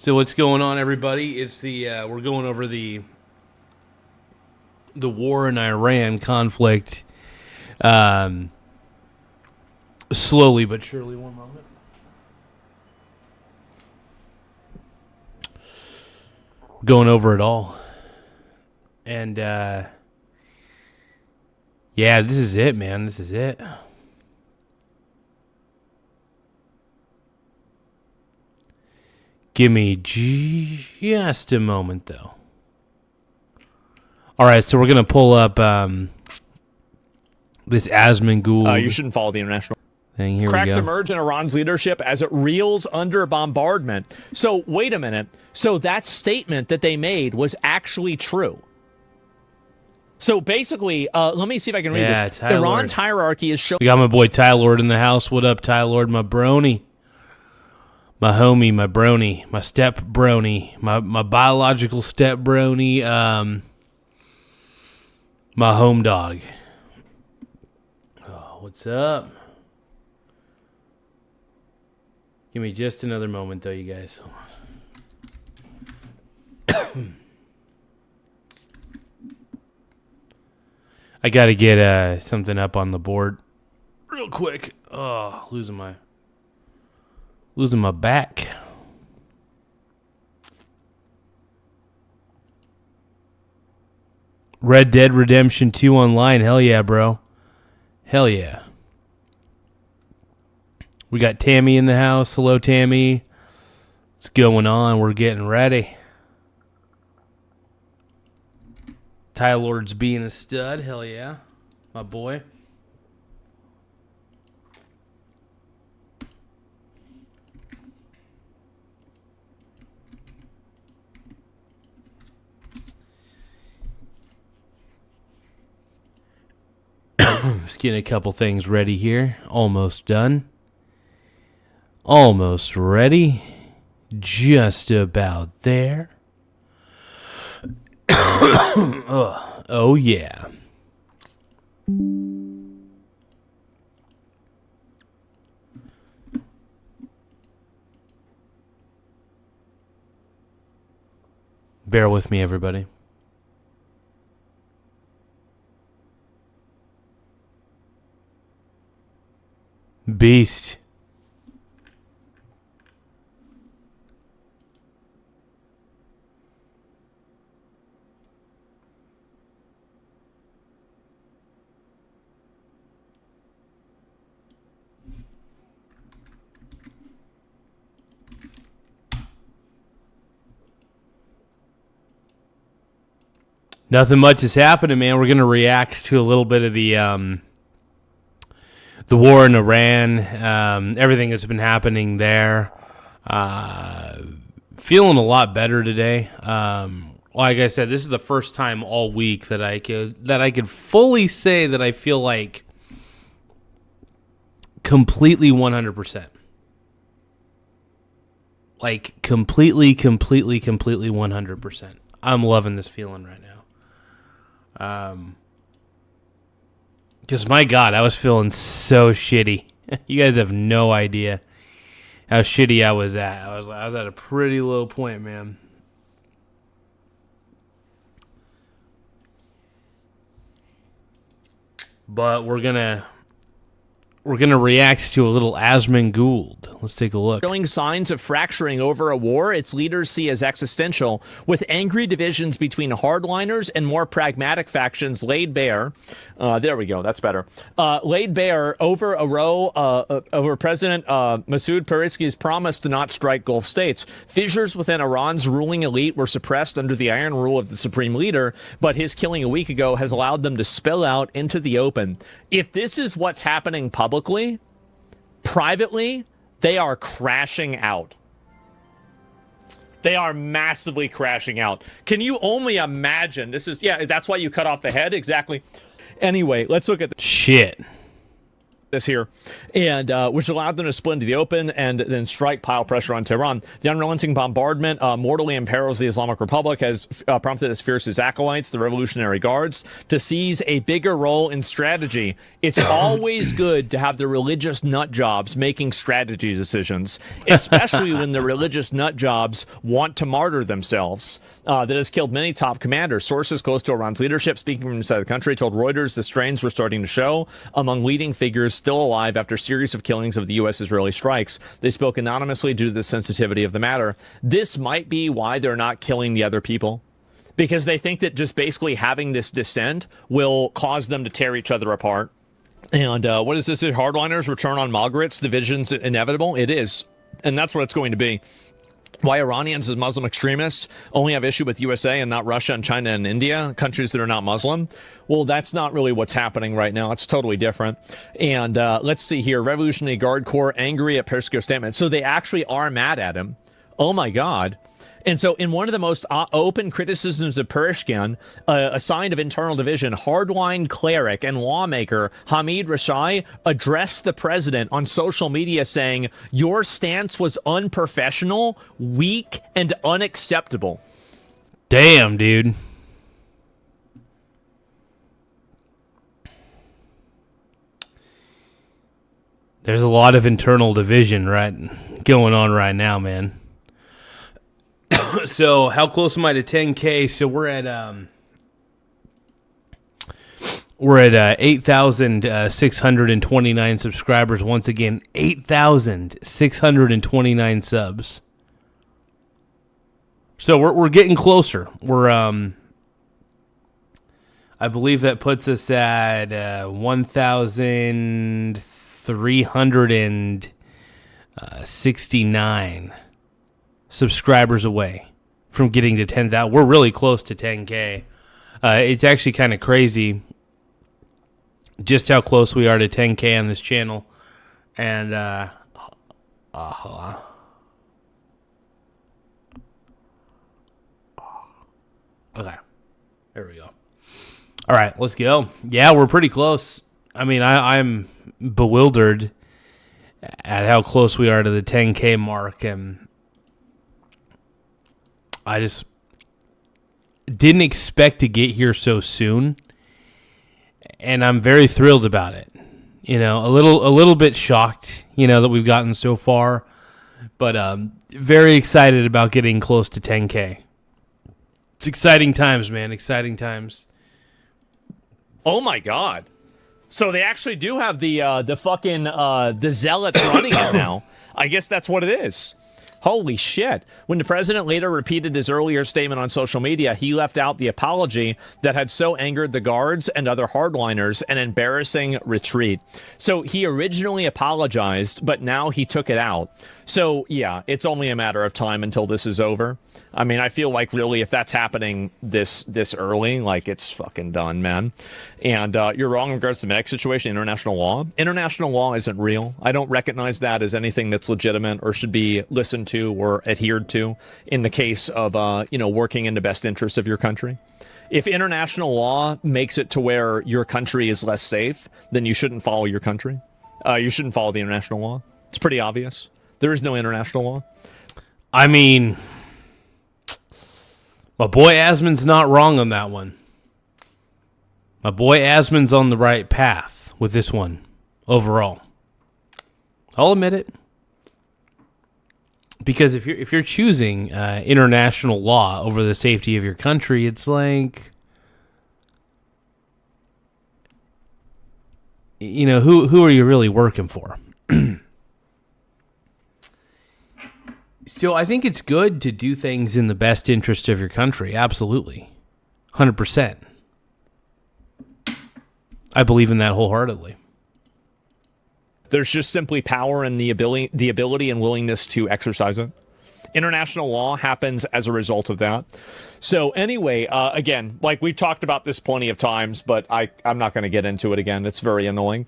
So what's going on, everybody? It's the we're going over the war in Iran conflict, slowly but surely. One moment. Going over it all, and yeah, this is it, man. This is it. Give me just a moment, though. All right, so we're going to pull up this Asman Gould. You shouldn't follow the international thing. Here cracks we go. emerge in Iran's leadership as it reels under bombardment. So, wait a minute. So, that statement that they made was actually true. So, basically, let me see if I can read this. Ty Iran's Lord. hierarchy is showing... We got my boy Ty Lord in the house. What up, Ty Lord? My brony. My homie, my brony, my step brony, my biological step brony, my home dog. Oh, what's up? Give me just another moment, though, you guys. I got to get something up on the board real quick. Oh, losing my back. Red Dead Redemption 2 online. Hell yeah, bro. Hell yeah. We got Tammy in the house. Hello, Tammy. What's going on? We're getting ready. Ty Lord's being a stud. Hell yeah. My boy. Just getting a couple things ready here. Almost done. Almost ready. Just about there. Oh, yeah. Bear with me, everybody. Beast. Nothing much is happening, man. We're going to react to a little bit of the war in Iran, everything that's been happening there. Feeling a lot better today. Like I said, this is the first time all week that I could fully say that I feel like completely 100%. Like completely 100%. I'm loving this feeling right now. Because, my God, I was feeling so shitty. You guys have no idea how shitty I was at. I was at a pretty low point, man. But we're gonna react to a little Asman Gould. Let's take a look. Showing signs of fracturing over a war its leaders see as existential, with angry divisions between hardliners and more pragmatic factions laid bare. There we go. That's better. Laid bare over over President Masoud Pezeshkian's promise to not strike Gulf states. Fissures within Iran's ruling elite were suppressed under the iron rule of the supreme leader, but his killing a week ago has allowed them to spill out into the open. If this is what's happening publicly, privately, they are crashing out. They are massively crashing out. Can you only imagine? That's why you cut off the head, exactly. Anyway, let's look at shit. this here, and which allowed them to split into the open and then strike pile pressure on Tehran. The unrelenting bombardment mortally imperils the Islamic Republic, has prompted its fiercest acolytes, the Revolutionary Guards, to seize a bigger role in strategy. It's always good to have the religious nut jobs making strategy decisions, especially when the religious nut jobs want to martyr themselves. That has killed many top commanders. Sources close to Iran's leadership, speaking from inside the country, told Reuters the strains were starting to show among leading figures still alive after a series of killings of the U.S.-Israeli strikes. They spoke anonymously due to the sensitivity of the matter. This might be why they're not killing the other people, because they think that just basically having this dissent will cause them to tear each other apart. And what is this? Hardliners return on Margaret's divisions inevitable? It is. And that's what it's going to be. Why Iranians as Muslim extremists only have issue with USA and not Russia and China and India, countries that are not Muslim? Well, that's not really what's happening right now. It's totally different. And let's see here. Revolutionary Guard Corps angry at Peskow's statement. So they actually are mad at him. Oh, my God. And so in one of the most open criticisms of Perishkin, a sign of internal division, hardline cleric and lawmaker Hamid Rashai addressed the president on social media saying, "Your stance was unprofessional, weak, and unacceptable." Damn, dude. There's a lot of internal division going on right now, man. So how close am I to 10K? So we're at 8,629 subscribers. Once again, 8,629 subs. So we're getting closer. We're I believe that puts us at 1,369 subscribers away from getting to 10,000. We're really close to 10K. It's actually kind of crazy just how close we are to 10K on this channel. And okay, there we go. All right, let's go. Yeah, we're pretty close. I mean, I'm bewildered at how close we are to the 10K mark, and I just didn't expect to get here so soon, and I'm very thrilled about it. You know, a little bit shocked, that we've gotten so far, but very excited about getting close to 10K. It's exciting times, man. Exciting times. Oh my God! So they actually do have the fucking the zealots running it now. I guess that's what it is. Holy shit. When the president later repeated his earlier statement on social media, he left out the apology that had so angered the guards and other hardliners, an embarrassing retreat. So he originally apologized, but now he took it out. So, yeah, it's only a matter of time until this is over. I mean, I feel like really if that's happening this early, like it's fucking done, man. And you're wrong in regards to the medic situation, international law. International law isn't real. I don't recognize that as anything that's legitimate or should be listened to or adhered to in the case of, working in the best interest of your country. If international law makes it to where your country is less safe, then you shouldn't follow your country. You shouldn't follow the international law. It's pretty obvious. There is no international law. I mean, my boy Asman's not wrong on that one. My boy Asman's on the right path with this one overall. I'll admit it. Because if you're choosing international law over the safety of your country, it's like, who are you really working for? So I think it's good to do things in the best interest of your country. Absolutely. 100%. I believe in that wholeheartedly. There's just simply power and the ability and willingness to exercise it. International law happens as a result of that. So anyway, again, like we've talked about this plenty of times, but I'm not going to get into it again. It's very annoying.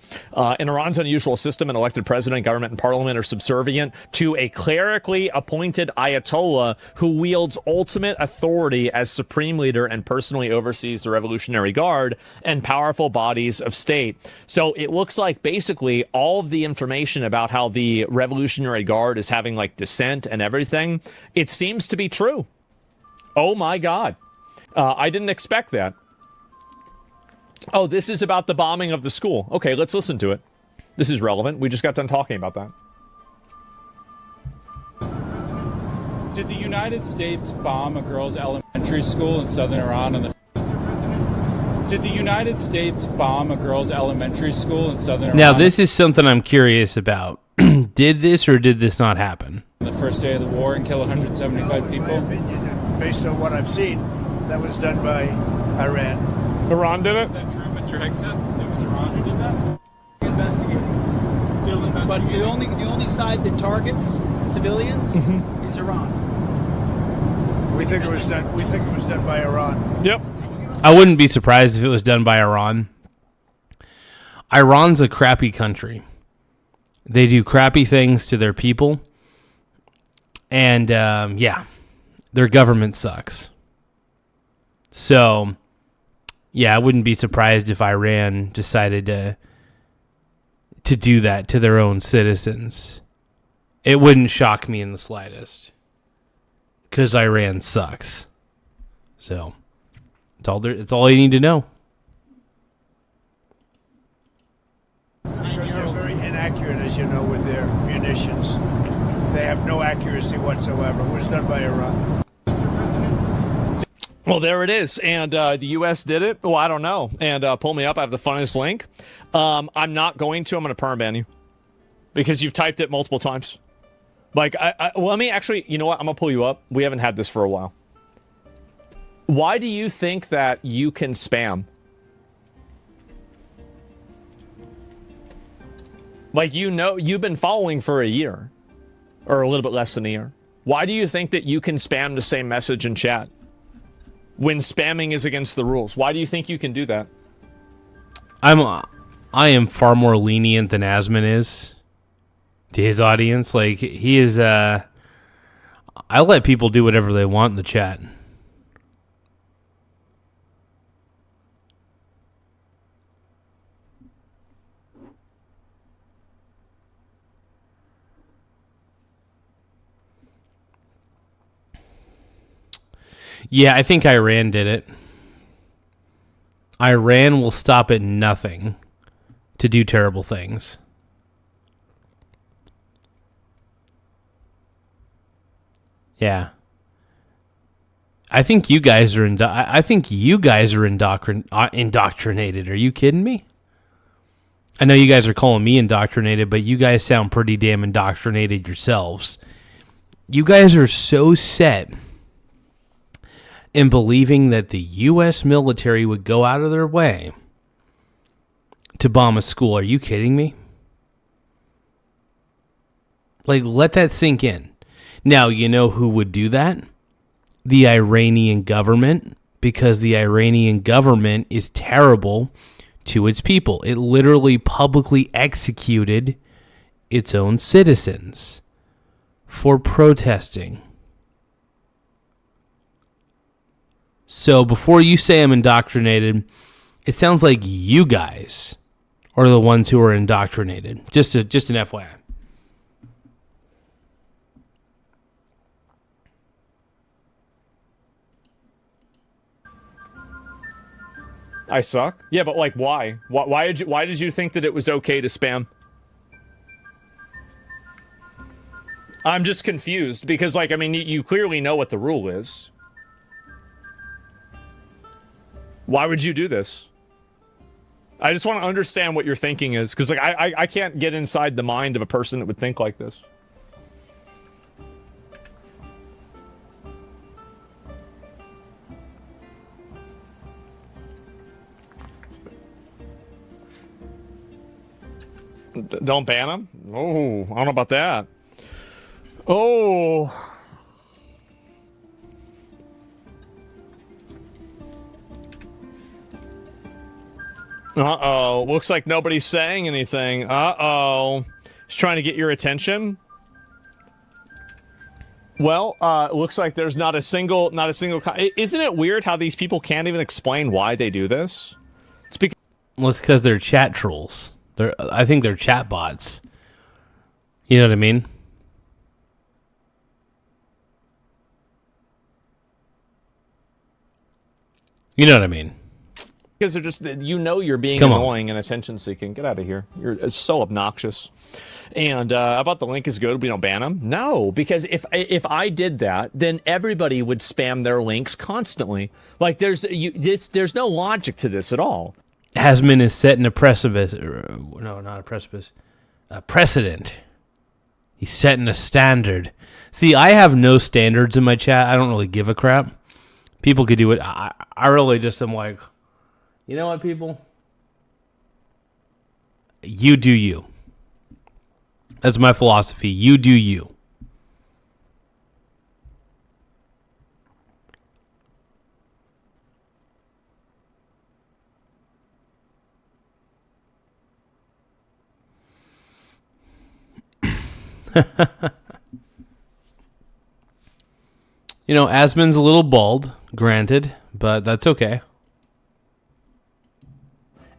In Iran's unusual system, an elected president, government, and parliament are subservient to a clerically appointed ayatollah who wields ultimate authority as supreme leader and personally oversees the Revolutionary Guard and powerful bodies of state. So it looks like basically all of the information about how the Revolutionary Guard is having like dissent and everything, it seems to be true. Oh my God. I didn't expect that. Oh, this is about the bombing of the school. Okay, let's listen to it. This is relevant. We just got done talking about that. Mr. President, did the United States bomb a girls' elementary school in southern Iran on the... Mr. President, did the United States bomb a girls' elementary school in southern Iran? Now, this is something I'm curious about. Did this or did this not happen? The first day of the war and kill 175 people? Based on what I've seen, that was done by Iran. Iran did it? Is that true, Mr. Hegseth? It was Iran who did that? Investigating. Still investigating. But the only side that targets civilians is Iran. We think it was done. We think it was done by Iran. Yep. I wouldn't be surprised if it was done by Iran. Iran's a crappy country. They do crappy things to their people. And, yeah, their government sucks. So, yeah, I wouldn't be surprised if Iran decided to do that to their own citizens. It wouldn't shock me in the slightest. Because Iran sucks. So, it's all you need to know. Because they're very inaccurate, as you know, with their munitions. They have no accuracy whatsoever. It was done by Iran. Mr. President. Well, there it is. And the U.S. did it? Well, I don't know. And pull me up. I have the funnest link. I'm not going to. I'm going to perm ban you. Because you've typed it multiple times. Like, well, let me actually, you know what? I'm going to pull you up. We haven't had this for a while. Why do you think that you can spam? Like, you know, you've been following for a year. Or a little bit less than a year. Why do you think that you can spam the same message in chat? When spamming is against the rules. Why do you think you can do that? I am far more lenient than Asman is to his audience. Like, he is, I let people do whatever they want in the chat. Yeah, I think Iran did it. Iran will stop at nothing to do terrible things. Yeah. I think you guys are indoctrinated. Are you kidding me? I know you guys are calling me indoctrinated, but you guys sound pretty damn indoctrinated yourselves. You guys are so set in believing that the U.S. military would go out of their way to bomb a school. Are you kidding me? Like, let that sink in. Now, you know who would do that? The Iranian government, because the Iranian government is terrible to its people. It literally publicly executed its own citizens for protesting. So before you say I'm indoctrinated, it sounds like you guys are the ones who are indoctrinated. Just an FYI. I suck? Yeah, but like, why? Why did you think that it was okay to spam? I'm just confused because, like, I mean, you clearly know what the rule is. Why would you do this? I just want to understand what your thinking is, because like I can't get inside the mind of a person that would think like this. Don't ban them? Oh, I don't know about that. Oh, Uh-oh. Looks like nobody's saying anything. Uh-oh. He's trying to get your attention. Well, looks like there's not a single. Isn't it weird how these people can't even explain why they do this? It's because Because they're chat trolls. I think they're chat bots. You know what I mean? You know what I mean? they're just, you're being Come on. annoying and attention seeking. Get out of here. It's so obnoxious. And about the link is good, we don't ban them. No, because if I did that, then everybody would spam their links constantly. Like there's no logic to this at all. Hasman is setting a precipice. No, not a precipice. A precedent. He's setting a standard. See, I have no standards in my chat. I don't really give a crap. People could do it. I really just am like, you know what, people? You do you. That's my philosophy. You do you. You know, Asman's a little bald, granted, but that's okay.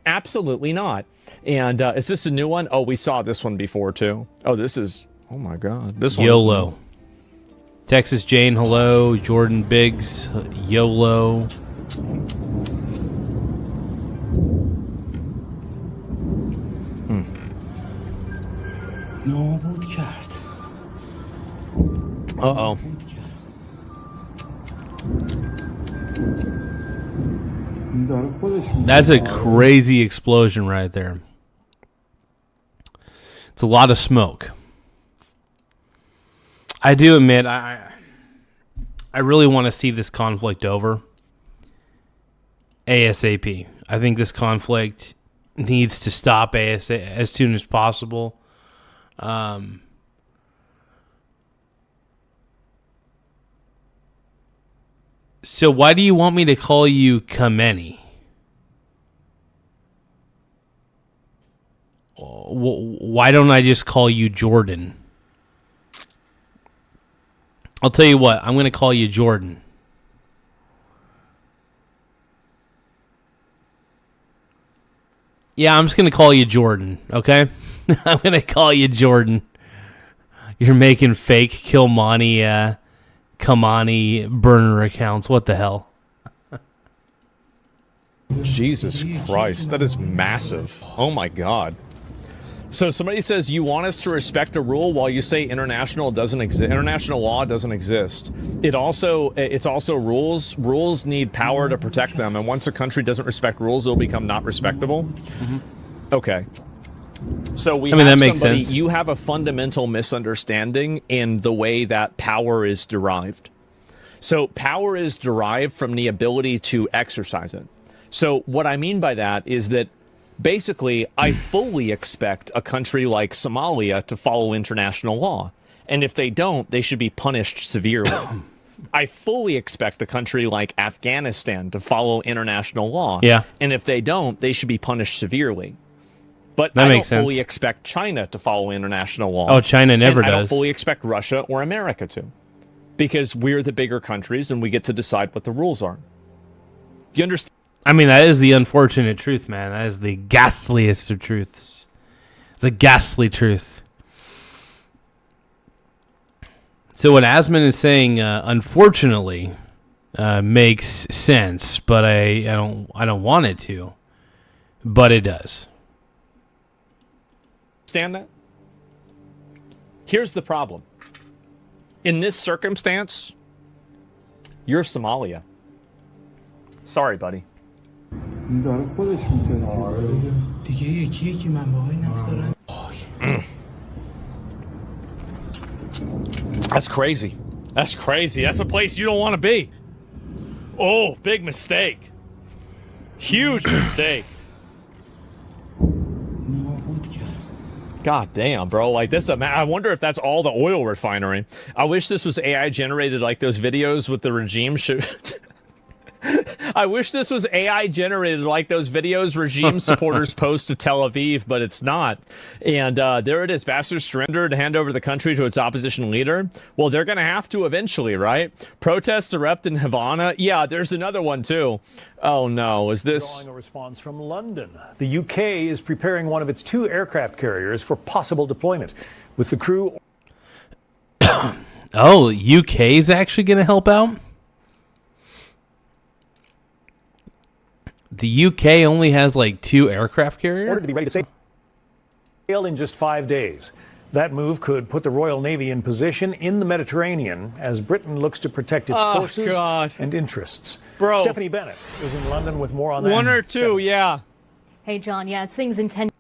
Absolutely not. And is this a new one? Oh, we saw this one before too. Oh, this is. Oh my God. This one. YOLO. Texas Jane, hello. Jordan Biggs, YOLO. نابود کرد. Uh-oh. That's a crazy explosion right there. It's a lot of smoke. I do admit, I really want to see this conflict over ASAP. I think this conflict needs to stop as soon as possible. So why do you want me to call you Kameni? Why don't I just call you Jordan? I'll tell you what, I'm going to call you Jordan. Yeah, I'm just going to call you Jordan, okay? I'm going to call you Jordan. You're making fake Kilmani, Kamani burner accounts. What the hell? Jesus Christ, that is massive. Oh my God. So somebody says you want us to respect a rule while you say international law doesn't exist. It's also rules. Rules need power to protect them, and once a country doesn't respect rules, it'll become not respectable. Mm-hmm. Okay. So that makes sense. You have a fundamental misunderstanding in the way that power is derived. So power is derived from the ability to exercise it. So what I mean by that is that basically I fully expect a country like Somalia to follow international law. And if they don't, they should be punished severely. I fully expect a country like Afghanistan to follow international law. Yeah. And if they don't, they should be punished severely. But that I makes don't fully sense. expect China to follow international law. Oh, China never and does. I don't fully expect Russia or America to. Because we're the bigger countries and we get to decide what the rules are. Do you understand? I mean, that is the unfortunate truth, man. That is the ghastliest of truths. It's a ghastly truth. So what Asman is saying, unfortunately, makes sense, but I don't want it to, but it does. Understand that? Here's the problem. In this circumstance, you're Somalia. Sorry, buddy. دیگه یکی که من باهایی نفتارم. That's crazy. That's crazy. That's a place you don't want to be. Oh, big mistake. Huge mistake. God damn, bro. Like this, I wonder if that's all the oil refinery. I wish this was AI generated like those videos with the regime shoot. I wish this was AI generated like those videos regime supporters post to Tel Aviv, but it's not. And there it is. Vassals surrender to hand over the country to its opposition leader. Well, they're going to have to eventually, right? Protests erupt in Havana. Yeah, there's another one too. Oh no, is this... Drawing a response from London. The UK is preparing one of its 2 aircraft carriers for possible deployment. With the crew... Oh, UK is actually going to help out? The UK only has like 2 aircraft carriers? Ordered to be ready to sail in just 5 days. That move could put the Royal Navy in position in the Mediterranean as Britain looks to protect its forces and interests. Bro. Stephanie Bennett is in London with more on that. 1 or 2, yeah. Hey, John, yes, things intended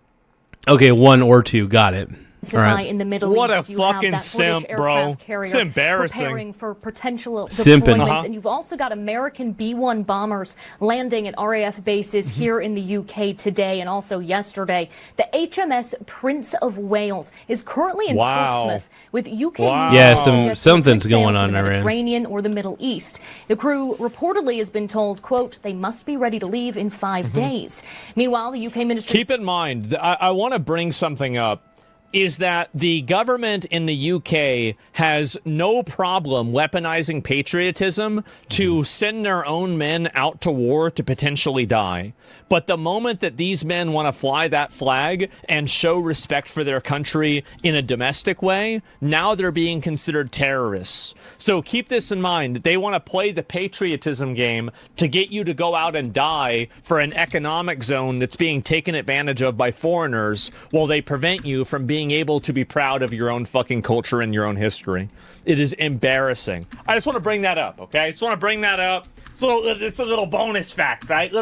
Okay, 1 or 2. Got it. All right. in the Middle What East. a You have fucking that simp, British bro. aircraft carrier It's embarrassing. Preparing for potential Simping. deployments. And you've also got American B-1 bombers landing at RAF bases here in the UK today and also yesterday. The HMS Prince of Wales is currently in Portsmouth with UK news Yeah, suggesting something's it could sail going to on the there, Mediterranean or the Middle East. The crew reportedly has been told, quote, they must be ready to leave in 5 days. Meanwhile, the UK Ministry... Keep in mind, I want to bring something up. Is that the government in the UK has no problem weaponizing patriotism to send their own men out to war to potentially die. But the moment that these men want to fly that flag and show respect for their country in a domestic way, now they're being considered terrorists. So keep this in mind. They want to play the patriotism game to get you to go out and die for an economic zone that's being taken advantage of by foreigners while they prevent you from being able to be proud of your own fucking culture and your own history. It is embarrassing. I just want to bring that up, okay? Just want to bring that up. It's a little bonus fact, right?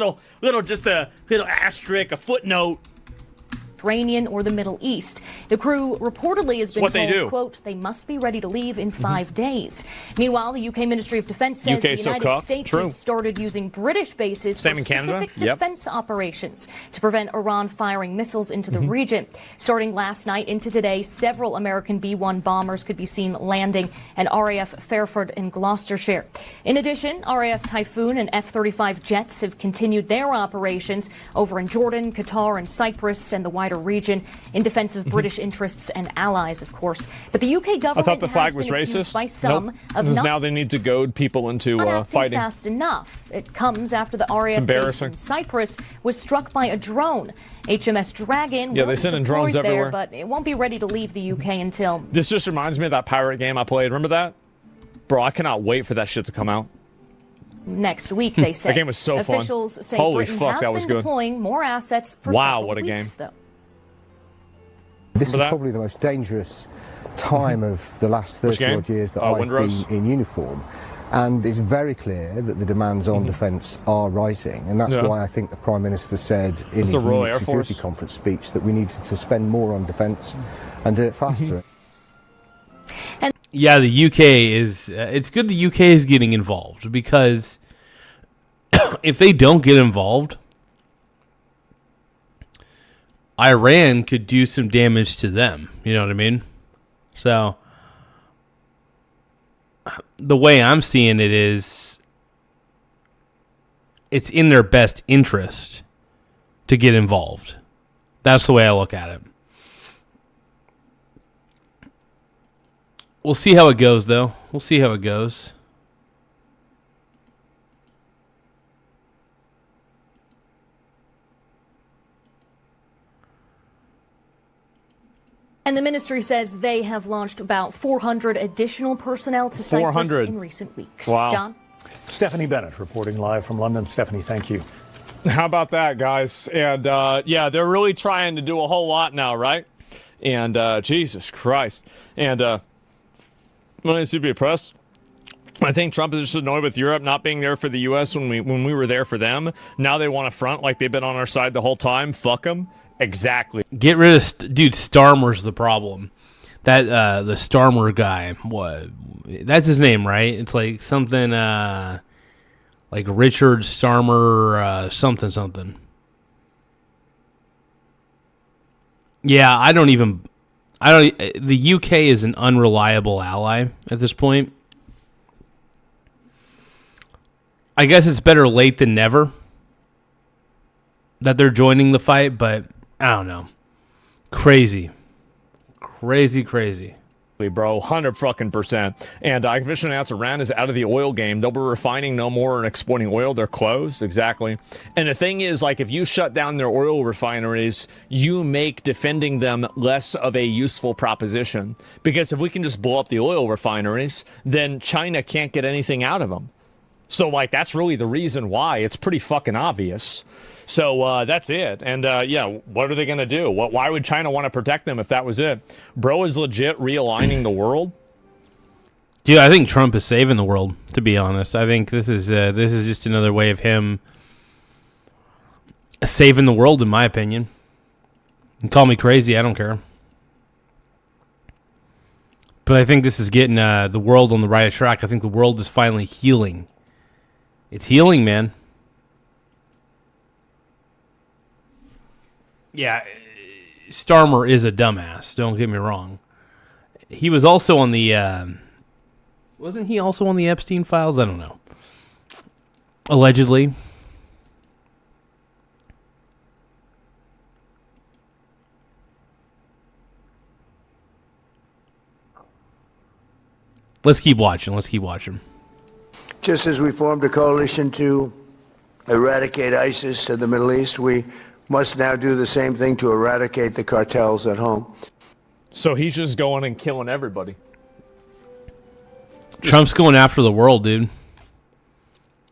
Just a little asterisk, a footnote. Mediterranean or the Middle East. The crew reportedly has been told, quote, they must be ready to leave in 5 days. Meanwhile, the UK Ministry of Defense says the United States has started using British bases for specific defense operations to prevent Iran firing missiles into the region. Starting last night into today, several American B-1 bombers could be seen landing at RAF Fairford in Gloucestershire. In addition, RAF Typhoon and F-35 jets have continued their operations over in Jordan, Qatar, and Cyprus and the wider region in defense of British interests and allies, of course. But the UK government I thought the flag has was been accused racist. by some of Because not now they need to goad people into fighting. fast enough. It comes after the RAF base in Cyprus was struck by a drone. HMS Dragon will they send in be drones deployed everywhere. there, but it won't be ready to leave the UK until... This just reminds me of that pirate game I played. Remember that? Bro, I cannot wait for that shit to come out. Next week, they say. That game was so fun. Officials say Holy Britain fuck, has that been was good. deploying more assets for Wow, several what a weeks, game. though. This is probably the most dangerous time of the last 30-odd years that I've been in uniform. And it's very clear that the demands on defence are rising. And that's why I think the Prime Minister said in his Munich Security Conference speech that we needed to spend more on defence and do it faster. Yeah, the UK is... it's good the UK is getting involved because if they don't get involved, Iran could do some damage to them. You know what I mean? So, the way I'm seeing it is it's in their best interest to get involved. That's the way I look at it. We'll see how it goes, though. We'll see how it goes. And the ministry says they have launched about 400 additional personnel to Cyprus in recent weeks. Wow. John? Stephanie Bennett reporting live from London. Stephanie, thank you. How about that, guys? And yeah, they're really trying to do a whole lot now, right? And Jesus Christ. And well, I should be impressed. I think Trump is just annoyed with Europe not being there for the U.S. when we were there for them. Now they want to front like they've been on our side the whole time. Fuck them. Exactly. Get rid of... dude, Starmer's the problem. That, the Starmer guy, what? That's his name, right? It's like something, like Richard Starmer, something. Yeah, the UK is an unreliable ally at this point. I guess it's better late than never that they're joining the fight, but I don't know. Crazy. Bro, 100%. And I officially announced Iran is out of the oil game. They'll be refining no more and exporting oil. They're closed, exactly. And the thing is, like, if you shut down their oil refineries, you make defending them less of a useful proposition. Because if we can just blow up the oil refineries, then China can't get anything out of them. So, like, that's really the reason why. It's pretty fucking obvious. So that's it. And yeah, what are they going to do? Why would China want to protect them if that was it? Bro is legit realigning the world. Dude, I think Trump is saving the world, to be honest. I think this is just another way of him saving the world, in my opinion. You can call me crazy, I don't care. But I think this is getting the world on the right track. I think the world is finally healing. It's healing, man. Yeah, Starmer is a dumbass. Don't get me wrong. He was also on the... wasn't he also on the Epstein files? I don't know. Allegedly. Let's keep watching. Just as we formed a coalition to eradicate ISIS to the Middle East, we must now do the same thing to eradicate the cartels at home. So he's just going and killing everybody. Trump's going after the world, dude.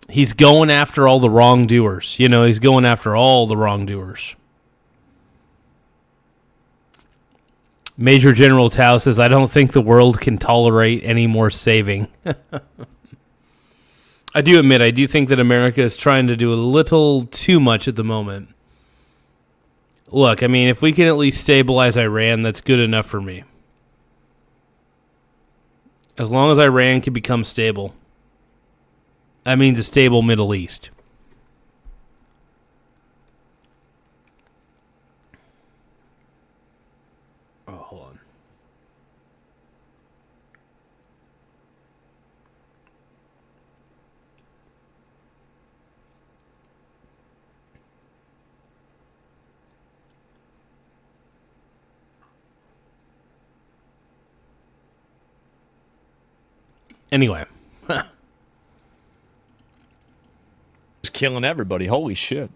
He's going after all the wrongdoers. You know, he's going after all the wrongdoers. Major General Tao says, I don't think the world can tolerate any more saving. I do admit, I do think that America is trying to do a little too much at the moment. Look, I mean, if we can at least stabilize Iran, that's good enough for me. As long as Iran can become stable, that means a stable Middle East. Oh, hold on. Anyway. Just killing everybody. Holy shit.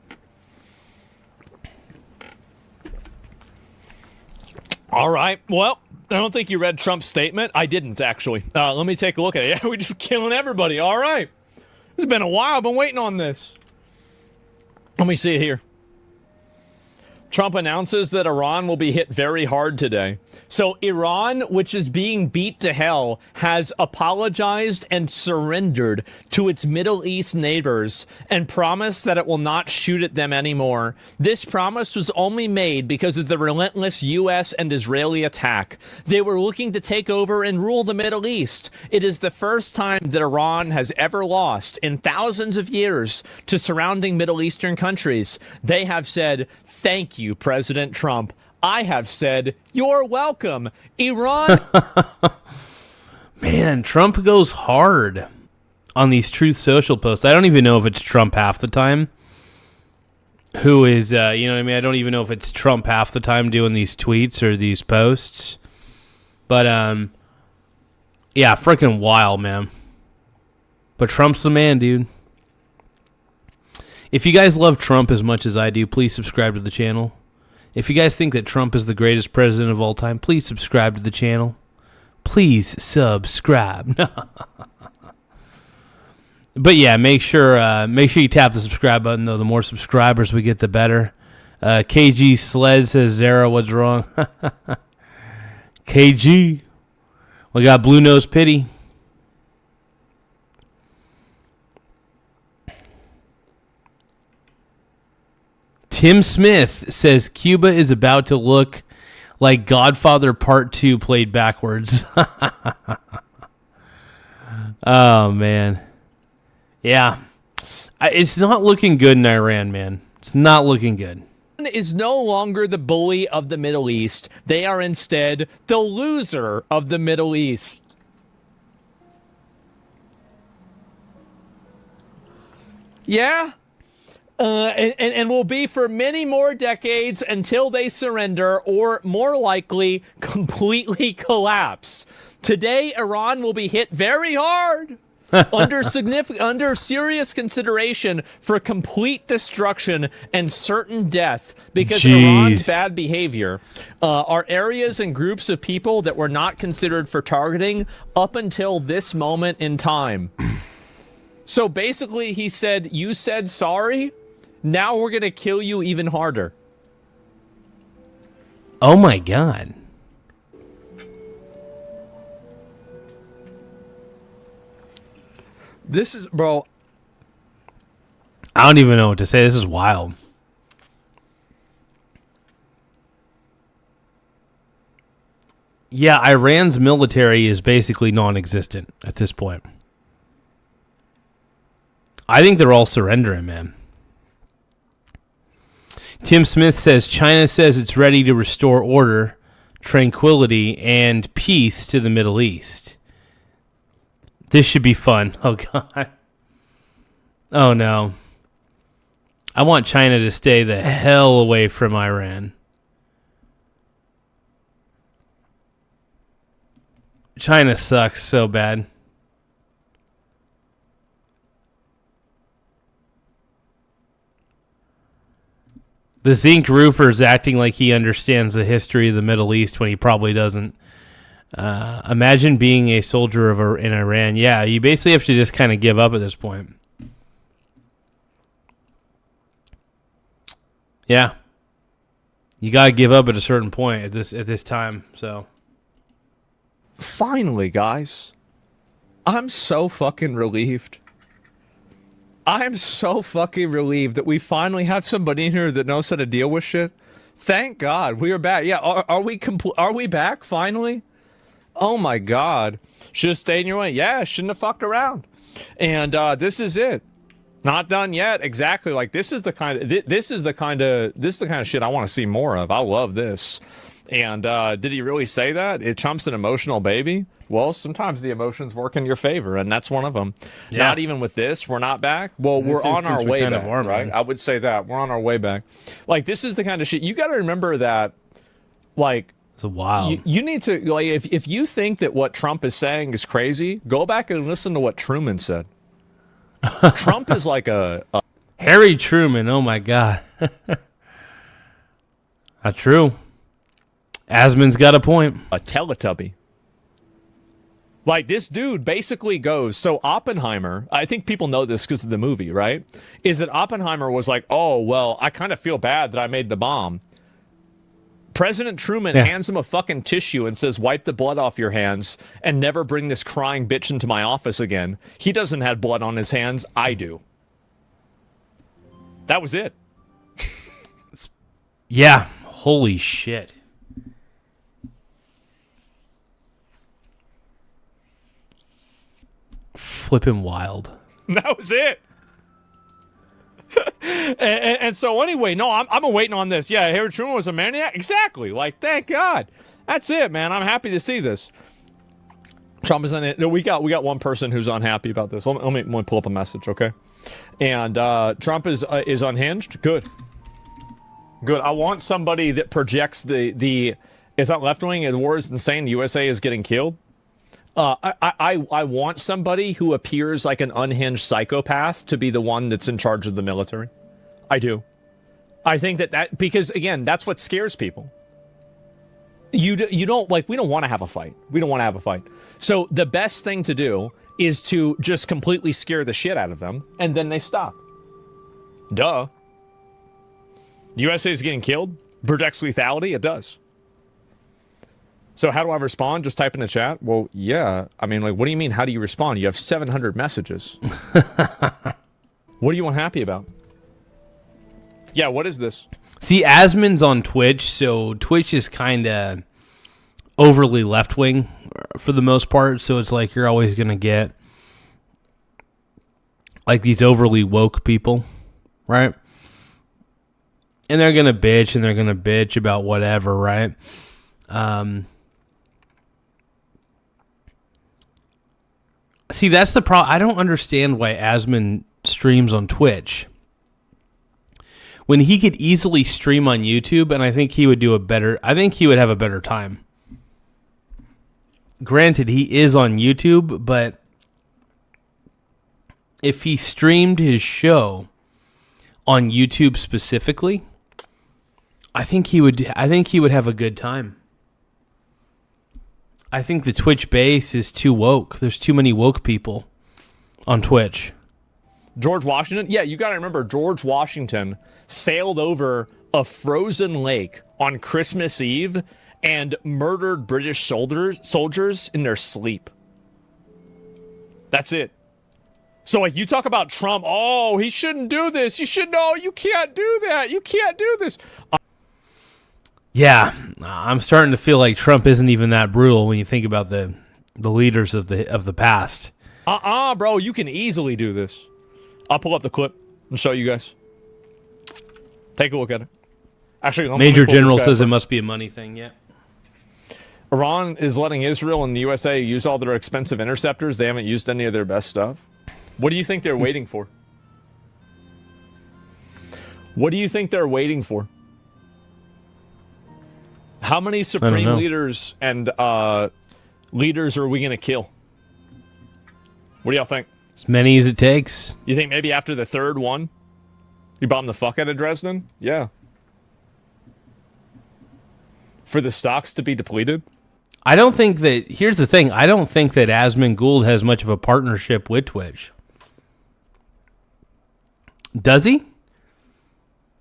All right. Well, I don't think you read Trump's statement. I didn't, actually. Let me take a look at it. Yeah, we're just killing everybody. All right. It's been a while. I've been waiting on this. Let me see it here. Trump announces that Iran will be hit very hard today. So Iran, which is being beat to hell, has apologized and surrendered to its Middle East neighbors and promised that it will not shoot at them anymore. This promise was only made because of the relentless U.S. and Israeli attack. They were looking to take over and rule the Middle East. It is the first time that Iran has ever lost in thousands of years to surrounding Middle Eastern countries. They have said, thank you, President Trump. I have said, you're welcome. Iran. Man, Trump goes hard on these Truth Social posts. I don't even know if it's Trump half the time. Who is, you know what I mean? I don't even know if it's Trump half the time doing these tweets or these posts. But, yeah, freaking wild, man. But Trump's the man, dude. If you guys love Trump as much as I do, please subscribe to the channel. If you guys think that Trump is the greatest president of all time, please subscribe to the channel. Please subscribe. But yeah, make sure you tap the subscribe button, though. The more subscribers we get, the better. KG Sled says, Zara, what's wrong? KG. We got Blue Nose Pity. Tim Smith says Cuba is about to look like Godfather Part 2 played backwards. Oh, man. Yeah. It's not looking good in Iran, man. It's not looking good. Is no longer the bully of the Middle East. They are instead the loser of the Middle East. Yeah. And will be for many more decades until they surrender or, more likely, completely collapse. Today, Iran will be hit very hard under serious consideration for complete destruction and certain death because of Iran's bad behavior are areas and groups of people that were not considered for targeting up until this moment in time. So basically, he said, you said sorry, now we're going to kill you even harder. Oh my God. This is, bro. I don't even know what to say. This is wild. Yeah, Iran's military is basically non-existent at this point. I think they're all surrendering, man. Tim Smith says, China says it's ready to restore order, tranquility, and peace to the Middle East. This should be fun. Oh, God. Oh, no. I want China to stay the hell away from Iran. China sucks so bad. The zinc roofer is acting like he understands the history of the Middle East when he probably doesn't. Imagine being a soldier in Iran. Yeah, you basically have to just kind of give up at this point. Yeah. You got to give up at a certain point at this time, so. Finally, guys. I'm so fucking relieved. I'm so fucking relieved that we finally have somebody in here that knows how to deal with shit. Thank God we are back. Yeah, are we back finally? Oh my God. Should have stayed in your way. Yeah, shouldn't have fucked around. And this is it. Not done yet. Exactly. Like this is the kind of shit I want to see more of. I love this. And did he really say that? Trump's an emotional baby? Well, sometimes the emotions work in your favor, and that's one of them. Yeah. Not even with this, we're not back. Well, we're on our way back, right? I would say that. We're on our way back. Like, this is the kind of shit. You got to remember that, like, it's a wild. You need to, like, if you think that what Trump is saying is crazy, go back and listen to what Truman said. Trump is like a Harry Truman, oh my God. Not true. Asman's got a point. A Teletubby. Like, this dude basically goes, so Oppenheimer, I think people know this because of the movie, right? Is that Oppenheimer was like, oh, well, I kind of feel bad that I made the bomb. President Truman hands him a fucking tissue and says, wipe the blood off your hands and never bring this crying bitch into my office again. He doesn't have blood on his hands. I do. That was it. Yeah. Holy shit. Flipping wild. That was it. and so anyway, no, I'm waiting on this. Yeah, Harry Truman was a maniac. Exactly. Like, thank God. That's it, man. I'm happy to see this. Trump is on it. We got one person who's unhappy about this. Let me pull up a message, okay? And Trump is unhinged. Good. I want somebody that projects the it's not left wing. The war is insane. The USA is getting killed. I want somebody who appears like an unhinged psychopath to be the one that's in charge of the military. I do. I think that because, again, that's what scares people. You don't, like, we don't want to have a fight. We don't want to have a fight. So the best thing to do is to just completely scare the shit out of them, and then they stop. Duh. The USA is getting killed? Projects lethality? It does. So how do I respond? Just type in the chat? Well, yeah. I mean, like, what do you mean, how do you respond? You have 700 messages. What are you unhappy about? Yeah, what is this? See, Asman's on Twitch, so Twitch is kind of overly left-wing for the most part, so it's like you're always going to get, like, these overly woke people, right? And they're going to bitch, and they're going to bitch about whatever, right? See, that's the problem. I don't understand why Asman streams on Twitch when he could easily stream on YouTube, and I think he would have a better time. Granted, he is on YouTube, but if he streamed his show on YouTube specifically, I think he would have a good time. I think the Twitch base is too woke. There's too many woke people on Twitch. George Washington? Yeah, you got to remember, George Washington sailed over a frozen lake on Christmas Eve and murdered British soldiers in their sleep. That's it. So, like, you talk about Trump, oh, he shouldn't do this. You can't do that. You can't do this. Yeah, I'm starting to feel like Trump isn't even that brutal when you think about the leaders of the past. Bro, you can easily do this. I'll pull up the clip and show you guys. Take a look at it. Actually, Major General says it must be a money thing, yeah. Iran is letting Israel and the USA use all their expensive interceptors. They haven't used any of their best stuff. What do you think they're waiting for? What do you think they're waiting for? How many supreme leaders and leaders are we going to kill? What do y'all think? As many as it takes. You think maybe after the third one, you bomb the fuck out of Dresden? Yeah. For the stocks to be depleted? I don't think that... Here's the thing. I don't think that Asmund Gould has much of a partnership with Twitch. Does he?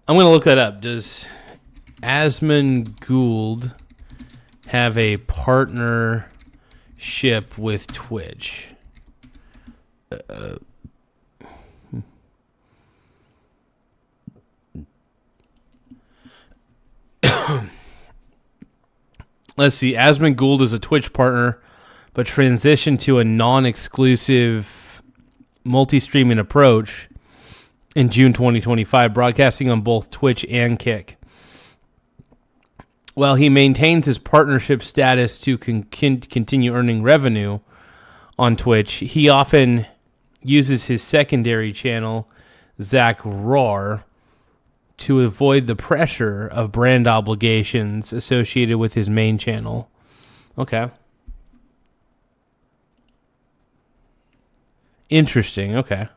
I'm going to look that up. Does Asmund Gould have a partnership with Twitch? Let's see. Asmund Gould is a Twitch partner, but transitioned to a non-exclusive multi-streaming approach in June 2025, broadcasting on both Twitch and Kick. While he maintains his partnership status to continue earning revenue on Twitch, he often uses his secondary channel, Zach Roar, to avoid the pressure of brand obligations associated with his main channel. Okay. Interesting. Okay.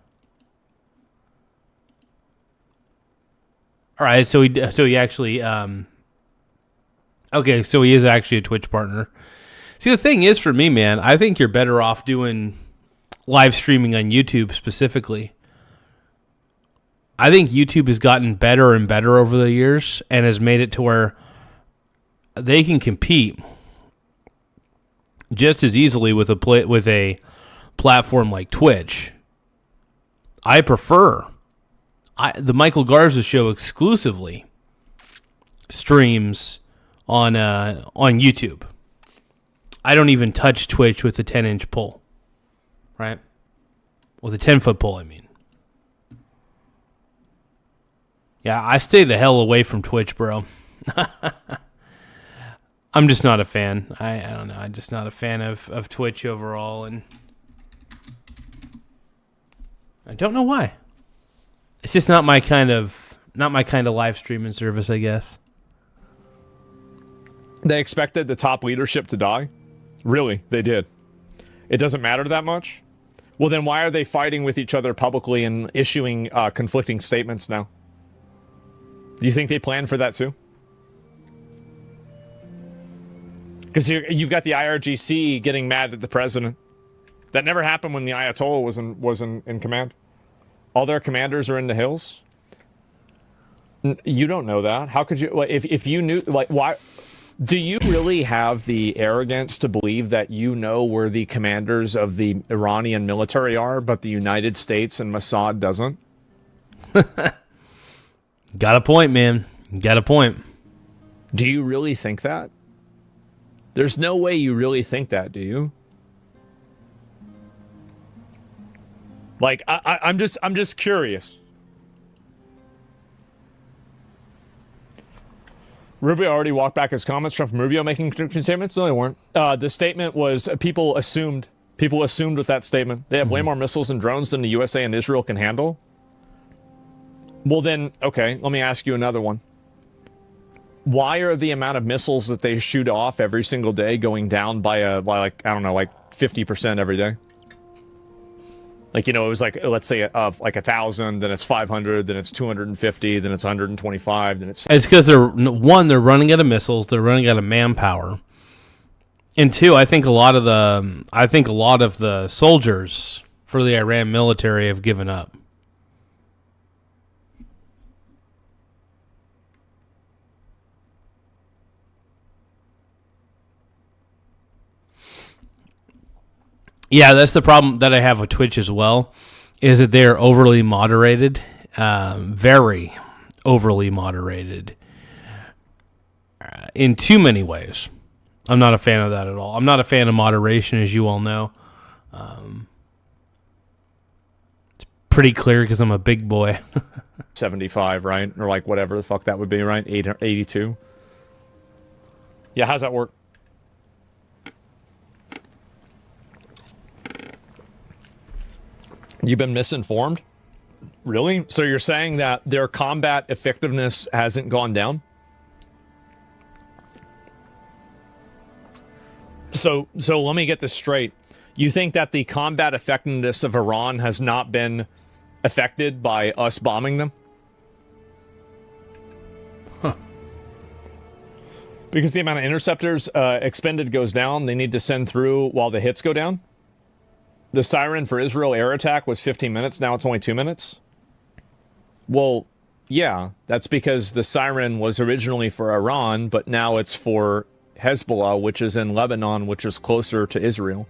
All right. So he actually. Okay. So he is actually a Twitch partner. See, the thing is, for me, man, I think you're better off doing live streaming on YouTube specifically. I think YouTube has gotten better and better over the years and has made it to where they can compete just as easily with a platform like Twitch. I prefer the Michael Garza show exclusively streams on YouTube. I don't even touch Twitch with a 10-inch pole, right? With a 10-foot pole, I mean. Yeah, I stay the hell away from Twitch, bro. I'm just not a fan. I don't know. I'm just not a fan of Twitch overall, and I don't know why. It's just not my kind of live streaming service, I guess. They expected the top leadership to die? Really, they did. It doesn't matter that much? Well, then why are they fighting with each other publicly and issuing conflicting statements now? Do you think they planned for that too? Because you've got the IRGC getting mad at the president. That never happened when the Ayatollah was in command. All their commanders are in the hills. You don't know that. How could you? If you knew, like, why? Do you really have the arrogance to believe that you know where the commanders of the Iranian military are, but the United States and Mossad doesn't? Got a point, man. Got a point. Do you really think that? There's no way you really think that, do you? Like, I'm just curious. Rubio already walked back his comments. Trump and Rubio making conflicting statements? No, they weren't. The statement was people assumed People assumed with that statement they have way more missiles and drones than the USA and Israel can handle. Well then, okay, let me ask you another one. Why are the amount of missiles that they shoot off every single day going down by like, I don't know, like 50% every day? Like, you know, it was like, let's say of like 1,000, then it's 500, then it's 250, then it's 125, then it's because they're running out of missiles, they're running out of manpower, and two, I think a lot of the soldiers for the Iran military have given up. Yeah, that's the problem that I have with Twitch as well, is that they're overly moderated, very overly moderated in too many ways. I'm not a fan of that at all. I'm not a fan of moderation, as you all know. It's pretty clear because I'm a big boy. 75, right? Or like whatever the fuck that would be, right? 82. Yeah, how's that work? You've been misinformed? Really? So you're saying that their combat effectiveness hasn't gone down? So let me get this straight. You think that the combat effectiveness of Iran has not been affected by us bombing them? Huh. Because the amount of interceptors expended goes down, they need to send through while the hits go down? The siren for Israel air attack was 15 minutes. Now it's only 2 minutes. Well, yeah, that's because the siren was originally for Iran, but now it's for Hezbollah, which is in Lebanon, which is closer to Israel.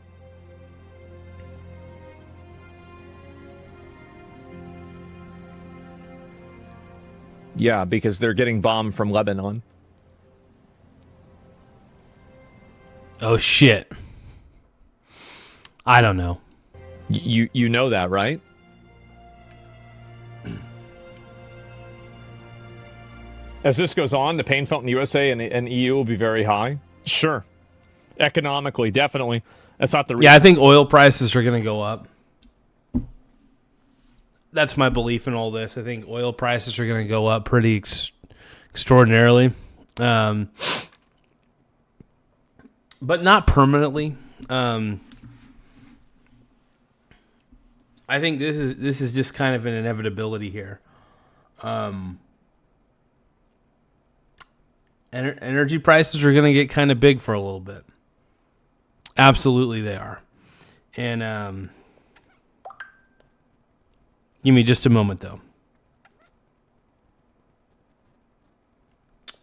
Yeah, because they're getting bombed from Lebanon. Oh, shit. I don't know. You know that, right? As this goes on, the pain felt in the USA and EU will be very high. Sure. Economically, definitely. That's not the reason. Yeah, I think oil prices are going to go up. That's my belief in all this. I think oil prices are going to go up pretty extraordinarily. But not permanently. I think this is just kind of an inevitability here. Energy prices are going to get kind of big for a little bit. Absolutely, they are. And give me just a moment, though.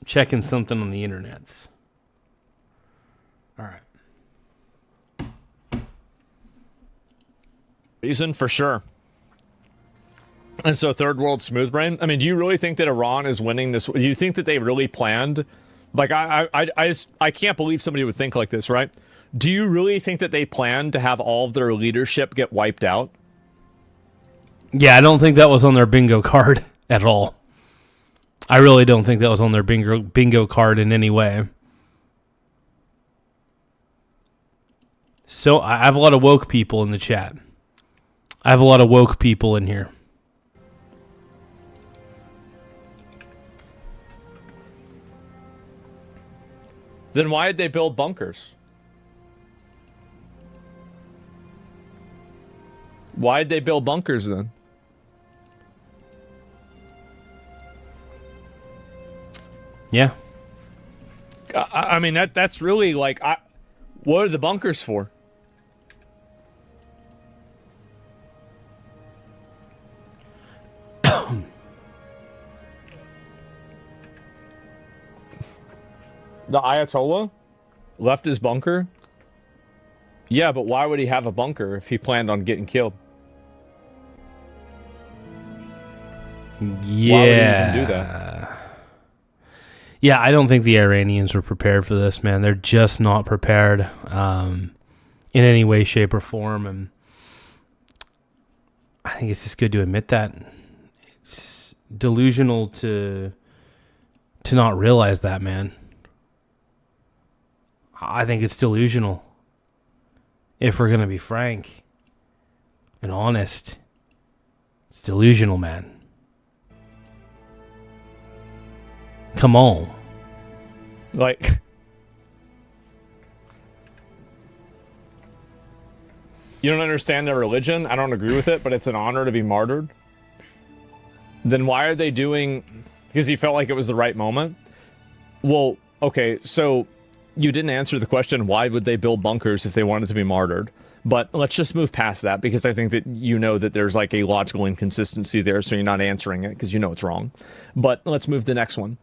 Checking something on the internets. All right. Reason for sure. And so third world smooth brain. I mean, do you really think that Iran is winning this? Do you think that they really planned? Like, I can't believe somebody would think like this, right? Do you really think that they planned to have all of their leadership get wiped out? Yeah, I don't think that was on their bingo card at all. I really don't think that was on their bingo card in any way. So I have a lot of woke people in the chat. I have a lot of woke people in here. Then why did they build bunkers? Why did they build bunkers then? Yeah. I mean, that's really like, what are the bunkers for? The Ayatollah left his bunker? Yeah, but why would he have a bunker if he planned on getting killed? Yeah. Why would he even do that? Yeah, I don't think the Iranians were prepared for this, man. They're just not prepared in any way, shape, or form. And I think it's just good to admit that. It's delusional to not realize that, man. I think it's delusional. If we're going to be frank and honest, it's delusional, man. Come on. Like, you don't understand their religion? I don't agree with it, but it's an honor to be martyred. Then why are they doing... Because he felt like it was the right moment? Well, okay, so you didn't answer the question, why would they build bunkers if they wanted to be martyred? But let's just move past that, because I think that you know that there's like a logical inconsistency there, so you're not answering it because you know it's wrong. But let's move to the next one.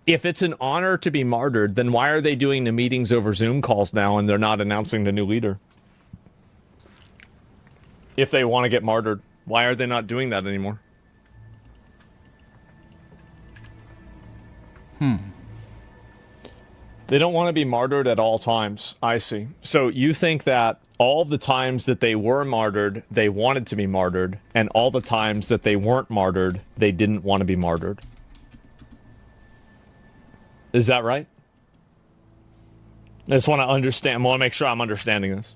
If it's an honor to be martyred, then why are they doing the meetings over Zoom calls now and they're not announcing the new leader? If they want to get martyred, why are they not doing that anymore? They don't want to be martyred at all times. I see. So you think that all of the times that they were martyred, they wanted to be martyred, and all the times that they weren't martyred, they didn't want to be martyred. Is that right? I just want to understand. I want to make sure I'm understanding this.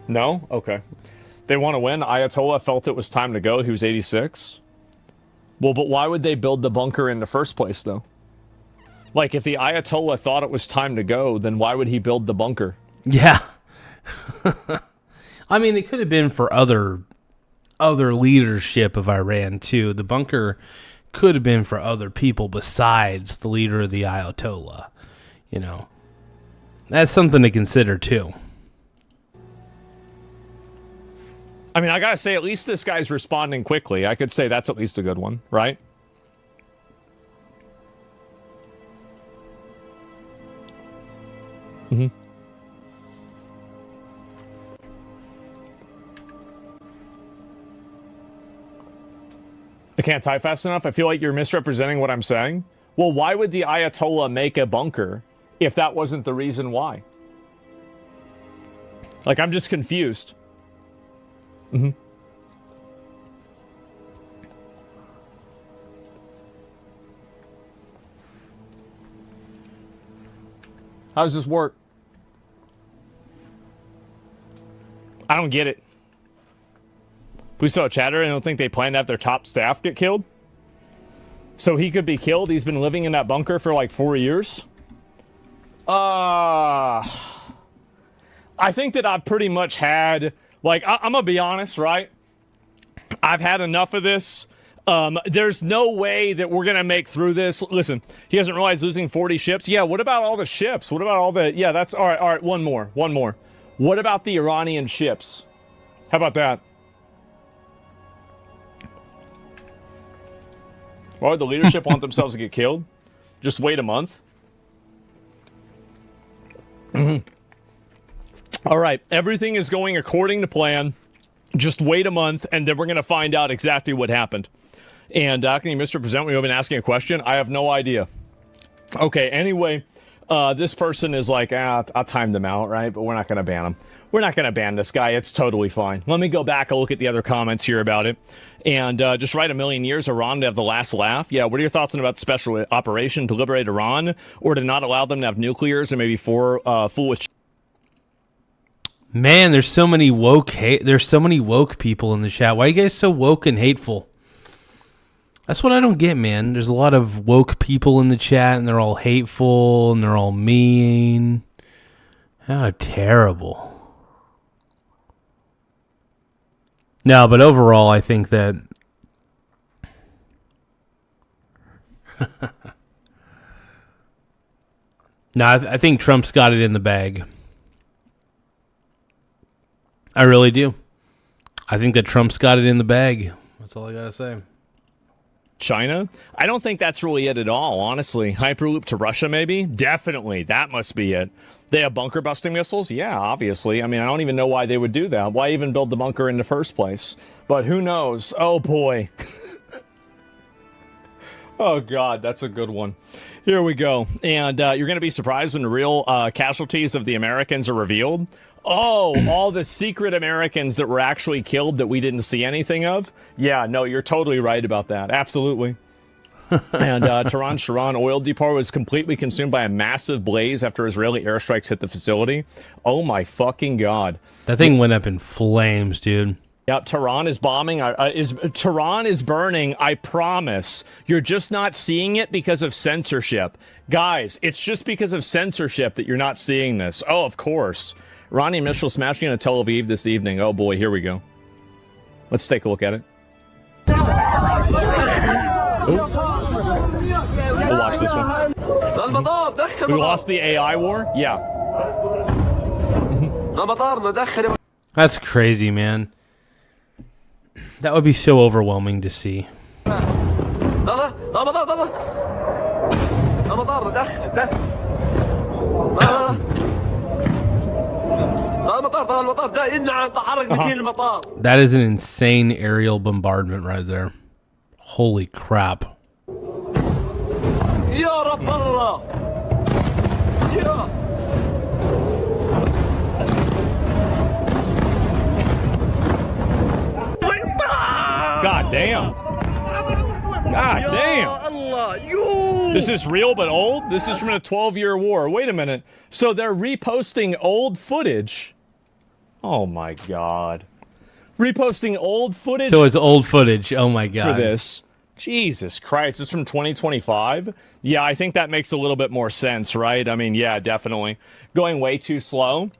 No? Okay. They want to win. Ayatollah felt it was time to go. He was 86. Well, but why would they build the bunker in the first place, though? Like, if the Ayatollah thought it was time to go, then why would he build the bunker? Yeah. I mean, it could have been for other leadership of Iran, too. The bunker could have been for other people besides the leader of the Ayatollah. You know, that's something to consider, too. I mean, I gotta say, at least this guy's responding quickly. I could say that's at least a good one, right? Mm-hmm. I can't type fast enough. I feel like you're misrepresenting what I'm saying. Well, why would the Ayatollah make a bunker if that wasn't the reason why? Like, I'm just confused. Mm-hmm. How does this work? I don't get it. We saw chatter, and I don't think they plan to have their top staff get killed. So he could be killed. He's been living in that bunker for like 4 years. I think that I've pretty much had, like, I'm gonna be honest, right? I've had enough of this. There's no way that we're gonna make through this. Listen, he hasn't realized losing 40 ships. Yeah, what about all the ships? What about all the, yeah, that's, all right, one more. What about the Iranian ships? How about that? Why would the leadership want themselves to get killed? Just wait a month. All right, everything is going according to plan. Just wait a month, and then we're going to find out exactly what happened. And can you misrepresent when you've been asking a question? I have no idea. Okay, anyway, this person is like, I timed them out, right? But we're not going to ban him. We're not going to ban this guy. It's totally fine. Let me go back and look at the other comments here about it. And just write 1,000,000 years, Iran to have the last laugh. Yeah, what are your thoughts on about the special operation to liberate Iran or to not allow them to have nuclears or maybe fool with... Man, there's so many woke people in the chat. Why are you guys so woke and hateful? That's what I don't get, man. There's a lot of woke people in the chat, and they're all hateful, and they're all mean. How terrible. No, but overall, I think that... No, I think Trump's got it in the bag. I really do. I think that Trump's got it in the bag. That's all I gotta say. China? I don't think that's really it at all, honestly. Hyperloop to Russia, maybe? Definitely. That must be it. They have bunker busting missiles? Yeah, obviously. I mean, I don't even know why they would do that. Why even build the bunker in the first place? But who knows? Oh, boy. Oh, God, that's a good one. Here we go. And you're going to be surprised when the real casualties of the Americans are revealed. Oh, all the secret Americans that were actually killed that we didn't see anything of? Yeah, no, you're totally right about that. Absolutely. And Tehran Sharon oil depot was completely consumed by a massive blaze after Israeli airstrikes hit the facility. Oh my fucking god! That thing went up in flames, dude. Yep, Tehran is bombing. Tehran is burning. I promise. You're just not seeing it because of censorship, guys. It's just because of censorship that you're not seeing this. Oh, of course. Iranian missile smashing into Tel Aviv this evening. Oh boy, here we go. Let's take a look at it. Ooh. We'll watch this one. We lost the AI war? Yeah. That's crazy, man. That would be so overwhelming to see. That is an insane aerial bombardment right there. Holy crap. God damn. God damn. This is real but old? This is from a 12-year war. Wait a minute. So they're reposting old footage. Oh my god. Reposting old footage. So it's old footage. Oh my god. For this. Jesus Christ. This is from 2025? Yeah, I think that makes a little bit more sense, right? I mean, yeah, definitely. Going way too slow.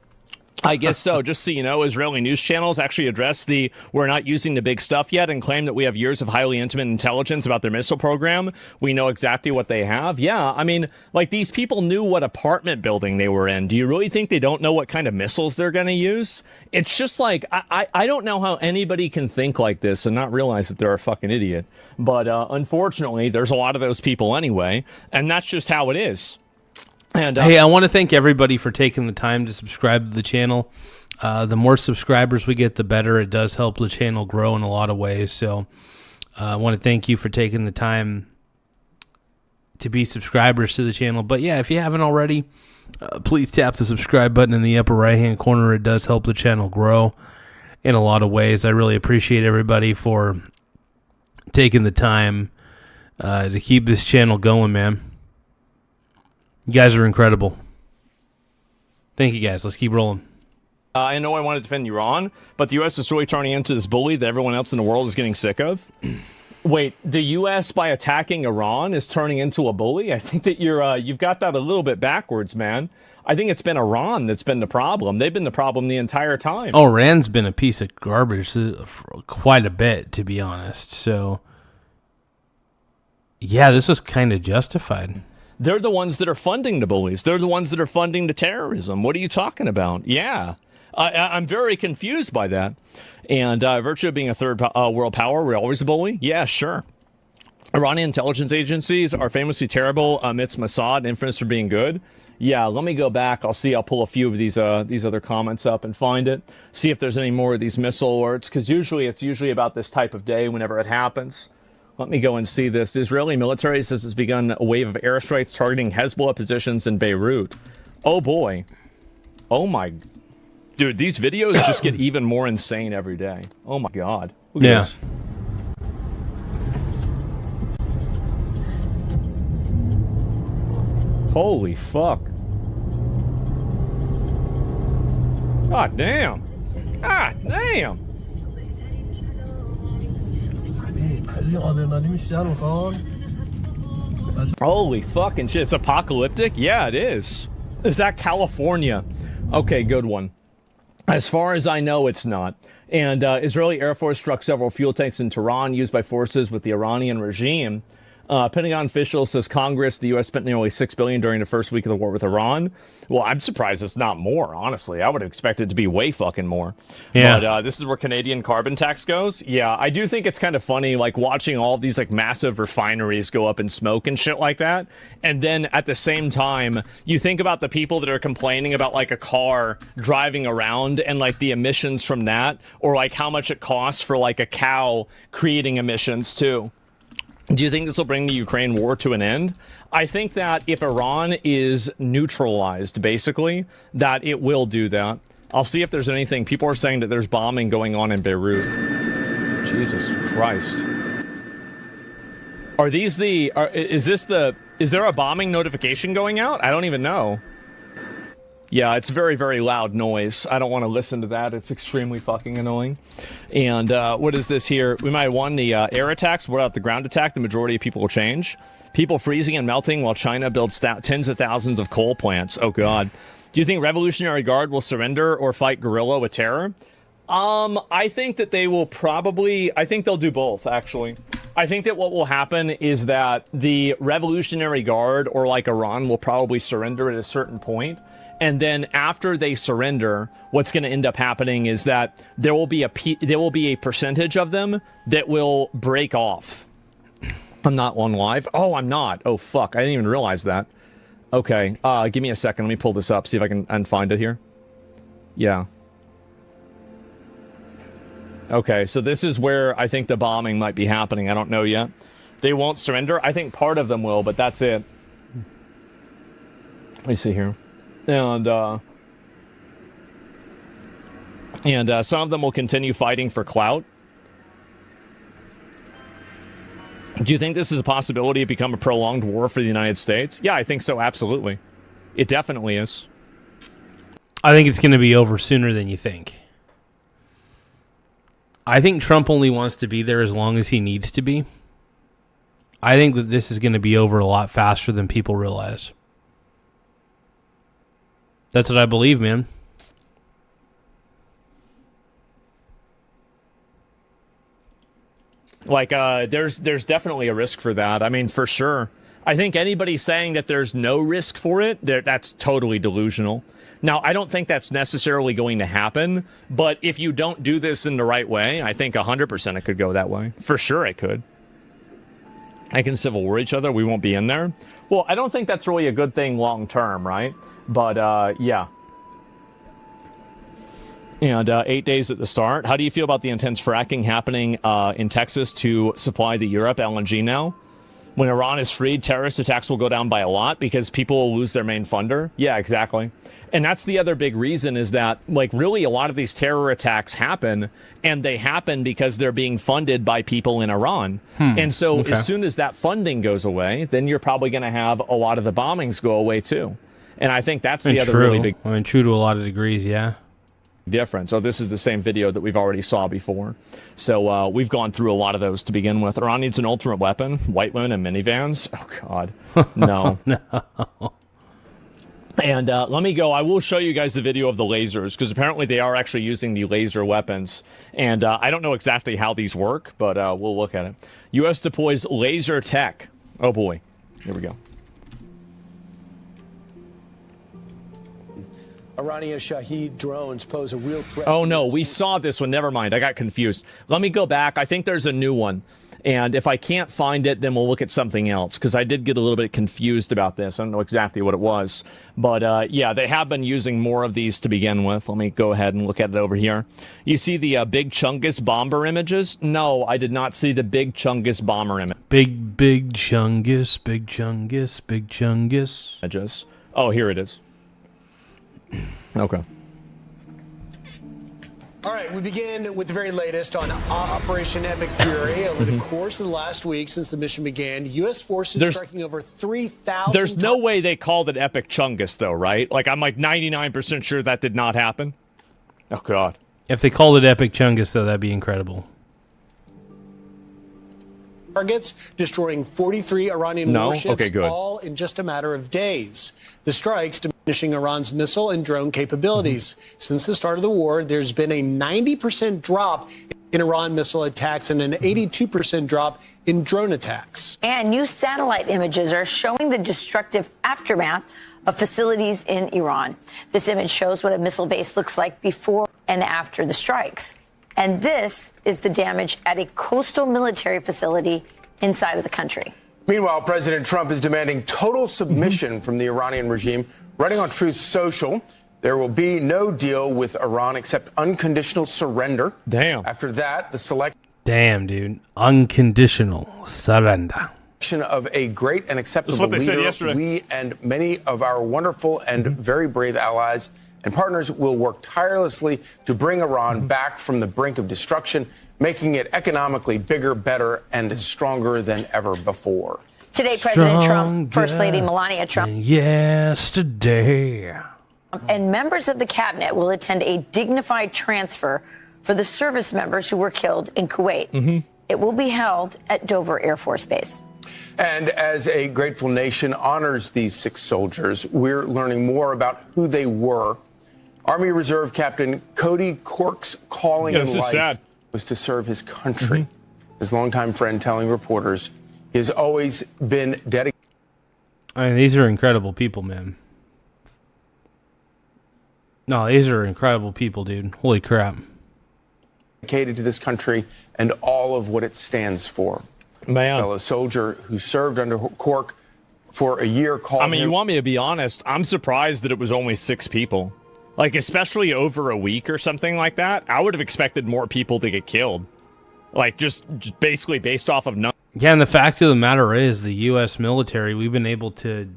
I guess so. Just so you know, Israeli news channels actually address the "we're not using the big stuff yet" and claim that we have years of highly intimate intelligence about their missile program. We know exactly what they have. Yeah, I mean, like, these people knew what apartment building they were in. Do you really think they don't know what kind of missiles they're going to use? It's just like, I don't know how anybody can think like this and not realize that they're a fucking idiot. But unfortunately, there's a lot of those people anyway, and that's just how it is. And, hey, I want to thank everybody for taking the time to subscribe to the channel. The more subscribers we get, the better. It does help the channel grow in a lot of ways. So I want to thank you for taking the time to be subscribers to the channel. But yeah, if you haven't already, please tap the subscribe button in the upper right-hand corner. It does help the channel grow in a lot of ways. I really appreciate everybody for taking the time to keep this channel going, man. You guys are incredible. Thank you, guys. Let's keep rolling. I know I want to defend Iran, but the U.S. is really turning into this bully that everyone else in the world is getting sick of. Wait, the U.S. by attacking Iran is turning into a bully? I think that you've got that a little bit backwards, man. I think it's been Iran that's been the problem. They've been the problem the entire time. Oh, Iran's been a piece of garbage for quite a bit, to be honest. So, yeah, this is kind of justified. They're the ones that are funding the bullies. They're the ones that are funding the terrorism. What are you talking about? Yeah. I'm very confused by that. And virtue of being a third world power, we're always a bully? Yeah, sure. Iranian intelligence agencies are famously terrible amidst Mossad, infamous for being good. Yeah, let me go back. I'll pull a few of these other comments up and find it. See if there's any more of these missile alerts, because it's usually about this type of day whenever it happens. Let me go and see this. The Israeli military says it's begun a wave of airstrikes targeting Hezbollah positions in Beirut. Oh, boy. Oh, my... Dude, these videos just get even more insane every day. Oh, my God. Look at this. Holy fuck. God damn. God damn. Holy fucking shit. It's apocalyptic? Yeah, it is. Is that California? Okay, good one. As far as I know, it's not. And Israeli Air Force struck several fuel tanks in Tehran used by forces with the Iranian regime. Pentagon official says Congress, the U.S. spent nearly $6 billion during the first week of the war with Iran. Well, I'm surprised it's not more, honestly. I would have expected it to be way fucking more. Yeah. But this is where Canadian carbon tax goes. Yeah, I do think it's kind of funny, like, watching all these, like, massive refineries go up in smoke and shit like that. And then at the same time, you think about the people that are complaining about, like, a car driving around and, like, the emissions from that, or, like, how much it costs for, like, a cow creating emissions, too. Do you think this will bring the Ukraine war to an end? I think that if Iran is neutralized, basically, that it will do that. I'll see if there's anything. People are saying that there's bombing going on in Beirut. Jesus Christ. Are these the? Is there a bombing notification going out? I don't even know. Yeah, it's very, very loud noise. I don't want to listen to that. It's extremely fucking annoying. And what is this here? We might have won the air attacks. What about the ground attack? The majority of people will change. People freezing and melting while China builds tens of thousands of coal plants. Oh, God. Do you think Revolutionary Guard will surrender or fight guerrilla with terror? I think that they will probably... I think they'll do both, actually. I think that what will happen is that the Revolutionary Guard, or like Iran, will probably surrender at a certain point. And then after they surrender, what's going to end up happening is that there will be a percentage of them that will break off. I'm not on live. Oh, I'm not. Oh, fuck. I didn't even realize that. Okay. Give me a second. Let me pull this up, see if I can find it here. Yeah. Okay, so this is where I think the bombing might be happening. I don't know yet. They won't surrender. I think part of them will, but that's it. Let me see here. And some of them will continue fighting for clout. Do you think this is a possibility to become a prolonged war for the United States? Yeah, I think so, absolutely. It definitely is. I think it's going to be over sooner than you think. I think Trump only wants to be there as long as he needs to be. I think that this is going to be over a lot faster than people realize. That's what I believe, man. Like, there's definitely a risk for that. I mean, for sure. I think anybody saying that there's no risk for it, that's totally delusional. Now, I don't think that's necessarily going to happen, but if you don't do this in the right way, I think 100% it could go that way. For sure it could. They can civil war each other. We won't be in there. Well, I don't think that's really a good thing long term, right? But, yeah. And 8 days at the start. How do you feel about the intense fracking happening in Texas to supply the Europe LNG now? When Iran is freed, terrorist attacks will go down by a lot because people will lose their main funder. Yeah, exactly. And that's the other big reason is that, like, really a lot of these terror attacks happen, and they happen because they're being funded by people in Iran. And so as soon as that funding goes away, then you're probably going to have a lot of the bombings go away too. And I think that's the other really big... I mean, true to a lot of degrees, yeah. Difference. So this is the same video that we've already saw before. So we've gone through a lot of those to begin with. Iran needs an ultimate weapon. White women and minivans. Oh, God. No. No. And let me go. I will show you guys the video of the lasers, because apparently they are actually using the laser weapons. And I don't know exactly how these work, but we'll look at it. U.S. deploys laser tech. Oh, boy. Here we go. Iranian Shahed drones pose a real threat. Oh, no, we saw this one. Never mind. I got confused. Let me go back. I think there's a new one. And if I can't find it, then we'll look at something else, because I did get a little bit confused about this. I don't know exactly what it was. But, yeah, they have been using more of these to begin with. Let me go ahead and look at it over here. You see the Big Chungus bomber images? No, I did not see the Big Chungus bomber image. Big Chungus, Big Chungus, Big Chungus. Images. Oh, here it is. Okay. All right, we begin with the very latest on Operation Epic Fury. Over the course of the last week since the mission began, U.S. forces striking over 3,000... There's no way they called it Epic Chungus, though, right? Like, I'm like 99% sure that did not happen. Oh, God. If they called it Epic Chungus, though, that'd be incredible. Targets, destroying 43 Iranian warships, all in just a matter of days. The strikes diminishing Iran's missile and drone capabilities. Since the start of the war, there's been a 90% drop in Iran missile attacks and an 82% drop in drone attacks. And new satellite images are showing the destructive aftermath of facilities in Iran. This image shows what a missile base looks like before and after the strikes. And this is the damage at a coastal military facility inside of the country. Meanwhile, President Trump is demanding total submission from the Iranian regime. Writing on Truth Social, there will be no deal with Iran except unconditional surrender. Damn. After that, the selection... Damn, dude. Unconditional surrender. ...of a great and acceptable leader. We and many of our wonderful and very brave allies and partners will work tirelessly to bring Iran back from the brink of destruction, making it economically bigger, better, and stronger than ever before. Today, President Trump, First Lady Melania Trump, yesterday, and members of the cabinet will attend a dignified transfer for the service members who were killed in Kuwait. It will be held at Dover Air Force Base. And as a grateful nation honors these 6 soldiers, we're learning more about who they were. Army Reserve Captain Cody Cork's calling in life was to serve his country. His longtime friend telling reporters he has always been dedicated. I mean, these are incredible people, man. No, these are incredible people, dude. Holy crap. Dedicated to this country and all of what it stands for. Man. A fellow soldier who served under Cork for a year called I mean, you want me to be honest? I'm surprised that it was only 6 people. Like, especially over a week or something like that. I would have expected more people to get killed. Like, just basically based off of numbers. Yeah, and the fact of the matter is, the U.S. military, we've been able to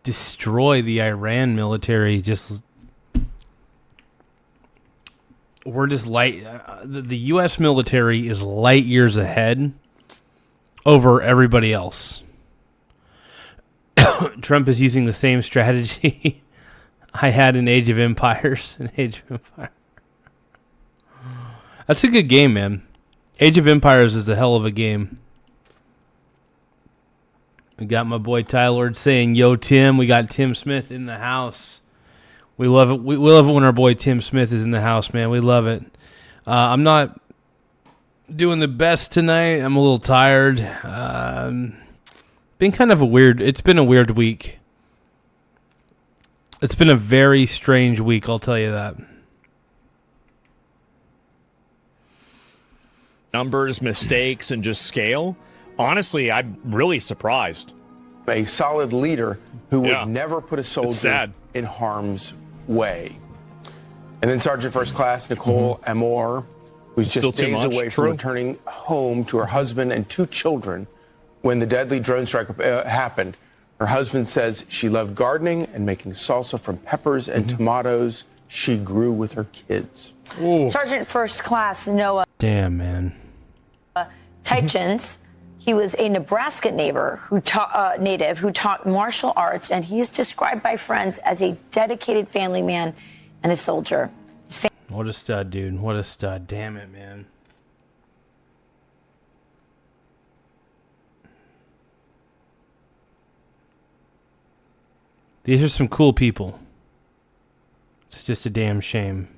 destroy the Iran military. We're just light. The U.S. military is light years ahead over everybody else. Trump is using the same strategy I had in Age of Empires. That's a good game, man. Age of Empires is a hell of a game. We got my boy Tyler saying, "Yo, Tim." We got Tim Smith in the house. We love it. We love it when our boy Tim Smith is in the house, man. We love it. I'm not doing the best tonight. I'm a little tired. Been kind of a weird. It's been a weird week. It's been a very strange week. I'll tell you that. Numbers, mistakes, and just scale. Honestly, I'm really surprised. A solid leader who would never put a soldier in harm's way. And then Sergeant First Class Nicole Amor, who's just days away from returning home to her husband and 2 children when the deadly drone strike happened. Her husband says she loved gardening and making salsa from peppers and tomatoes she grew with her kids. Ooh. Sergeant First Class Noah. Damn, man. Tychens. He was a Nebraska native who taught martial arts, and he is described by friends as a dedicated family man and a soldier. What a stud, dude. What a stud. Damn it, man. These are some cool people. It's just a damn shame.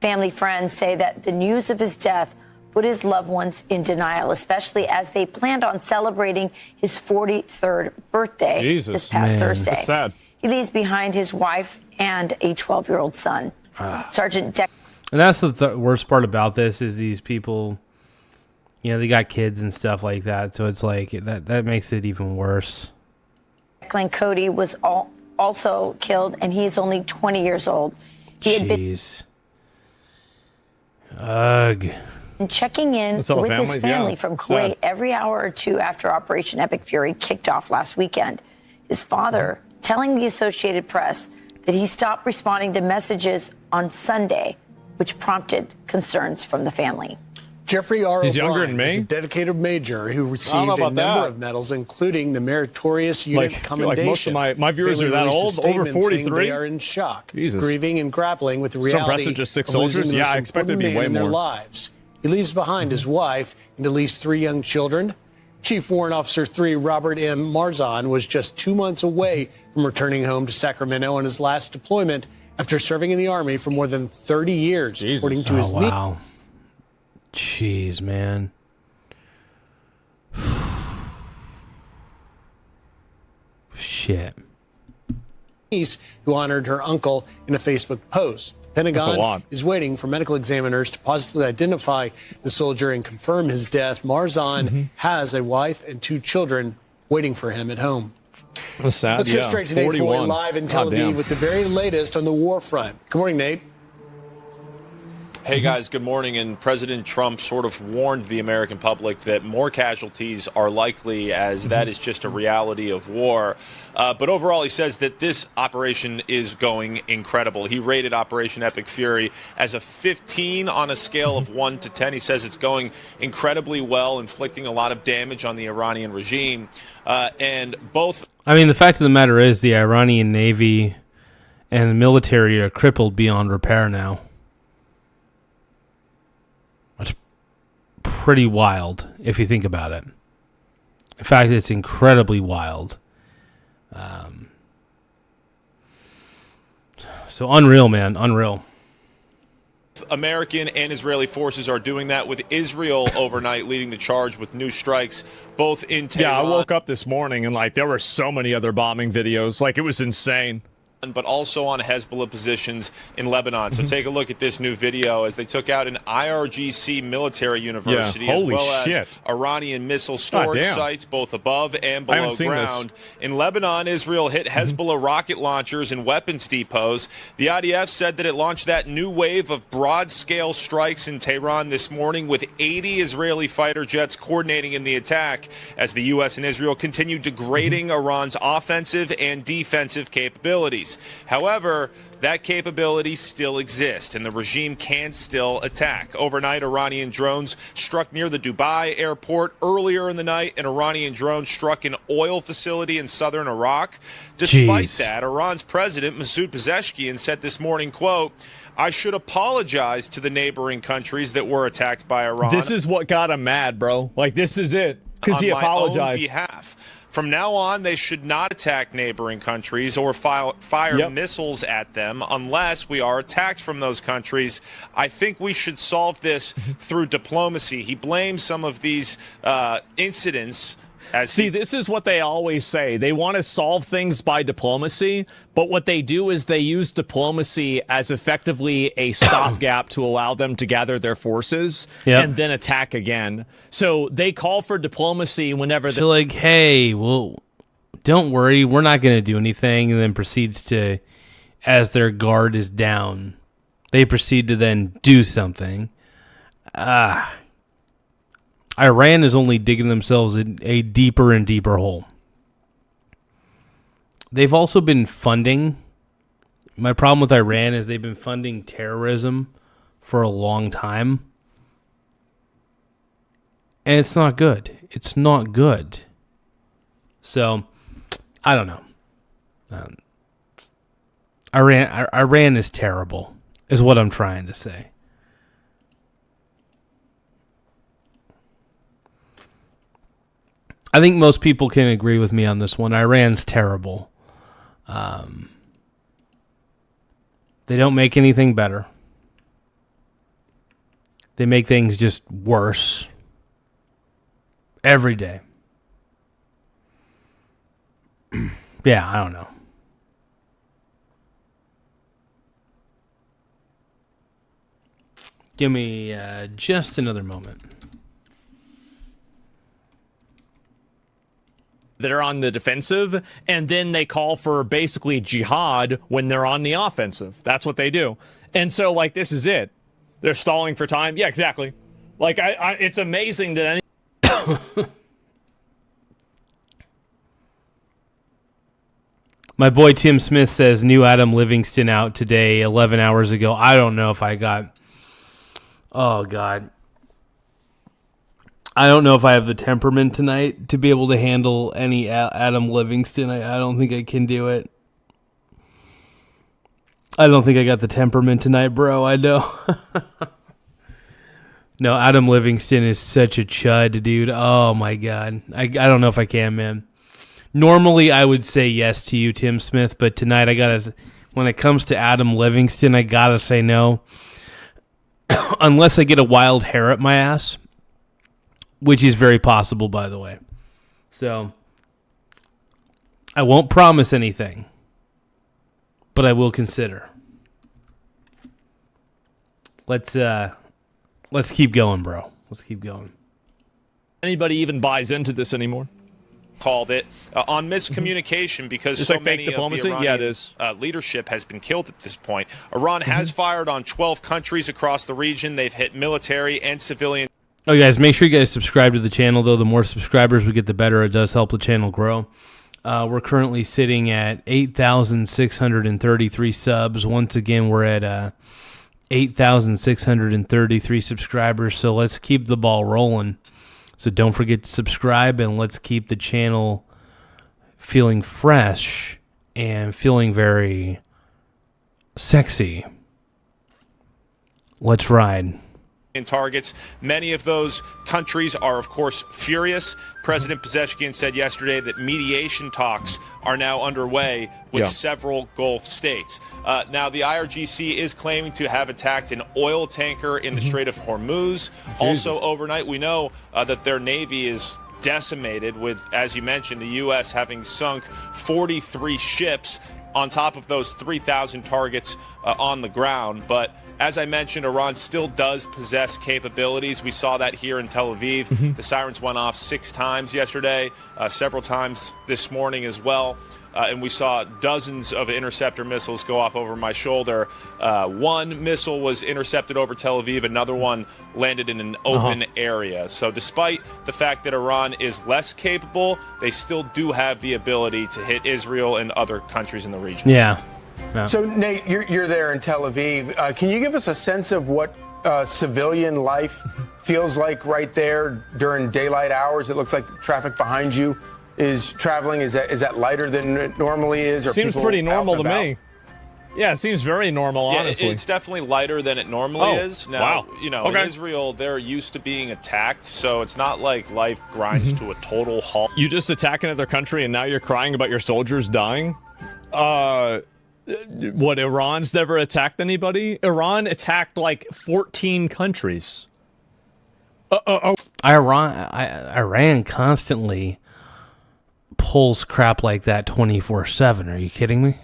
Family friends say that the news of his death put his loved ones in denial, especially as they planned on celebrating his 43rd birthday this past Thursday. That's sad. He leaves behind his wife and a 12-year-old son. Sergeant And that's the worst part about this is these people, you know, they got kids and stuff like that. So it's like that makes it even worse. Declan Cody was also killed, and he's only 20 years old. Jeez. Ugh. And checking in with his family from Kuwait every hour or two after Operation Epic Fury kicked off last weekend. His father telling the Associated Press that he stopped responding to messages on Sunday, which prompted concerns from the family. Jeffrey R. He's younger O'Brien than me. is a dedicated major who received a number of medals, incling the Meritorious Unit Commendation. Like most of my viewers are that old, over 43. They are in shock, Jesus. grieving and grappling with the reality of just 6 losing soldiers. the Yeah, most I expect there'd be important way man in their more. lives. He leaves behind his wife and at least 3 young children. Chief Warrant Officer 3 Robert M. Marzon was just 2 months away from returning home to Sacramento on his last deployment after serving in the Army for more than 30 years, according to his wow. Jeez, man. Shit. Niece, who honored her uncle in a Facebook post. The Pentagon is waiting for medical examiners to positively identify the soldier and confirm his death. Marzon has a wife and 2 children waiting for him at home. That's sad. Let's go straight to Nate 41. Floyd live in Tel Aviv with the very latest on the war front. Good morning, Nate. Hey guys, good morning. And President Trump sort of warned the American public that more casualties are likely, as that is just a reality of war. But overall, he says that this operation is going incredible. He rated Operation Epic Fury as a 15 on a scale of 1 to 10. He says it's going incredibly well, inflicting a lot of damage on the Iranian regime. And both... I mean, the fact of the matter is the Iranian Navy and the military are crippled beyond repair now. That's pretty wild if you think about it. In fact, it's incredibly wild. So unreal, man. Unreal. American and Israeli forces are doing that, with Israel overnight leading the charge with new strikes, both in Tehran. Yeah, I woke up this morning and there were so many other bombing videos. It was insane. But also on Hezbollah positions in Lebanon. So take a look at this new video as they took out an IRGC military university, as well as Iranian missile storage sites, both above and below ground. In Lebanon, Israel hit Hezbollah rocket launchers and weapons depots. The IDF said that it launched that new wave of broad-scale strikes in Tehran this morning, with 80 Israeli fighter jets coordinating in the attack, as the U.S. and Israel continue degrading Iran's offensive and defensive capabilities. However, that capability still exists, and the regime can still attack. Overnight, Iranian drones struck near the Dubai airport. Earlier in the night, an Iranian drone struck an oil facility in southern Iraq. Despite that, Iran's president, Masoud Pezeshkian, said this morning, quote, "I should apologize to the neighboring countries that were attacked by Iran." This is what got him mad, bro. This is it. Because he apologized. On my own behalf. From now on, they should not attack neighboring countries or fire missiles at them unless we are attacked from those countries. I think we should solve this through diplomacy. He blames some of these incidents. This is what they always say. They want to solve things by diplomacy, but what they do is they use diplomacy as effectively a stopgap to allow them to gather their forces and then attack again. So they call for diplomacy whenever they're hey, well, don't worry, we're not going to do anything, and then proceeds to, as their guard is down, they proceed to then do something. Iran is only digging themselves in a deeper and deeper hole. They've also been funding. My problem with Iran is they've been funding terrorism for a long time. And it's not good. It's not good. So, I don't know. Iran is terrible, is what I'm trying to say. I think most people can agree with me on this one. Iran's terrible. They don't make anything better. They make things just worse every day. Yeah, I don't know. Give me just another moment. That are on the defensive, and then they call for basically jihad when they're on the offensive. That's what they do. And so, this is it. They're stalling for time. Yeah, exactly. It's amazing that My boy Tim Smith says new Adam Livingston out today, 11 hours ago. I don't know if I got... Oh, God. I don't know if I have the temperament tonight to be able to handle any Adam Livingston. I don't think I can do it. I don't think I got the temperament tonight, bro. I know. No, Adam Livingston is such a chud, dude. Oh, my God. I don't know if I can, man. Normally, I would say yes to you, Tim Smith, but tonight when it comes to Adam Livingston, I gotta say no. Unless I get a wild hair at my ass. Which is very possible, by the way. So, I won't promise anything, but I will consider. Let's keep going, bro. Let's keep going. Anybody even buys into this anymore? called it on miscommunication because it's so like many fake diplomacy. of the Iranian leadership has been killed at this point. Iran has fired on 12 countries across the region. They've hit military and civilian. Oh, guys, make sure you guys subscribe to the channel, though. The more subscribers we get, the better. It does help the channel grow. We're currently sitting at 8,633 subs. Once again, we're at 8,633 subscribers, so let's keep the ball rolling. So don't forget to subscribe, and let's keep the channel feeling fresh and feeling very sexy. Let's ride. Targets. Many of those countries are, of course, furious. President Pezeshkian said yesterday that mediation talks are now underway with several Gulf states. Now, the IRGC is claiming to have attacked an oil tanker in the Strait of Hormuz. Also, overnight, we know that their Navy is decimated with, as you mentioned, the U.S. having sunk 43 ships on top of those 3,000 targets on the ground. But as I mentioned, Iran still does possess capabilities. We saw that here in Tel Aviv. The sirens went off 6 times yesterday, several times this morning as well. And we saw dozens of interceptor missiles go off over my shoulder. One missile was intercepted over Tel Aviv. Another one landed in an open area. So despite the fact that Iran is less capable, they still do have the ability to hit Israel and other countries in the region. Yeah. So, Nate, you're there in Tel Aviv. Can you give us a sense of what civilian life feels like right there during daylight hours? It looks like traffic behind you is traveling. Is that lighter than it normally is? Seems pretty normal to me. Yeah, it seems very normal, honestly. It's definitely lighter than it normally is. Now, in Israel, they're used to being attacked, so it's not like life grinds to a total halt. You just attack another country, and now you're crying about your soldiers dying? What, Iran's never attacked anybody? Iran attacked like 14 countries. Iran constantly pulls crap like that 24/7. Are you kidding me?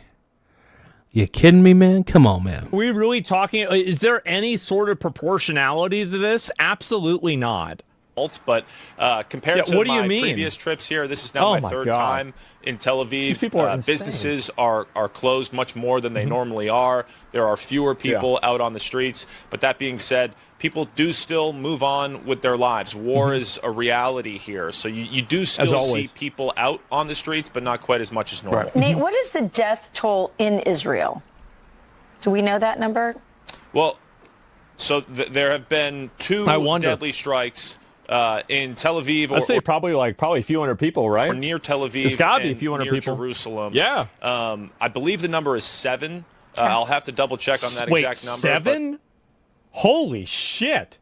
You kidding me, man? Come on, man. Are we really talking? Is there any sort of proportionality to this? Absolutely not. But compared to my previous trips here, this is now my third time in Tel Aviv. Businesses are closed much more than they normally are. There are fewer people out on the streets. But that being said, people do still move on with their lives. War is a reality here. So you do still see people out on the streets, but not quite as much as normal. Right. Nate, what is the death toll in Israel? Do we know that number? Well, so there have been 2 deadly strikes in Tel Aviv. I'd say probably a few hundred people, right? Or near Tel Aviv. It's got to be a few hundred people. Jerusalem. Yeah. I believe the number is 7. I'll have to double check on that exact number. 7? Holy shit.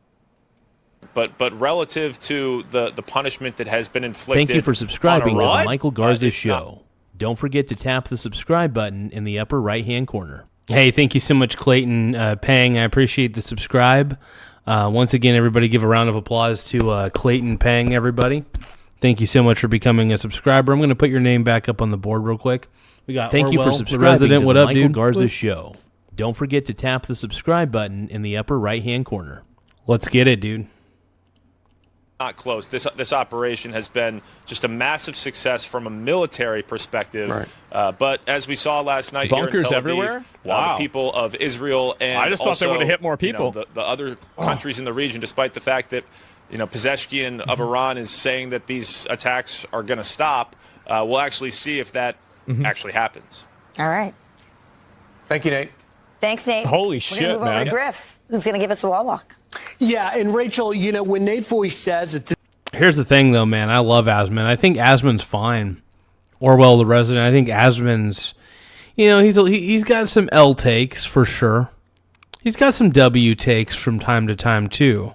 But relative to the punishment that has been inflicted. Thank you for subscribing to the Michael Garza Show. Don't forget to tap the subscribe button in the upper right-hand corner. Hey, thank you so much, Clayton Pang. I appreciate the subscribe. Once again, everybody give a round of applause to Clayton Pang, everybody. Thank you so much for becoming a subscriber. I'm going to put your name back up on the board real quick. We got Thank you for subscribing to the Michael Garza Show. Don't forget to tap the subscribe button in the upper right-hand corner. Let's get it, dude. Not close. This operation has been just a massive success from a military perspective. Right. But as we saw last night here in Tel Aviv, everywhere? Wow. The people of Israel and I just thought they would have hit more people. The other countries in the region, despite the fact that Pezeshkian of Iran is saying that these attacks are going to stop, we'll actually see if that actually happens. All right. Thank you, Nate. Thanks, Nate. Holy shit, man. We're going to move over to Griff, who's going to give us a wall walk. Yeah, and Rachel, when Nate Foy says that here's the thing, though, man. I love Asman. I think Asman's fine. Orwell, the resident. I think Asman's, he's got some L takes for sure. He's got some W takes from time to time too.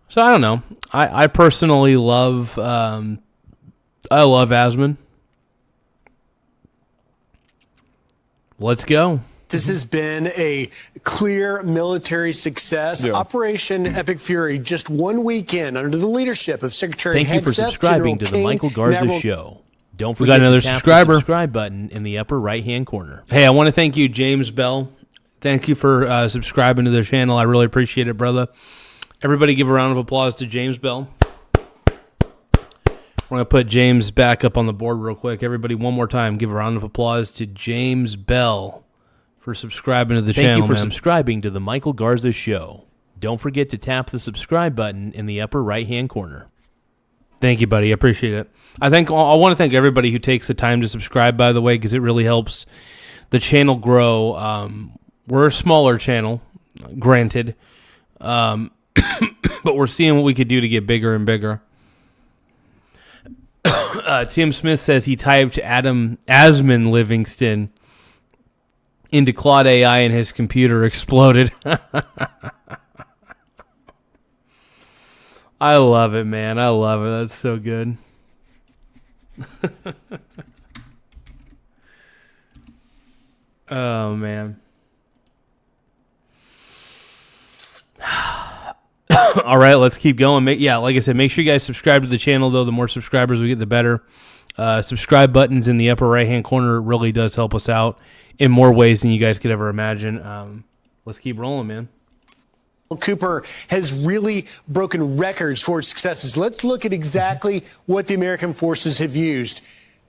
So I don't know. I personally love. I love Asman. Let's go. This has been a clear military success. Yeah. Operation Epic Fury, just 1 week in, under the leadership of Secretary Thank you for subscribing to the Michael Garza Show. Don't forget to tap the subscribe button in the upper right-hand corner. Hey, I want to thank you, James Bell. Thank you for subscribing to the channel. I really appreciate it, brother. Everybody give a round of applause to James Bell. We're going to put James back up on the board real quick. Everybody, one more time, give a round of applause to James Bell for subscribing to the channel. Thank you for subscribing to the Michael Garza Show. Don't forget to tap the subscribe button in the upper right-hand corner. Thank you, buddy. I appreciate it. I want to thank everybody who takes the time to subscribe, by the way, because it really helps the channel grow. We're a smaller channel, granted, but we're seeing what we could do to get bigger and bigger. Tim Smith says he typed Asman Livingston into Claude AI and his computer exploded. I love it, man. I love it. That's so good. Oh, man. All right, let's keep going. Like I said, make sure you guys subscribe to the channel, though. The more subscribers we get, the better. Subscribe buttons in the upper right-hand corner really does help us out in more ways than you guys could ever imagine. Let's keep rolling, man. Cooper has really broken records for its successes. Let's look at exactly what the American forces have used.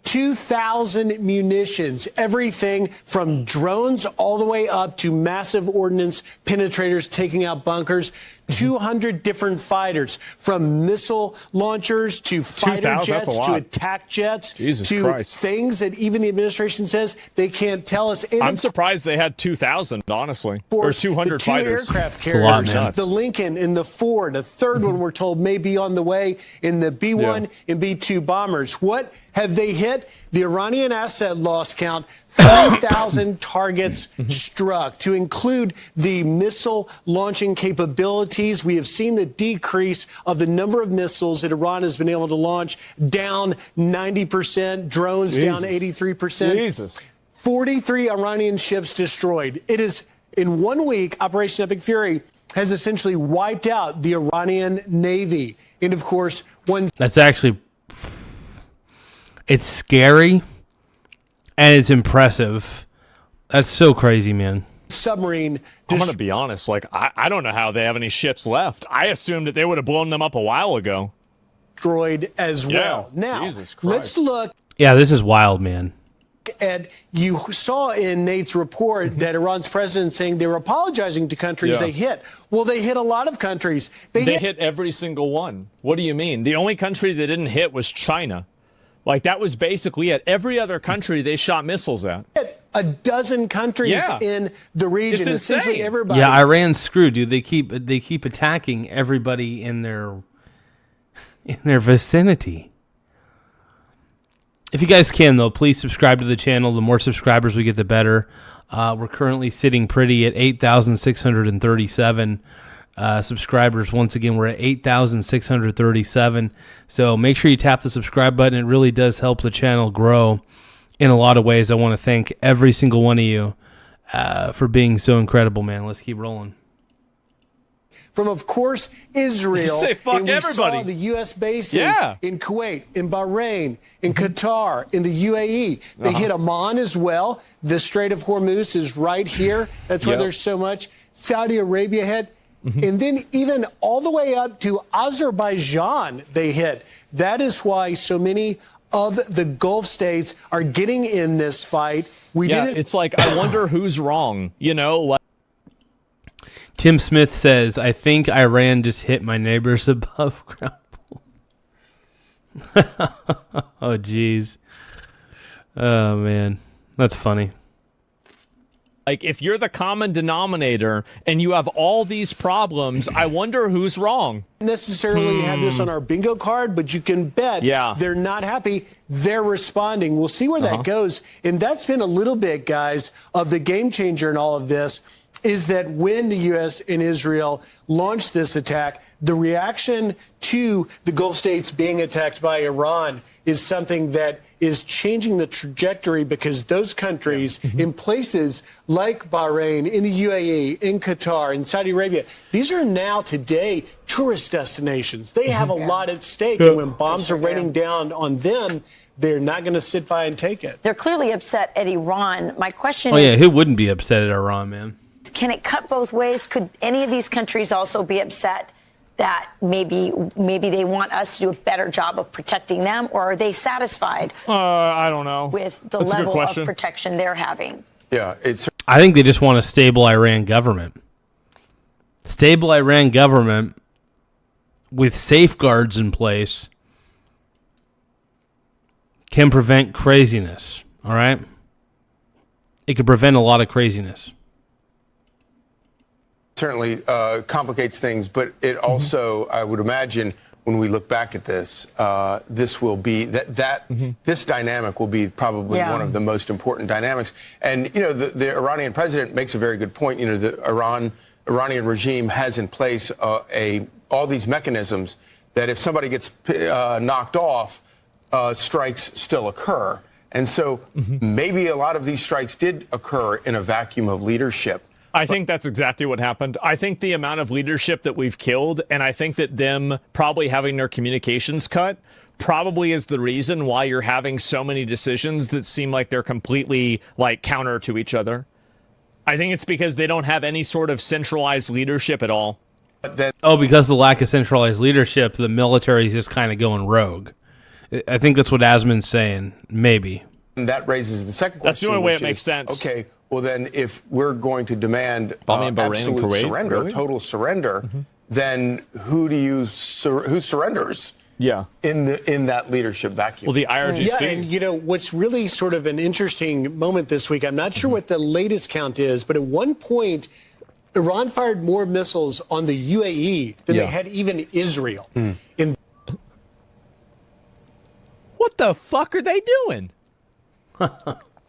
2,000 munitions, everything from drones all the way up to massive ordnance penetrators taking out bunkers, 200 different fighters, from missile launchers to fighter jets to attack jets to things that even the administration says they can't tell us. And I'm surprised they had 2,000, honestly, or 200 the fighters. Two aircraft carriers, the Lincoln and the Ford, a third one we're told may be on the way in the B-1 and B-2 bombers. What have they hit? The Iranian asset loss count, 3,000 targets struck, to include the missile launching capabilities. We have seen the decrease of the number of missiles that Iran has been able to launch down 90%, drones down 83%. 43 Iranian ships destroyed. It is, in 1 week, Operation Epic Fury has essentially wiped out the Iranian Navy. And of course, that's actually, it's scary and it's impressive. That's so crazy, man. Submarine. I'm going to be honest. I don't know how they have any ships left. I assumed that they would have blown them up a while ago. Destroyed as well. Now, let's look. Yeah, this is wild, man. And you saw in Nate's report that Iran's president saying they were apologizing to countries they hit. Well, they hit a lot of countries. They hit every single one. What do you mean? The only country they didn't hit was China. That was basically it. Every other country they shot missiles at. A dozen countries in the region. It's essentially everybody. Yeah, Iran's screwed, dude. They keep attacking everybody in their vicinity. If you guys can, though, please subscribe to the channel. The more subscribers we get, the better. We're currently sitting pretty at 8,637 subscribers. Once again, we're at 8,637. So make sure you tap the subscribe button. It really does help the channel grow in a lot of ways. I want to thank every single one of you for being so incredible, man. Let's keep rolling. From, of course, Israel. Say fuck and we everybody. saw the U.S. bases in Kuwait, in Bahrain, in Qatar, in the UAE. They hit Oman as well. The Strait of Hormuz is right here. That's why there's so much. Saudi Arabia hit. And then even all the way up to Azerbaijan they hit. That is why so many of the Gulf states are getting in this fight. It's I wonder who's wrong, Tim Smith says, I think Iran just hit my neighbors above ground. Oh, jeez. Oh, man. That's funny. If you're the common denominator and you have all these problems, I wonder who's wrong. Necessarily have this on our bingo card, but you can bet they're not happy. They're responding. We'll see where that goes. And that's been a little bit, guys, of the game changer in all of this, is that when the U.S. and Israel launched this attack, the reaction to the Gulf states being attacked by Iran is something that is changing the trajectory, because those countries in places like Bahrain, in the UAE, in Qatar, in Saudi Arabia, these are now today tourist destinations. They have a lot at stake. And when bombs are raining down on them, they're not going to sit by and take it. They're clearly upset at Iran. My question is... who wouldn't be upset at Iran, man? Can it cut both ways? Could any of these countries also be upset that maybe they want us to do a better job of protecting them, or are they satisfied? I don't know. With the level of protection they're having. Yeah, I think they just want a stable Iran government. Stable Iran government with safeguards in place can prevent craziness. All right? It could prevent a lot of craziness. Certainly complicates things, but it also, I would imagine, when we look back at this, this will be this dynamic will be probably one of the most important dynamics. And the Iranian president makes a very good point. The Iranian regime has in place all these mechanisms that if somebody gets knocked off, strikes still occur. And so maybe a lot of these strikes did occur in a vacuum of leadership. I think that's exactly what happened. I think the amount of leadership that we've killed, and I think that them probably having their communications cut probably is the reason why you're having so many decisions that seem like they're completely counter to each other. I think it's because they don't have any sort of centralized leadership at all. Because of the lack of centralized leadership, the military is just kind of going rogue. I think that's what Asman's saying. Maybe. And that raises the second question. That's the only way it makes sense. Okay, well then, if we're going to demand absolute surrender, total surrender, then who surrenders? Yeah. In that leadership vacuum. Well, the IRGC. Yeah, and what's really sort of an interesting moment this week, I'm not sure what the latest count is, but at one point, Iran fired more missiles on the UAE than they had even Israel. What the fuck are they doing?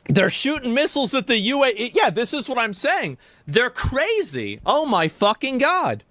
They're shooting missiles at the UAE. Yeah, this is what I'm saying. They're crazy. Oh, my fucking God.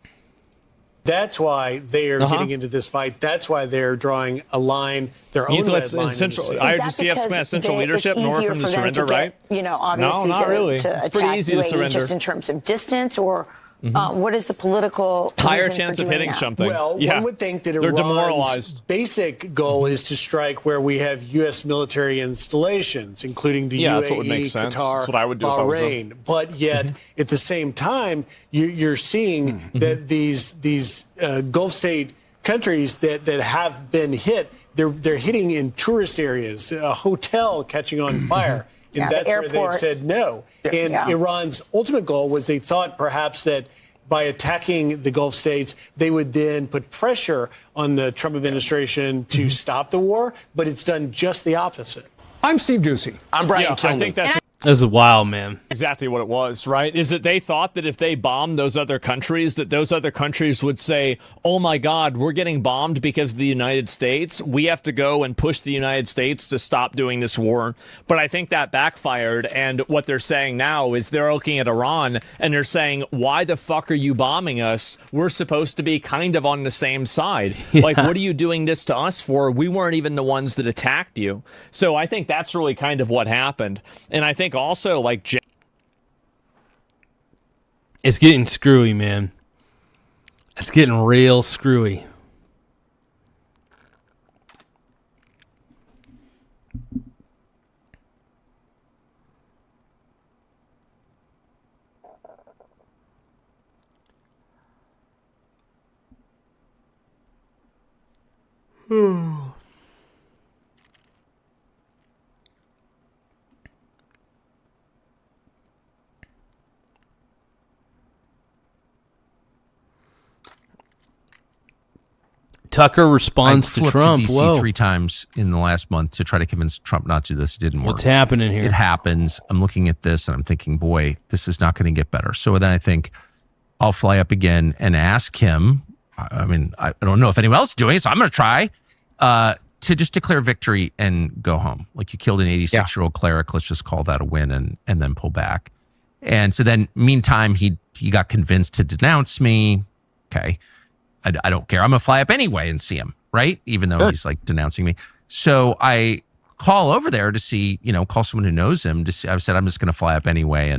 That's why they are getting into this fight. That's why they're drawing a line, their own red line. IRGC has central leadership north from the surrender, right? Obviously, not really. To it's pretty easy to surrender. Just in terms of distance, or what is the political higher chance of hitting something? Well, one would think that Iran's basic goal is to strike where we have U.S. military installations, including the UAE, Qatar, that's what I would do Bahrain. But yet, at the same time, you're seeing that these Gulf state countries that have been hit, they're hitting in tourist areas, a hotel catching on fire. And that's where they've said no. And Iran's ultimate goal was they thought perhaps that by attacking the Gulf states, they would then put pressure on the Trump administration to stop the war. But it's done just the opposite. I'm Steve Doocy. I'm Brian Kilmeade. I think that's This is wild, man. Exactly what it was, right? Is that they thought that if they bombed those other countries, that those other countries would say, oh my God, we're getting bombed because of the United States. We have to go and push the United States to stop doing this war. But I think that backfired. And what they're saying now is they're looking at Iran and they're saying, why the fuck are you bombing us? We're supposed to be kind of on the same side. Yeah. Like, what are you doing this to us for? We weren't even the ones that attacked you. So I think that's really kind of what happened. And I think also, like, it's getting screwy, man. It's getting real screwy. Tucker responds to Trump. To DC 3 times in the last month to try to convince Trump not to do this. It didn't work. What's happening here? It happens. I'm looking at this and I'm thinking, boy, this is not going to get better. So then I think I'll fly up again and ask him. I mean, I don't know if anyone else is doing it, so I'm going to try to just declare victory and go home. Like, you killed an 86-year-old cleric. Let's just call that a win and then pull back. And so then, meantime, he got convinced to denounce me. Okay. I don't care. I'm going to fly up anyway and see him, right? Even though he's like denouncing me. So I call over there to see, call someone who knows him to see. I said, I'm just going to fly up anyway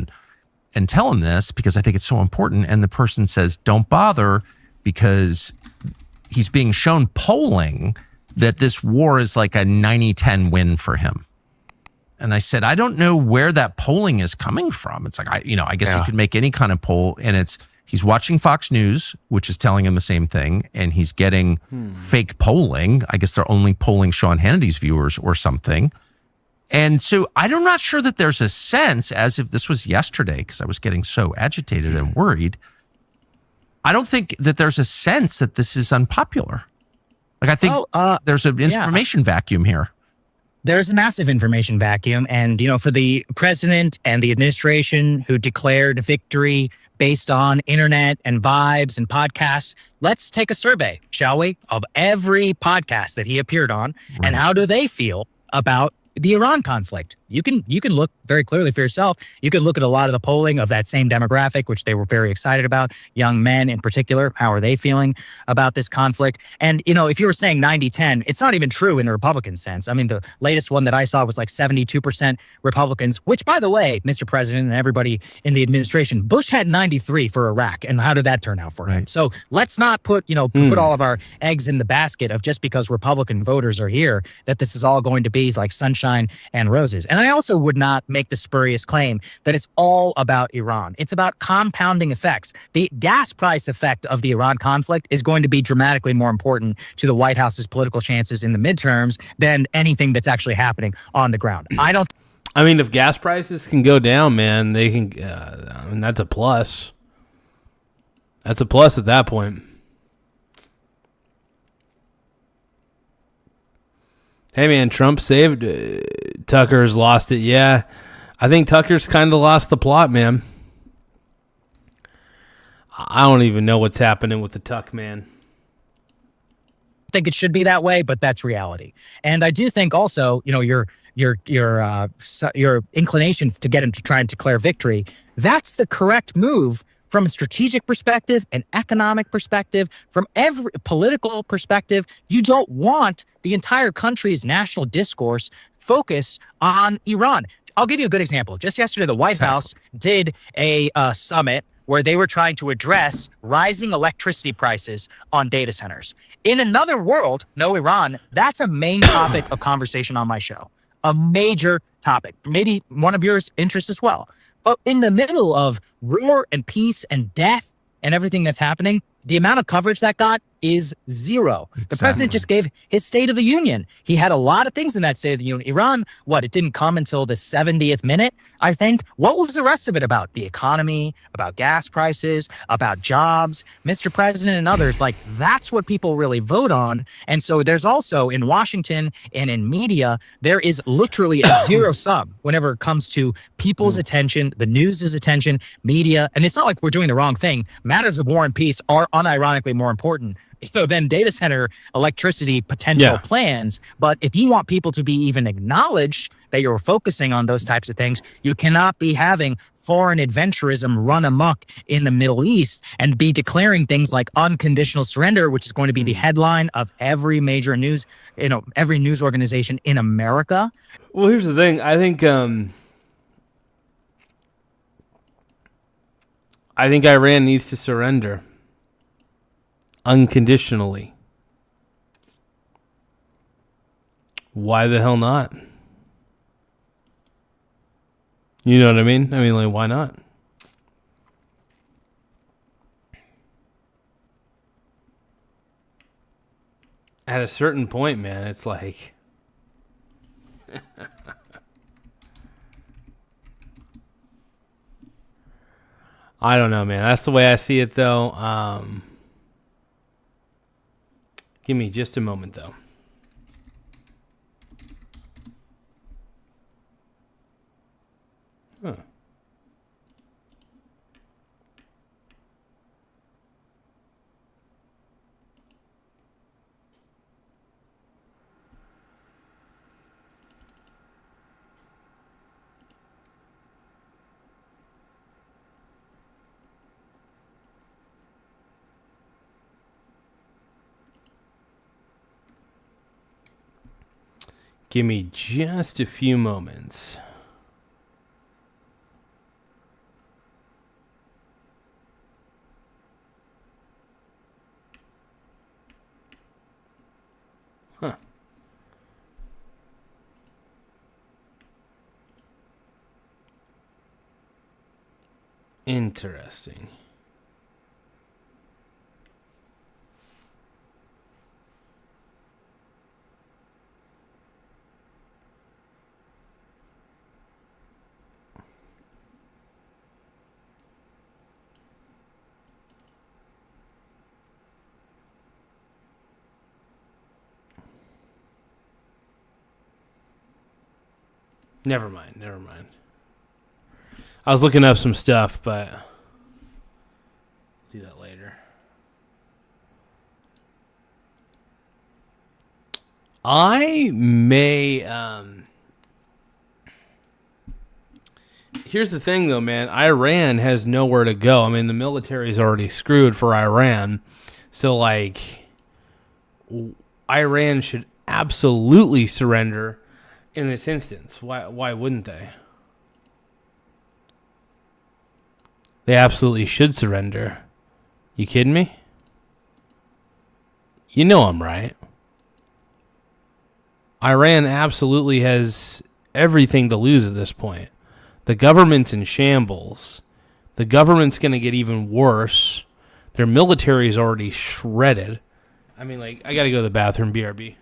and tell him this because I think it's so important. And the person says, don't bother, because he's being shown polling that this war is like a 90-10 win for him. And I said, I don't know where that polling is coming from. It's like, I guess you could make any kind of poll, and He's watching Fox News, which is telling him the same thing, and he's getting fake polling. I guess they're only polling Sean Hannity's viewers or something. And so I'm not sure that there's a sense, as if this was yesterday, because I was getting so agitated and worried. I don't think that there's a sense that this is unpopular. Like, I think there's an information vacuum here. There's a massive information vacuum. And, for the president and the administration who declared victory based on internet and vibes and podcasts, let's take a survey, shall we, of every podcast that he appeared on. Right. And how do they feel about the Iran conflict? You can look very clearly for yourself. You can look at a lot of the polling of that same demographic, which they were very excited about, young men in particular. How are they feeling about this conflict? And, if you were saying 90-10, it's not even true in the Republican sense. I mean, the latest one that I saw was like 72% Republicans, which, by the way, Mr. President and everybody in the administration, Bush had 93 for Iraq. And how did that turn out for him? So let's not put all of our eggs in the basket of just because Republican voters are here, that this is all going to be like sunshine and roses. And I also would not make the spurious claim that it's all about Iran. It's about compounding effects. The gas price effect of the Iran conflict is going to be dramatically more important to the White House's political chances in the midterms than anything that's actually happening on the ground. I mean, if gas prices can go down, man, they can. That's a plus. That's a plus at that point. Hey, man, Trump saved. Tucker's lost it. Yeah, I think Tucker's kind of lost the plot, man. I don't even know what's happening with the Tuck, man. I think it should be that way, but that's reality. And I do think also, your inclination to get him to try and declare victory, that's the correct move from a strategic perspective, an economic perspective, from every political perspective. You don't want the entire country's national discourse focus on Iran. I'll give you a good example. Just yesterday, the White House did a summit where they were trying to address rising electricity prices on data centers. In another world, no Iran, that's a main topic of conversation on my show. A major topic, maybe one of yours interests as well. But in the middle of war and peace and death and everything that's happening, the amount of coverage that got is zero. Exactly. The president just gave his State of the Union. He had a lot of things in that State of the Union. Iran, it didn't come until the 70th minute, I think. What was the rest of it about? The economy, about gas prices, about jobs, Mr. President and others. That's what people really vote on. And so there's also in Washington and in media, there is literally a zero sum whenever it comes to people's attention, the news's attention, media. And it's not like we're doing the wrong thing. Matters of war and peace are unironically more important than data center electricity potential plans. But if you want people to be even acknowledged that you're focusing on those types of things, you cannot be having foreign adventurism run amok in the Middle East and be declaring things like unconditional surrender, which is going to be the headline of every major news, every news organization in America. Well, here's the thing. I think Iran needs to surrender unconditionally. Why the hell not? You know what I mean? Why not? At a certain point, man, it's like... I don't know, man. That's the way I see it, though. Give me just a moment, though. Huh. Give me just a few moments. Huh. Interesting. Never mind. I was looking up some stuff, but I'll do that later. I may... Here's the thing, though, man. Iran has nowhere to go. I mean, the military's already screwed for Iran. So, like, Iran should absolutely surrender in this instance. Why wouldn't they? They absolutely should surrender. You kidding me? You know I'm right. Iran absolutely has everything to lose at this point. The government's in shambles. The government's going to get even worse. Their military is already shredded. I mean, like, I got to go to the bathroom, BRB.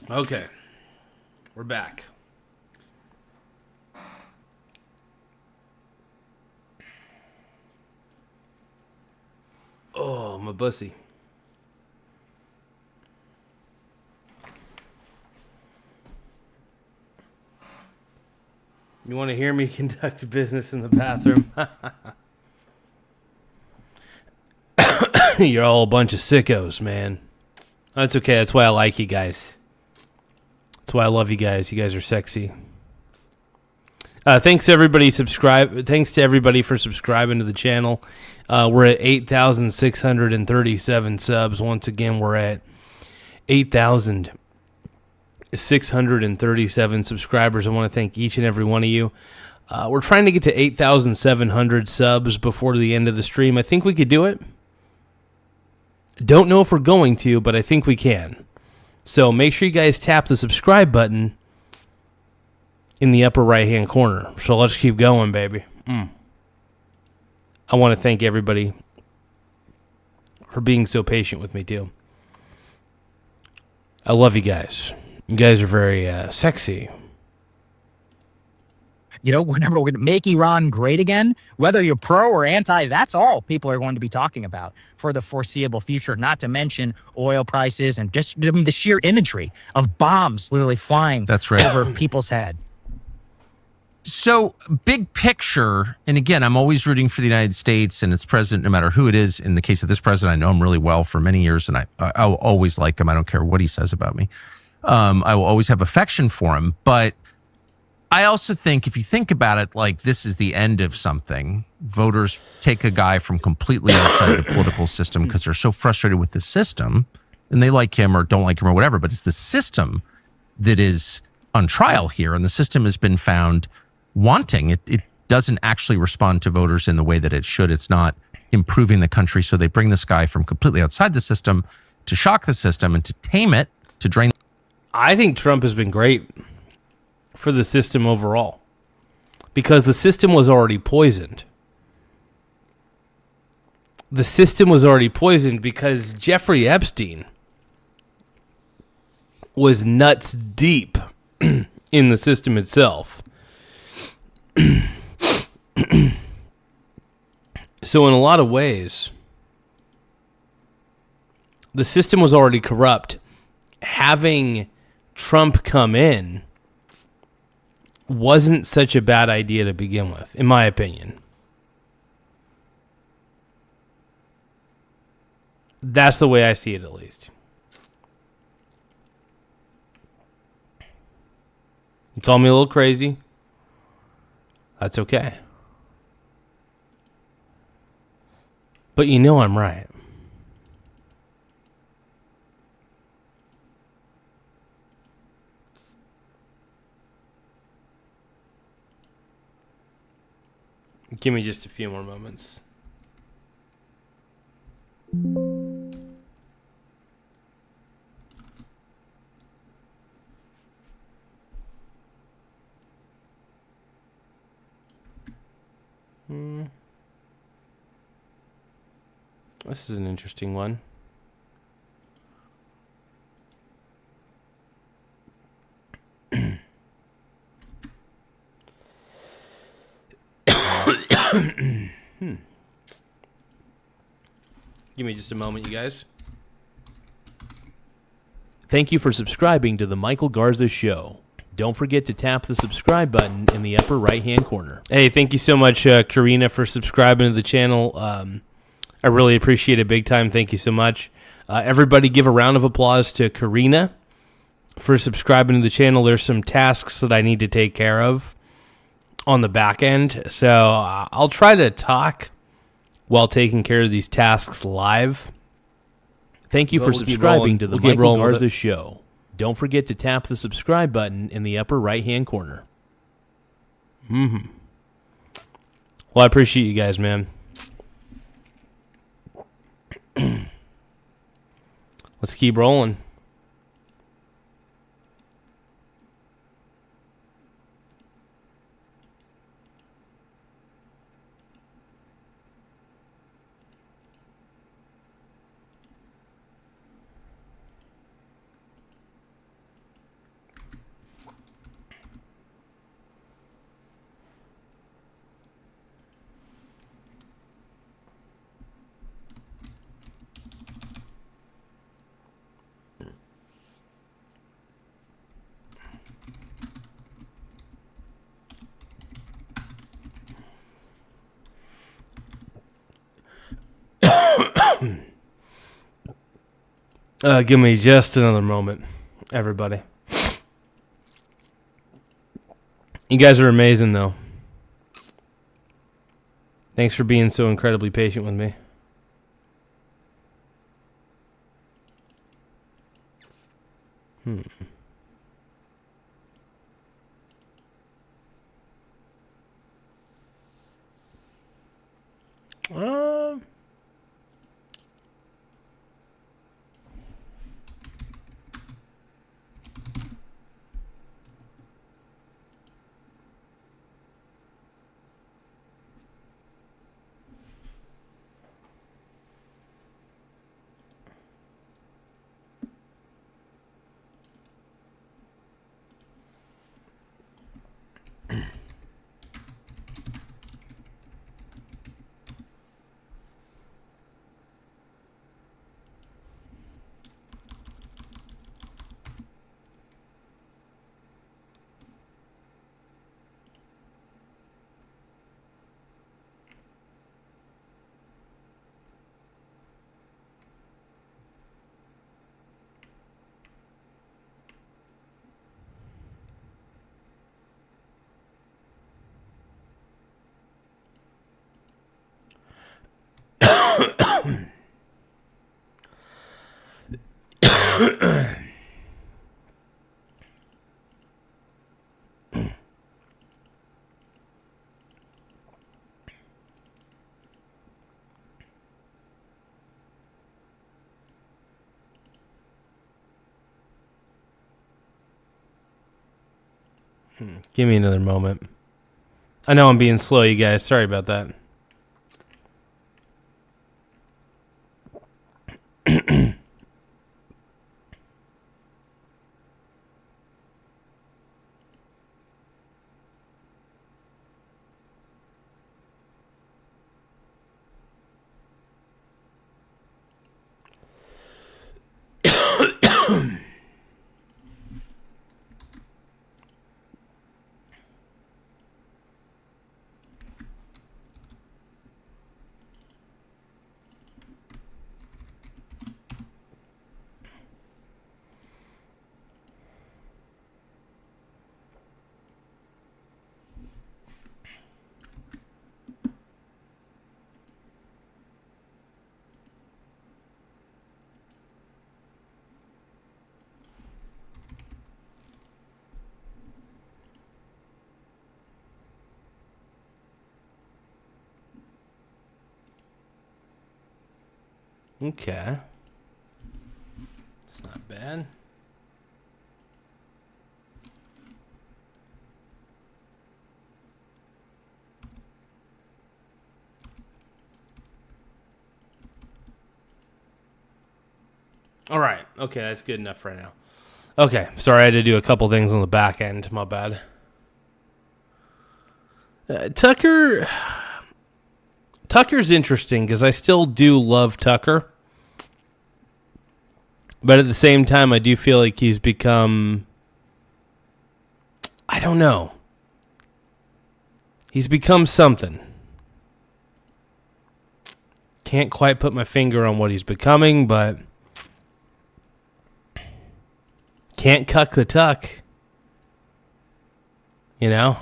Okay. We're back. Oh, my bussy. You want to hear me conduct business in the bathroom? You're all a bunch of sickos, man. That's okay. That's why I like you guys. That's why I love you guys. You guys are sexy. Thanks everybody Thanks to everybody for subscribing to the channel. We're at 8,637 subs. Once again, we're at 8,637 subscribers. I want to thank each and every one of you. We're trying to get to 8,700 subs before the end of the stream. I think we could do it. Don't know if we're going to, but I think we can. So make sure you guys tap the subscribe button in the upper right-hand corner. So let's keep going, baby. I want to thank everybody for being so patient with me, too. I love you guys. You guys are very sexy. You know, whenever we're going to make Iran great again, whether you're pro or anti, that's all people are going to be talking about for the foreseeable future, not to mention oil prices and just the sheer imagery of bombs literally flying over people's head. So, big picture, and again, I'm always rooting for the United States and its president, no matter who it is. In the case of this president, I know him really well for many years, and I will always like him. I don't care what he says about me. I will always have affection for him, but I also think if you think about it, like this is the end of something. Voters take a guy from completely outside the political system because they're so frustrated with the system and they like him or don't like him or whatever, but it's the system that is on trial here. And the system has been found wanting. It doesn't actually respond to voters in the way that it should. It's not improving the country. So they bring this guy from completely outside the system to shock the system and to tame it, to drain. I think Trump has been great for the system overall because the system was already poisoned. The system was already poisoned because Jeffrey Epstein was nuts deep in the system itself. So in a lot of ways, the system was already corrupt. Having Trump come in wasn't such a bad idea to begin with, in my opinion. That's the way I see it, at least. You call me a little crazy. That's okay. But you know I'm right. Give me just a few more moments. This is an interesting one. Give me just a moment, you guys. Thank you for subscribing to the Michael Garza Show. Don't forget to tap the subscribe button in the upper right-hand corner. Hey, thank you so much, Karina, for subscribing to the channel. I really appreciate it big time. Thank you so much. Everybody give a round of applause to Karina for subscribing to the channel. There's some tasks that I need to take care of on the back end. So I'll try to talk while taking care of these tasks live. Thank you for subscribing to the Michael Garza Show. Don't forget to tap the subscribe button in the upper right-hand corner. Well, I appreciate you guys, man. Let's keep rolling. Give me just another moment, everybody. You guys are amazing, though. Thanks for being so incredibly patient with me. Give me another moment. I know I'm being slow, you guys. Sorry about that. Okay. It's not bad. All right. Okay, that's good enough right now. Okay, sorry, I had to do a couple things on the back end. My bad. Tucker's interesting because I still do love Tucker. But at the same time, I do feel like he's become... I don't know. He's become something. Can't quite put my finger on what he's becoming, but... Can't cuck the tuck. You know?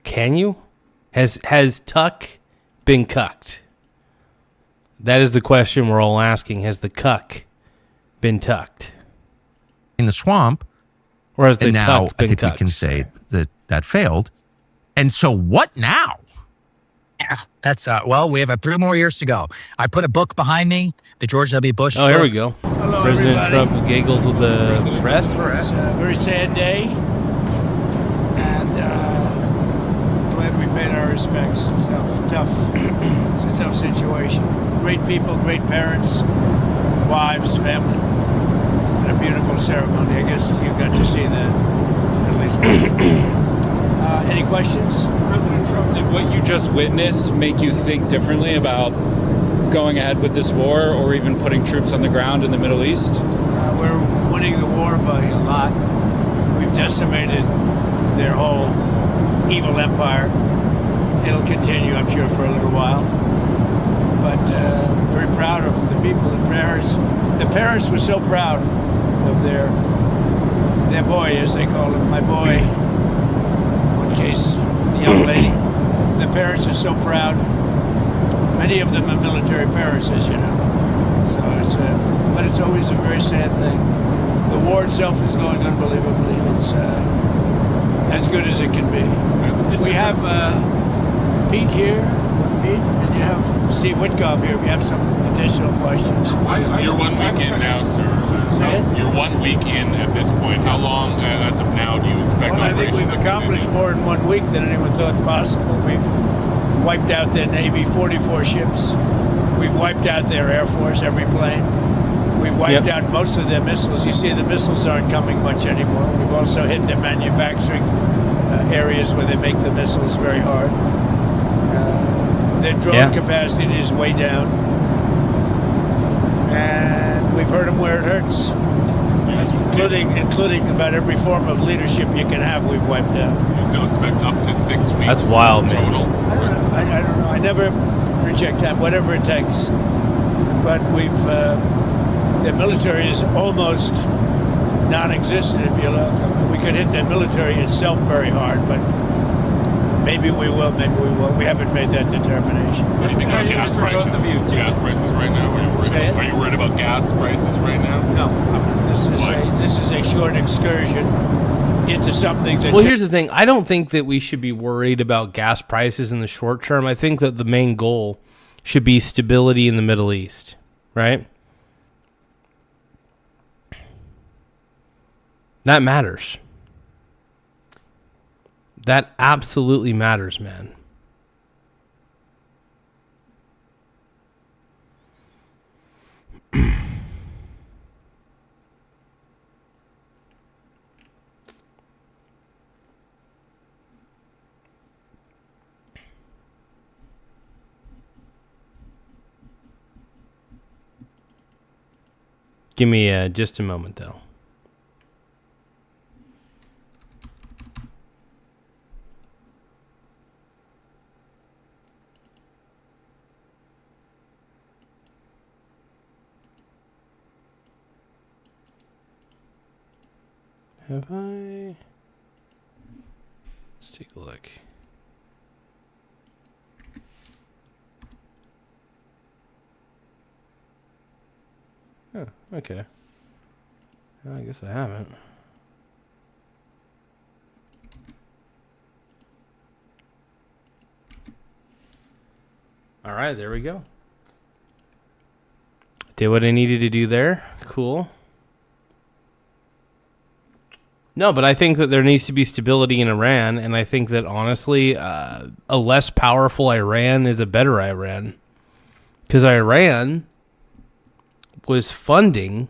Can you? Has Tuck been cucked? That is the question we're all asking. Has the cuck been tucked? In the swamp. Or has the and now tuck been I think cucked? we can say that failed. And so what now? Yeah, that's well, we have 3 more years to go. I put a book behind me, the George W. Bush book. Here we go. Hello, President everybody. Trump giggles with the press. It's a very sad day, and glad we paid our respects. It's a tough situation. Great people, great parents, wives, family, and a beautiful ceremony. I guess you got to see that, at least. Any questions? President Trump, did what you just witnessed make you think differently about going ahead with this war or even putting troops on the ground in the Middle East? We're winning the war by a lot. We've decimated their whole evil empire. It'll continue, I'm sure, for a little while. But very proud of the people, the prayers, the parents were so proud of their boy, as they call him, my boy. In case the young lady, the parents are so proud. Many of them are military parents, as you know. So but it's always a very sad thing. The war itself is going unbelievably. It's as good as it can be. We have Pete here, and you have Steve Witkoff here. We have some additional questions. You're 1 week in now, sir. You're 1 week in at this point. How long, as of now, do you expect? Well, I think we've accomplished more in 1 week than anyone thought possible. We've wiped out their Navy, 44 ships. We've wiped out their Air Force, every plane. We've wiped out most of their missiles. You see, the missiles aren't coming much anymore. We've also hit their manufacturing areas where they make the missiles very hard. Their drone capacity is way down. And we've hurt them where it hurts. Including about every form of leadership you can have, we've wiped out. You still expect up to 6 weeks? That's wild, man. Total? I don't know. I never reject that, whatever it takes. But their military is almost non-existent, if you look. We could hit their military itself very hard, but maybe we will, maybe we won't. We haven't made that determination. What do you think about gas prices? Gas prices right now? Are you worried about gas prices right now? No. This is a short excursion into something that... Well, here's the thing. I don't think that we should be worried about gas prices in the short term. I think that the main goal should be stability in the Middle East, right? That matters. That absolutely matters, man. Give me just a moment, though. Have I? Let's take a look. Oh, okay. Well, I guess I haven't. All right, there we go. Did what I needed to do there. Cool. No, but I think that there needs to be stability in Iran, and I think that, honestly, a less powerful Iran is a better Iran. Because Iran was funding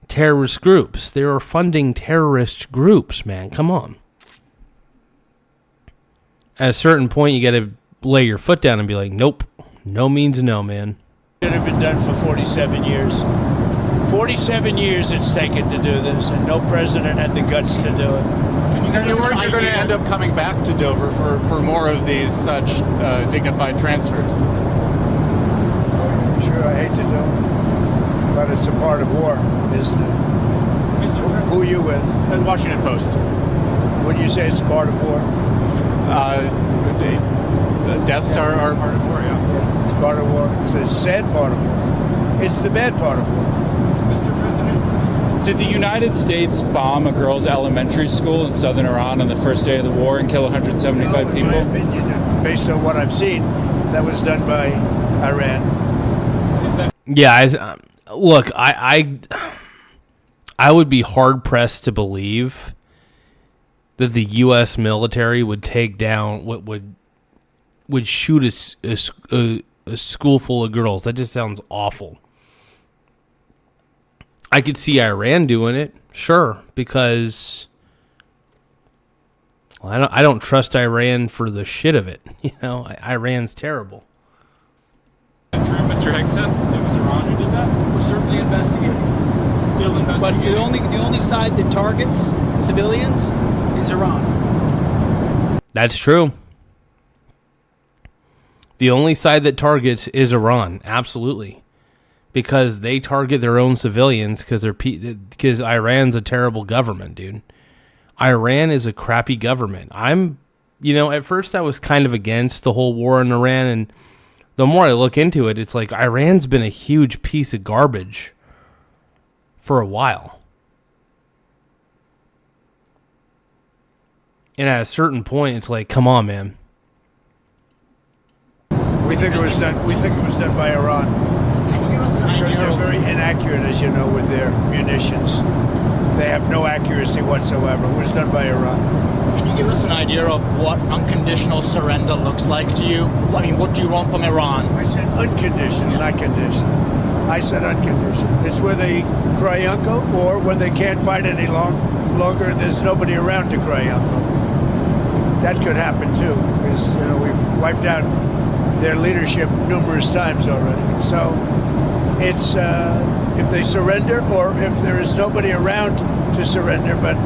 terrorist groups. They were funding terrorist groups, man. Come on. At a certain point, you got to lay your foot down and be like, nope. No means no, man. It had been done for 47 years. 47 years it's taken to do this, and no president had the guts to do it. And you're worried you're going to end up coming back to Dover for more of these such dignified transfers? Sure, I hate to do it, but it's a part of war, isn't it? Who are you with? The Washington Post. Would you say it's part of war? The deaths are part of war, yeah. It's part of war. It's a sad part of war. It's the bad part of war. Mr. President, did the United States bomb a girls' elementary school in southern Iran on the first day of the war and kill 175 people? In my opinion, based on what I've seen, that was done by Iran. Yeah, look, I would be hard-pressed to believe that the U.S. military would take down, would shoot a school full of girls. That just sounds awful. I could see Iran doing it, sure, because I don't trust Iran for the shit of it. You know, Iran's terrible. True, Mr. Hegson? It was Iran who did that? We're certainly investigating. Still investigating. But the only side that targets civilians is Iran. That's true. The only side that targets is Iran, absolutely. because they target their own civilians because Iran's a terrible government, dude. Iran is a crappy government. At first I was kind of against the whole war in Iran, and the more I look into it, it's like Iran's been a huge piece of garbage for a while. And at a certain point, it's like, come on, man. We think it was done by Iran. Because they're very inaccurate, as you know, with their munitions. They have no accuracy whatsoever. It was done by Iran. Can you give us an idea of what unconditional surrender looks like to you? I mean, what do you want from Iran? I said unconditional, not conditional. I said unconditional. It's where they cry uncle, or when they can't fight any longer and there's nobody around to cry uncle. That could happen too, because we've wiped out their leadership numerous times already. So it's if they surrender, or if there is nobody around to surrender, but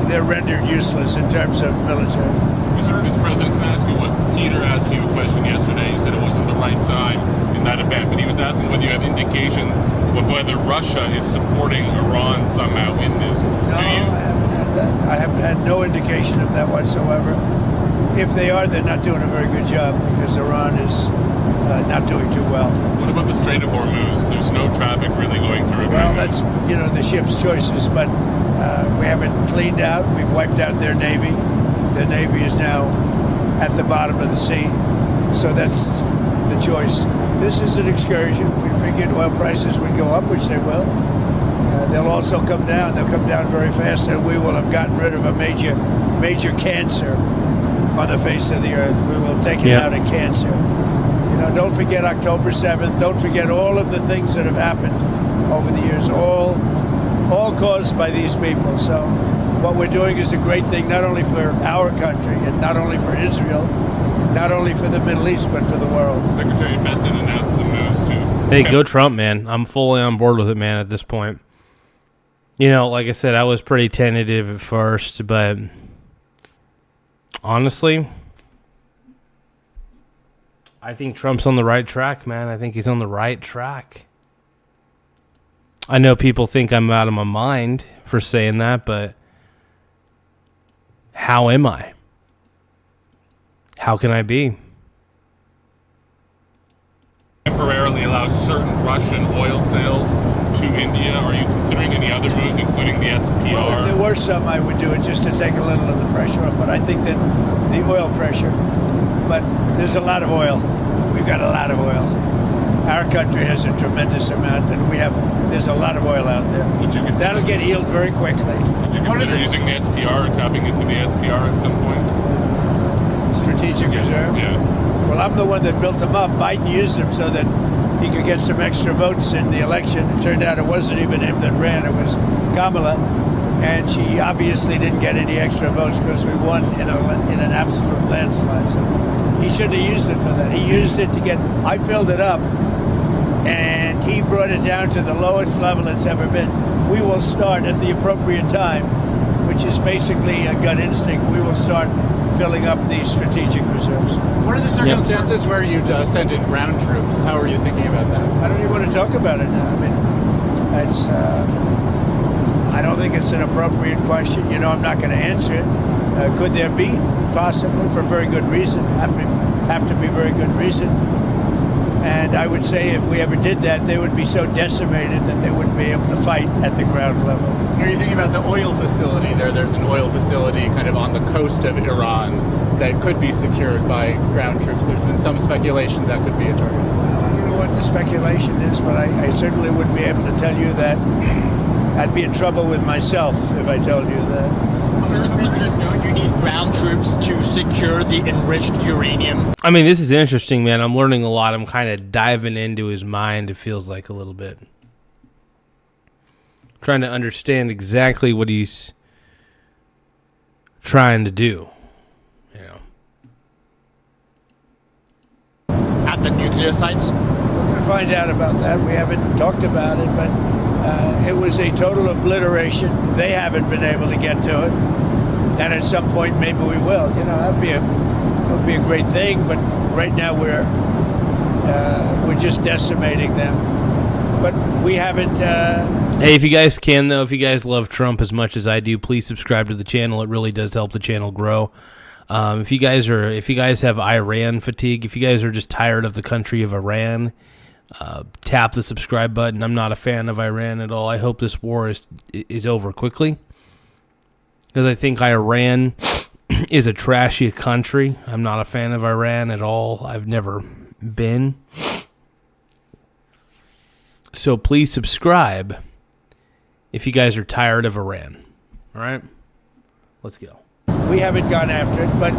they're rendered useless in terms of military. Mr. President, can I ask you what Peter asked you a question yesterday? You said it wasn't the right time in that event, but he was asking whether you have indications of whether Russia is supporting Iran somehow in this. No, I haven't had that. I have had no indication of that whatsoever. If they are, they're not doing a very good job, because Iran is not doing too well. What about the Strait of Hormuz? There's no traffic really going through it. Well, that's the ship's choices, but we have it cleaned out. We've wiped out their navy. The navy is now at the bottom of the sea, so that's the choice. This is an excursion. We figured oil prices would go up, which they will. They'll also come down. They'll come down very fast, and we will have gotten rid of a major cancer on the face of the earth. We will have taken out a cancer. Don't forget October 7th. Don't forget all of the things that have happened over the years, all caused by these people. So what we're doing is a great thing, not only for our country and not only for Israel, not only for the Middle East, but for the world. Secretary Besson announced some moves too. Hey, go Trump, man. I'm fully on board with it, man, at this point. Like I said, I was pretty tentative at first, but honestly, I think Trump's on the right track, man. I think he's on the right track. I know people think I'm out of my mind for saying that, but how am I? How can I be? Temporarily allow certain Russian oil sales to India. Are you considering any other moves, including the SPR? Well, if there were some, I would do it just to take a little of the pressure off. But I think that the oil pressure, but there's a lot of oil. We've got a lot of oil. Our country has a tremendous amount, and there's a lot of oil out there. That'll get healed very quickly. Would you consider using the SPR or tapping into the SPR at some point? Strategic reserve? Yeah. Well, I'm the one that built them up. Biden used them so that he could get some extra votes in the election. It turned out it wasn't even him that ran. It was Kamala. And she obviously didn't get any extra votes because we won in an absolute landslide. So he should have used it for that. He used it I filled it up, and he brought it down to the lowest level it's ever been. We will start at the appropriate time, which is basically a gut instinct. We will start filling up these strategic reserves. What are the circumstances where you'd send in ground troops? How are you thinking about that? I don't even want to talk about it now. I mean, it's... I don't think it's an appropriate question. I'm not going to answer it. Could there be? Possibly, for very good reason. Have to be very good reason. And I would say if we ever did that, they would be so decimated that they wouldn't be able to fight at the ground level. Are you thinking about the oil facility there? There's an oil facility kind of on the coast of Iran that could be secured by ground troops. There's been some speculation that could be a target. Well, I don't know what the speculation is, but I certainly wouldn't be able to tell you that. I'd be in trouble with myself if I told you that. Mr. President, don't you need ground troops to secure the enriched uranium? I mean, this is interesting, man. I'm learning a lot. I'm kind of diving into his mind, it feels like, a little bit. Trying to understand exactly what he's trying to do. At the nuclear sites? We're going to find out about that. We haven't talked about it, but it was a total obliteration. They haven't been able to get to it. And at some point, maybe we will. That would be a great thing, but right now we're just decimating them. but we haven't. Hey, if you guys can, though, if you guys love Trump as much as I do, please subscribe to the channel. It really does help the channel grow. If you guys have Iran fatigue, if you guys are just tired of the country of Iran, tap the subscribe button. I'm not a fan of Iran at all. I hope this war is over quickly, because I think Iran is a trashy country. I'm not a fan of Iran at all. I've never been. So please subscribe if you guys are tired of Iran. All right? Let's go. We haven't gone after it, but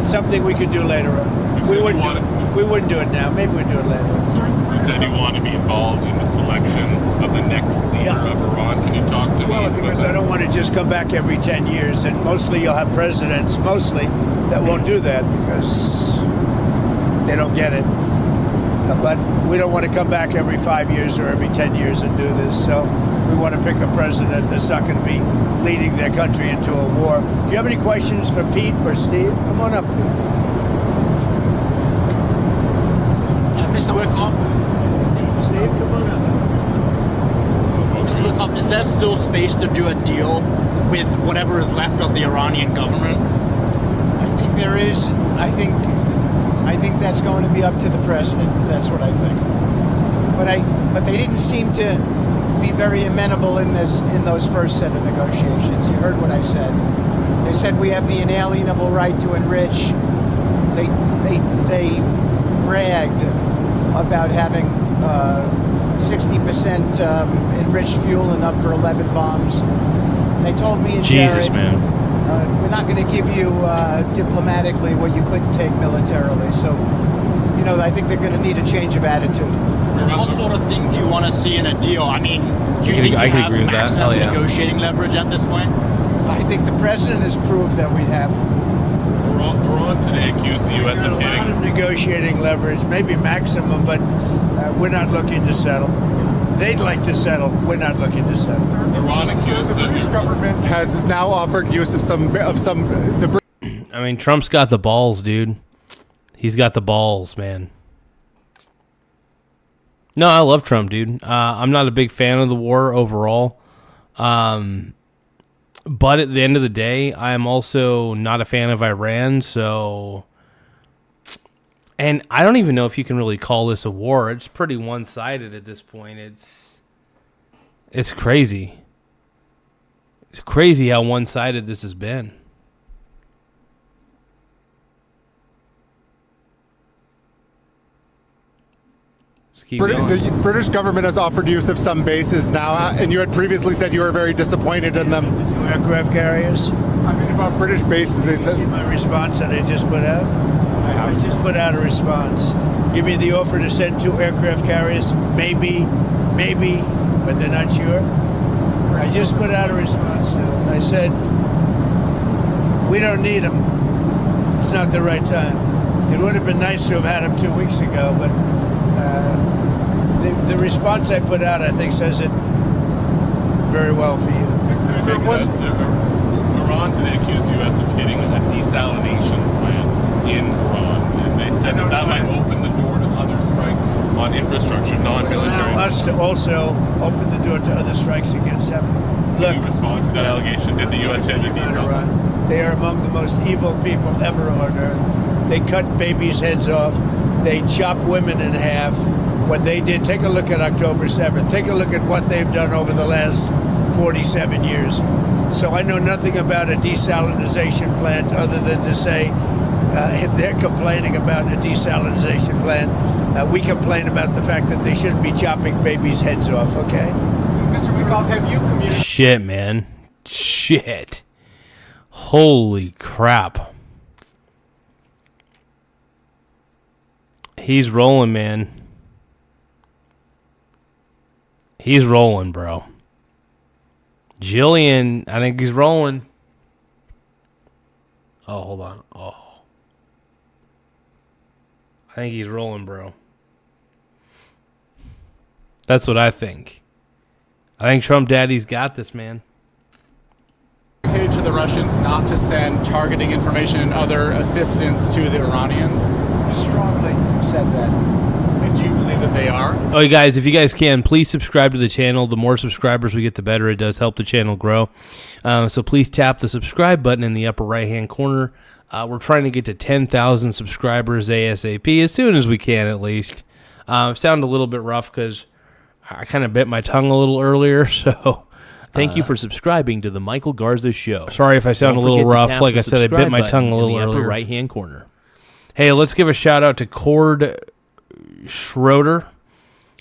something we could do later on. We wouldn't do it now. Maybe we'd do it later on. You said you want to be involved in the selection of the next leader of Iran. Can you talk to me? Well, because I don't want to just come back every 10 years, and mostly you'll have presidents, that won't do that because they don't get it. But we don't want to come back every 5 years or every 10 years and do this. So we want to pick a president that's not going to be leading their country into a war. Do you have any questions for Pete or Steve? Come on up. Mr. Wickoff. Steve, come on up. Mr. Wickoff, is there still space to do a deal with whatever is left of the Iranian government? I think there is. I think that's going to be up to the president. That's what I think. But they didn't seem to be very amenable in those first set of negotiations. You heard what I said. They said we have the inalienable right to enrich. They bragged about having 60% enriched fuel, enough for 11 bombs. They told me and Jesus, Jared, man. we're not going to give you diplomatically what you couldn't take militarily. So, I think they're going to need a change of attitude. What sort of thing do you want to see in a deal? I mean, do you think you have maximum negotiating leverage at this point? I think the president has proved that we have. Iran today accused the U.S. of hitting. A lot of negotiating leverage, maybe maximum, but we're not looking to settle. They'd like to settle. We're not looking to settle. Iran accused the British government has now offered use of some. I mean, Trump's got the balls, dude. He's got the balls, man. No, I love Trump, dude. I'm not a big fan of the war overall. But at the end of the day, I'm also not a fan of Iran, so... And I don't even know if you can really call this a war. It's pretty one-sided at this point. It's crazy. It's crazy how one-sided this has been. The British government has offered use of some bases now, and you had previously said you were very disappointed in them. The 2 aircraft carriers? I mean, about British bases, they said. See my response that I just put out? I just put out a response. Give me the offer to send 2 aircraft carriers. Maybe, but they're not sure. I just put out a response to them. I said, we don't need them. It's not the right time. It would have been nice to have had them 2 weeks ago, but the response I put out, I think, says it very well for you. Iran today accused the U.S. of hitting a desalination plant in Iran, and they said that might open the door to other strikes on infrastructure, non-military. Allow us to also open the door to other strikes against them. Look, you respond to that allegation? Did the U.S. hit the desalination? They are among the most evil people ever on earth. They cut babies' heads off. They chop women in half. What they did, take a look at October 7th. Take a look at what they've done over the last 47 years. So I know nothing about a desalinization plant other than to say if they're complaining about a desalinization plant, we complain about the fact that they shouldn't be chopping babies' heads off, okay? Mr. Wickoff, have you communicated? Shit, man. Shit. Holy crap. He's rolling, man. He's rolling, bro. Jillian, I think he's rolling. Oh, hold on. Oh. I think he's rolling, bro. That's what I think. I think Trump Daddy's got this, man. To the Russians not to send targeting information and other assistance to the Iranians? Strongly said that. Do you believe that they are? Oh, you guys, if you guys can, please subscribe to the channel. The more subscribers we get, the better. It does help the channel grow. So please tap the subscribe button in the upper right-hand corner. We're trying to get to 10,000 subscribers ASAP, as soon as we can at least. Sound a little bit rough because I kind of bit my tongue a little earlier, so thank you for subscribing to the Michael Garza Show. Sorry if I sound a little rough. Like I said, I bit my tongue a little earlier. Right-hand corner. Hey, let's give a shout-out to Cord Schroeder.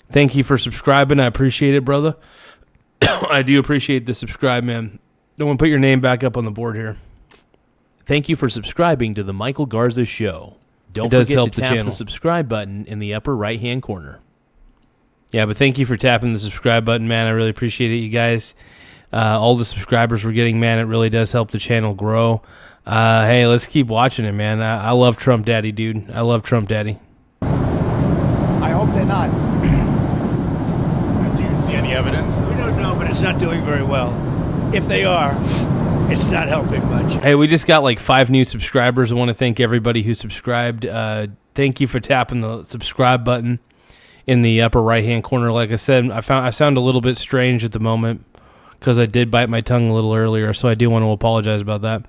Thank you for subscribing. I appreciate it, brother. I do appreciate the subscribe, man. Don't want to put your name back up on the board here. Thank you for subscribing to the Michael Garza Show. Don't forget to tap the subscribe button in the upper right-hand corner. Yeah, but thank you for tapping the subscribe button, man. I really appreciate it, you guys. All the subscribers we're getting, man, it really does help the channel grow. Hey, let's keep watching it, man. I love Trump Daddy, dude. I love Trump Daddy. I hope they're not. Do you see any evidence? We don't know, but it's not doing very well. If they are, it's not helping much. Hey, we just got like 5 new subscribers. I want to thank everybody who subscribed. Thank you for tapping the subscribe button in the upper right-hand corner. Like I said, I sound a little bit strange at the moment because I did bite my tongue a little earlier, so I do want to apologize about that.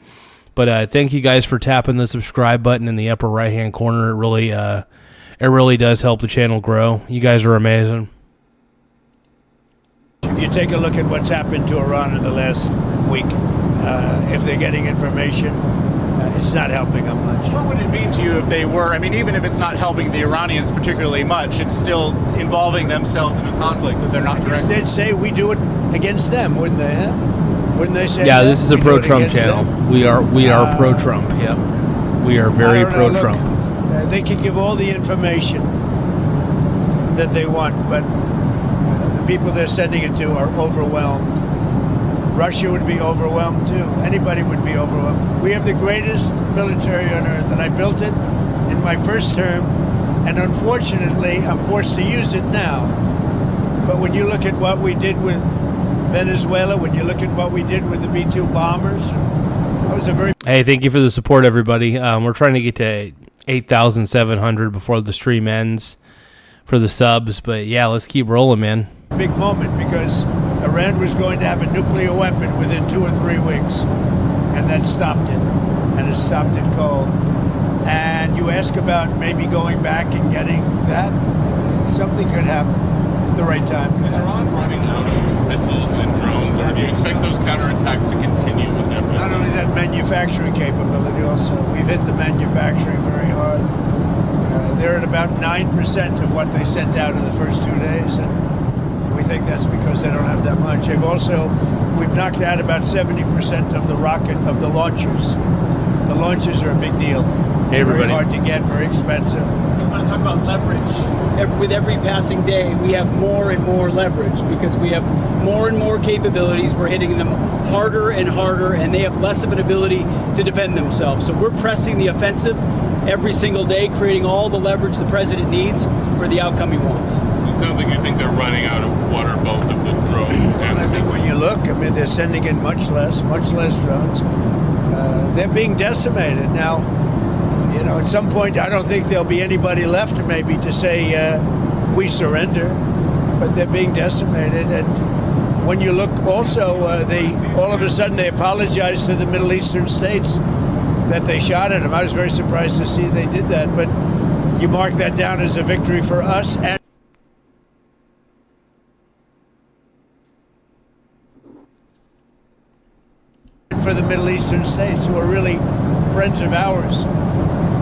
But thank you guys for tapping the subscribe button in the upper right-hand corner. It really does help the channel grow. You guys are amazing. If you take a look at what's happened to Iran in the last week, if they're getting information, it's not helping them much. What would it mean to you if they were, I mean, even if it's not helping the Iranians particularly much, it's still involving themselves in a conflict that they're not directly? They'd say we do it against them, wouldn't they? Huh? Wouldn't they say? Yeah, this is a pro-Trump channel. We are pro-Trump. Yep, we are very pro-Trump. They can give all the information that they want, but the people they're sending it to are overwhelmed. Russia would be overwhelmed too. Anybody would be overwhelmed. We have the greatest military on earth, and I built it in my first term, and unfortunately, I'm forced to use it now. But when you look at what we did with Venezuela, when you look at what we did with the B-2 bombers, that was a very... Hey, thank you for the support, everybody. We're trying to get to 8,700 before the stream ends for the subs, but yeah, let's keep rolling, man. Big moment, because Iran was going to have a nuclear weapon within 2 or 3 weeks, and that stopped it, and it stopped it cold. And you ask about maybe going back and getting that, something could happen at the right time. Is Iran running out of missiles and drones, or do you expect those counterattacks to continue with them? Not only that, manufacturing capability also. We've hit the manufacturing very hard. They're at about 9% of what they sent out in the first 2 days, and we think that's because they don't have that much. We've knocked out about 70% of the launchers. The launchers are a big deal. Hey, everybody. Very hard to get, very expensive. I want to talk about leverage. With every passing day, we have more and more leverage because we have more and more capabilities. We're hitting them harder and harder, and they have less of an ability to defend themselves. So we're pressing the offensive every single day, creating all the leverage the president needs for the outcome he wants. So it sounds like you think they're running out of what are both of the drones and the missiles. When you look, I mean, they're sending in much less drones. They're being decimated now. You know, at some point, I don't think there'll be anybody left maybe to say we surrender, but they're being decimated. And when you look also, all of a sudden they apologized to the Middle Eastern states that they shot at them. I was very surprised to see they did that, but you mark that down as a victory for us and for the Middle Eastern states, who are really friends of ours.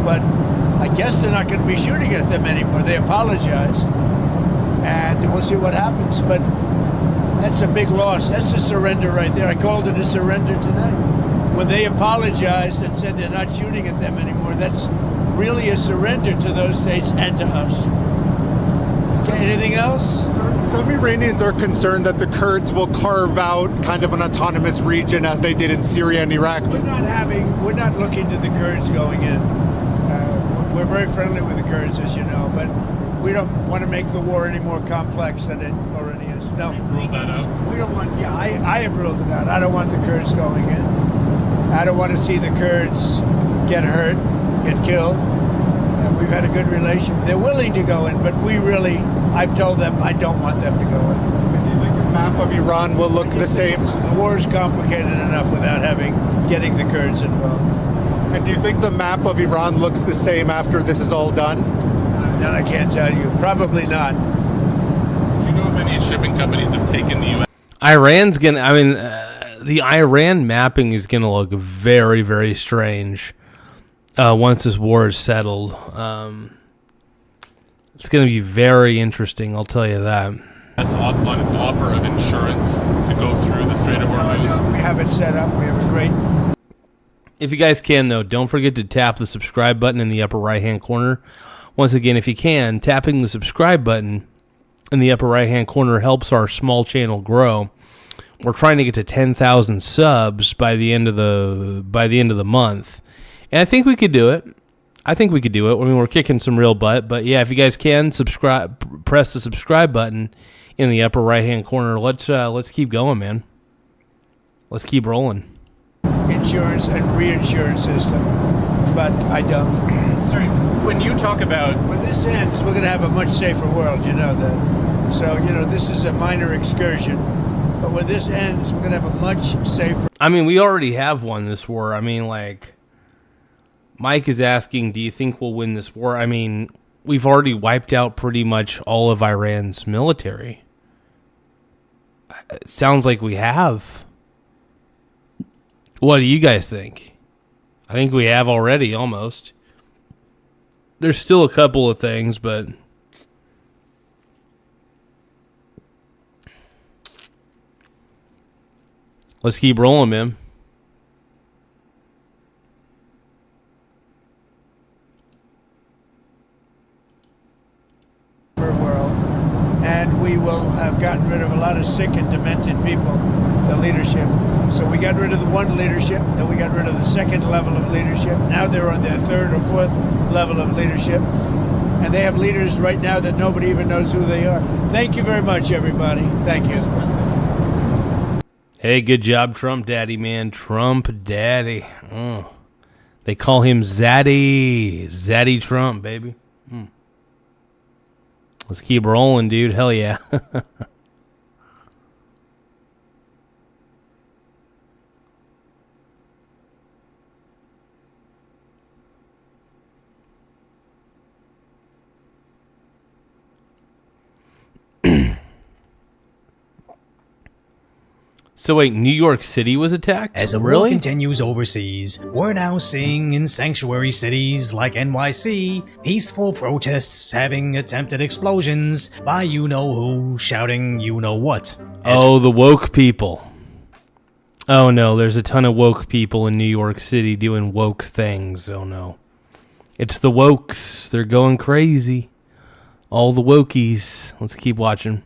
But I guess they're not going to be shooting at them anymore. They apologized, and we'll see what happens. But that's a big loss. That's a surrender right there. I called it a surrender today. When they apologized and said they're not shooting at them anymore, that's really a surrender to those states and to us. Okay, anything else? Some Iranians are concerned that the Kurds will carve out kind of an autonomous region as they did in Syria and Iraq. We're not looking to the Kurds going in. We're very friendly with the Kurds, as you know, but we don't want to make the war any more complex than it already is. No. You've ruled that out? We don't want, I have ruled it out. I don't want the Kurds going in. I don't want to see the Kurds get hurt, get killed. We've had a good relation. They're willing to go in, but I've told them I don't want them to go in. Do you think the map of Iran will look the same? The war is complicated enough without getting the Kurds involved. And do you think the map of Iran looks the same after this is all done? That I can't tell you. Probably not. Do you know if any shipping companies have taken the U.S.? Iran's going to, the Iran mapping is going to look very, very strange once this war is settled. It's going to be very interesting, I'll tell you that. On its offer of insurance to go through the Strait of Hormuz. We have it set up. We have a great... If you guys can, though, don't forget to tap the subscribe button in the upper right-hand corner. Once again, if you can, tapping the subscribe button in the upper right-hand corner helps our small channel grow. We're trying to get to 10,000 subs by the end of the month, and I think we could do it. I mean, we're kicking some real butt, but yeah, if you guys can subscribe, press the subscribe button in the upper right-hand corner. Let's keep going, man. Let's keep rolling. Insurance and reinsurance system, but I don't. Sorry, when you talk about... When this ends, we're going to have a much safer world, you know that. So, this is a minor excursion, but when this ends, we're going to have a much safer... I mean, we already have won this war. I mean, like, Mike is asking, do you think we'll win this war? I mean, we've already wiped out pretty much all of Iran's military. It sounds like we have. What do you guys think? I think we have already, almost. There's still a couple of things, but... Let's keep rolling, man. World, and we will have gotten rid of a lot of sick and demented people, the leadership. So we got rid of the one leadership, then we got rid of the second level of leadership. Now they're on their third or fourth level of leadership. And they have leaders right now that nobody even knows who they are. Thank you very much, everybody. Thank you. Hey, good job, Trump Daddy, man. Trump Daddy. They call him Zaddy. Zaddy Trump, baby. Let's keep rolling, dude. Hell yeah. So wait, New York City was attacked? As the war continues overseas, we're now seeing in sanctuary cities like NYC, peaceful protests having attempted explosions by you-know-who shouting you-know-what. The woke people. Oh no, there's a ton of woke people in New York City doing woke things. Oh no. It's the wokes. They're going crazy. All the wokies. Let's keep watching.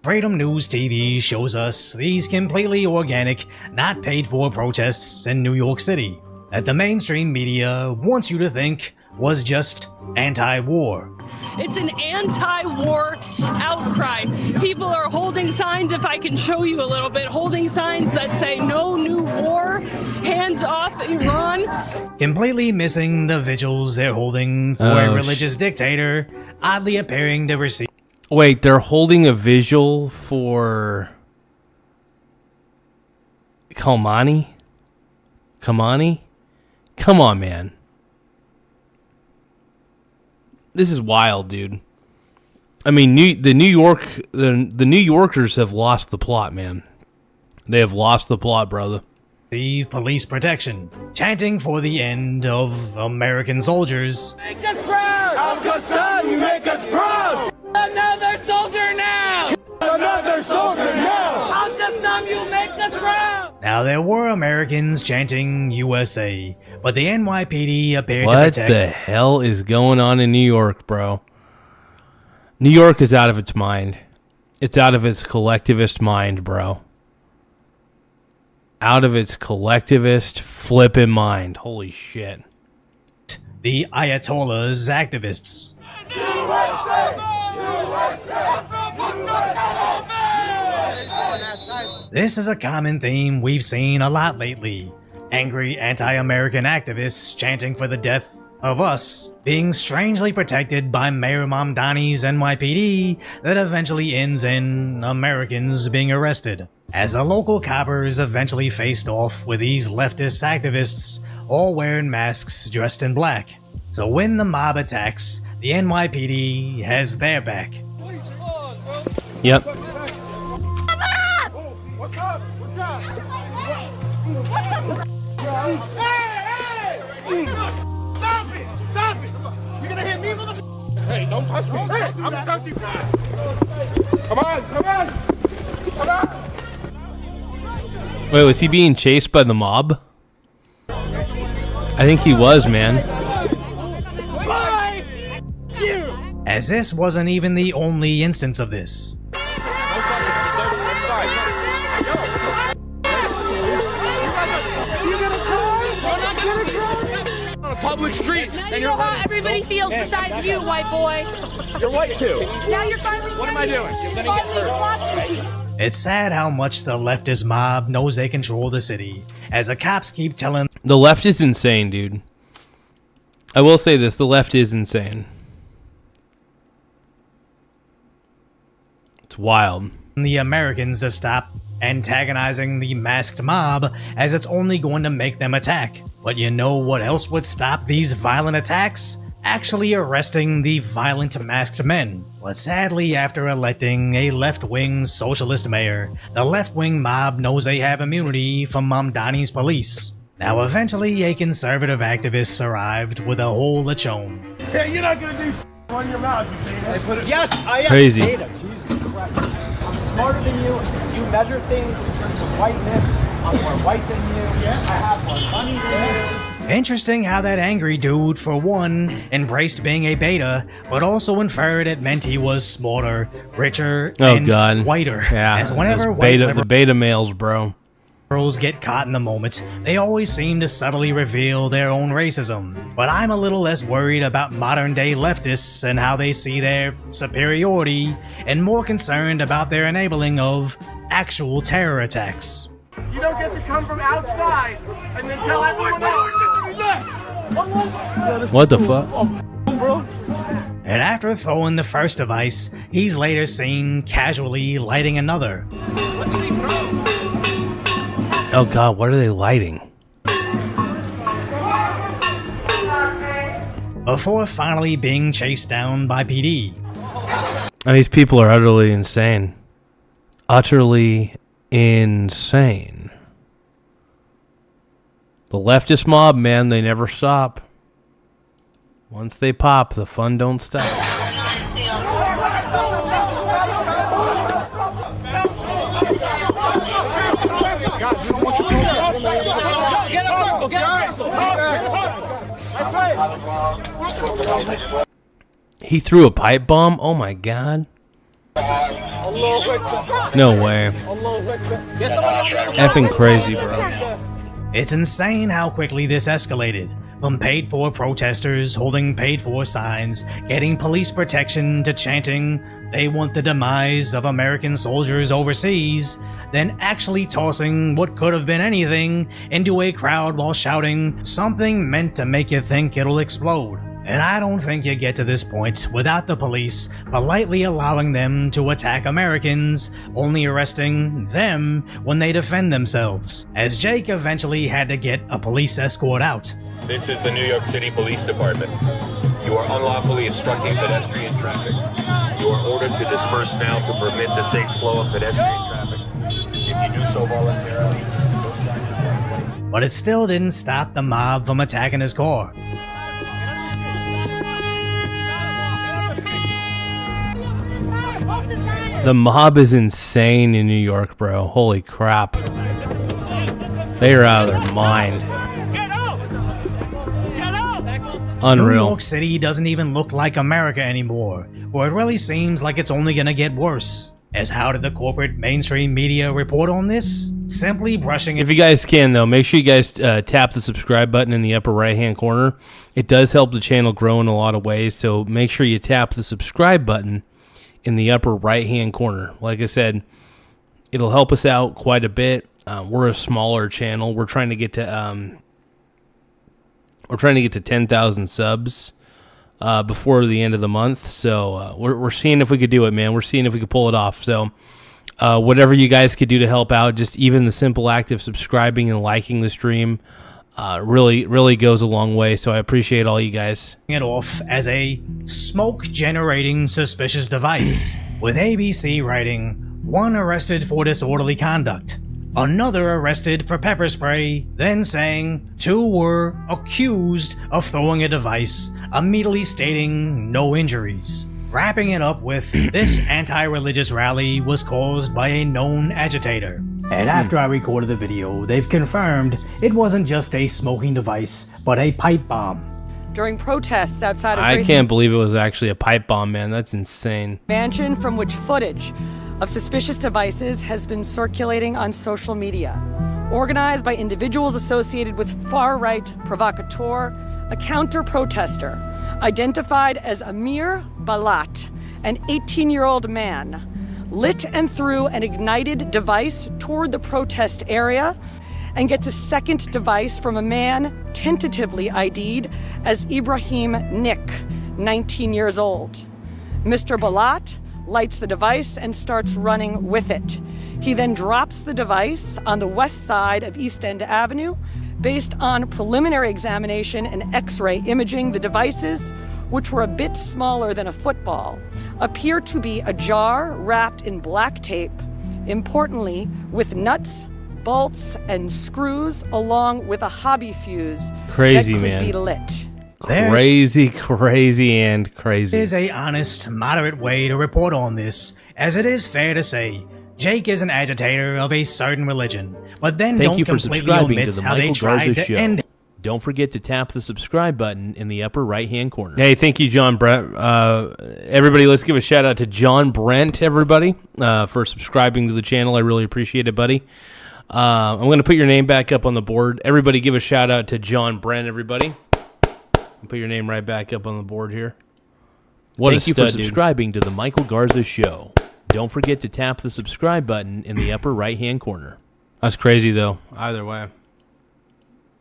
Freedom News TV shows us these completely organic, not paid for protests in New York City that the mainstream media wants you to think was just anti-war. It's an anti-war outcry. People are holding signs, if I can show you a little bit, holding signs that say no new war, hands off Iran. Completely missing the vigils they're holding for a religious dictator, oddly appearing to receive... Wait, they're holding a vigil for Khamenei? Khamenei? Come on, man. This is wild, dude. I mean, the New Yorkers have lost the plot, man. They have lost the plot, brother. Police protection, chanting for the end of American soldiers. Make us proud! Al-Qassam, you make us proud! Another soldier now! Another soldier now! Al-Qassam, you make us proud! Now, there were Americans chanting USA, but the NYPD appeared to protect... What the hell is going on in New York, bro? New York is out of its mind. It's out of its collectivist mind, bro. Out of its collectivist flipping mind. Holy shit. The Ayatollah's activists. This is a common theme we've seen a lot lately. Angry anti-American activists chanting for the death of us being strangely protected by Mayor Mamdani's NYPD that eventually ends in Americans being arrested, as the local coppers eventually faced off with these leftist activists all wearing masks dressed in black. So when the mob attacks, the NYPD has their back. Yep. What's up? What's up? Hey! Stop it! Stop it! You're gonna hit me, motherfucker! Hey, don't touch me! Hey, I'm a tough guy! Come on! Come on! Come on! Wait, was he being chased by the mob? I think he was, man. As this wasn't even the only instance of this. Public streets. Now you know how everybody feels besides you, white boy. You're white too. Now you're finally What am I doing? You're gonna get hurt. It's sad how much the leftist mob knows they control the city, as the cops keep telling. The left is insane, dude. I will say this, the left is insane. It's wild. The Americans to stop antagonizing the masked mob, as it's only going to make them attack. But you know what else would stop these violent attacks? Actually arresting the violent masked men. But sadly, after electing a left-wing socialist mayor, the left-wing mob knows they have immunity from Mamdani's police. Now eventually a conservative activist arrived with a whole lechon. Hey, you're not gonna do on your mouth, you say that. Yes, I am. Crazy. Data. Jesus Christ. I'm smarter than you. You measure things in terms of whiteness. I'm more white than you. Yeah. I have more money than you. Interesting how that angry dude, for one, embraced being a beta, but also inferred it meant he was smarter, richer, and whiter. Yeah, as whenever the beta males, bro. Girls get caught in the moment, they always seem to subtly reveal their own racism. But I'm a little less worried about modern-day leftists and how they see their superiority, and more concerned about their enabling of actual terror attacks. You don't get to come from outside and then tell everyone else. What the fuck? And after throwing the first device, he's later seen casually lighting another. Oh god, what are they lighting? Before finally being chased down by PD. And these people are utterly insane. Utterly insane. The leftist mob, man, they never stop. Once they pop, the fun don't stop. He threw a pipe bomb? Oh my god. No way. Effing crazy, bro. It's insane how quickly this escalated. From paid-for protesters holding paid-for signs, getting police protection, to chanting, they want the demise of American soldiers overseas, then actually tossing what could have been anything into a crowd while shouting something meant to make you think it'll explode. And I don't think you get to this point without the police politely allowing them to attack Americans, only arresting them when they defend themselves, as Jake eventually had to get a police escort out. This is the New York City Police Department. You are unlawfully obstructing pedestrian traffic. You are ordered to disperse now to permit the safe flow of pedestrian traffic. If you do so voluntarily, but it still didn't stop the mob from attacking his car. The mob is insane in New York, bro. Holy crap. They are out of their mind. Unreal. New York City doesn't even look like America anymore, or it really seems like it's only gonna get worse. As how did the corporate mainstream media report on this? Simply brushing it. If you guys can, though, make sure you guys tap the subscribe button in the upper right-hand corner. It does help the channel grow in a lot of ways, so make sure you tap the subscribe button in the upper right-hand corner. Like I said, it'll help us out quite a bit. We're a smaller channel. We're trying to get to We're trying to get to 10,000 subs before the end of the month. So we're seeing if we could do it, man. We're seeing if we could pull it off. So whatever you guys could do to help out, just even the simple act of subscribing and liking the stream really goes a long way. So I appreciate all you guys. It off as a smoke-generating suspicious device, with ABC writing, 1 arrested for disorderly conduct, another arrested for pepper spray, then saying 2 were accused of throwing a device, immediately stating no injuries. Wrapping it up with, this anti-religious rally was caused by a known agitator. And after I recorded the video, they've confirmed it wasn't just a smoking device, but a pipe bomb. During protests outside of I Grayson can't believe it was actually a pipe bomb, man. That's insane. Mansion, from which footage of suspicious devices has been circulating on social media. Organized by individuals associated with far-right provocateur, a counter-protester, identified as Amir Balat, an 18-year-old man, lit and threw an ignited device toward the protest area and gets a second device from a man tentatively ID'd as Ibrahim Nick, 19 years old. Mr. Balat lights the device and starts running with it. He then drops the device on the west side of East End Avenue. Based on preliminary examination and X-ray imaging, the devices, which were a bit smaller than a football, appear to be a jar wrapped in black tape, importantly with nuts, bolts, and screws, along with a hobby fuse Crazy, that could man. be lit. Crazy, and crazy. Is a honest, moderate way to report on this, as it is fair to say Jake is an agitator of a certain religion, but then Thank don't you for completely subscribing to omit the how they Michael tried Garza to Show. end. Don't forget to tap the subscribe button in the upper right-hand corner. Hey, thank you, John Brent. Everybody, let's give a shout-out to John Brent, everybody, for subscribing to the channel. I really appreciate it, buddy. I'm going to put your name back up on the board. Everybody give a shout-out to John Brent, everybody. Put your name right back up on the board here. Thank you for subscribing to the Michael Garza Show. Don't forget to tap the subscribe button in the upper right-hand corner. That's crazy, though. Either way.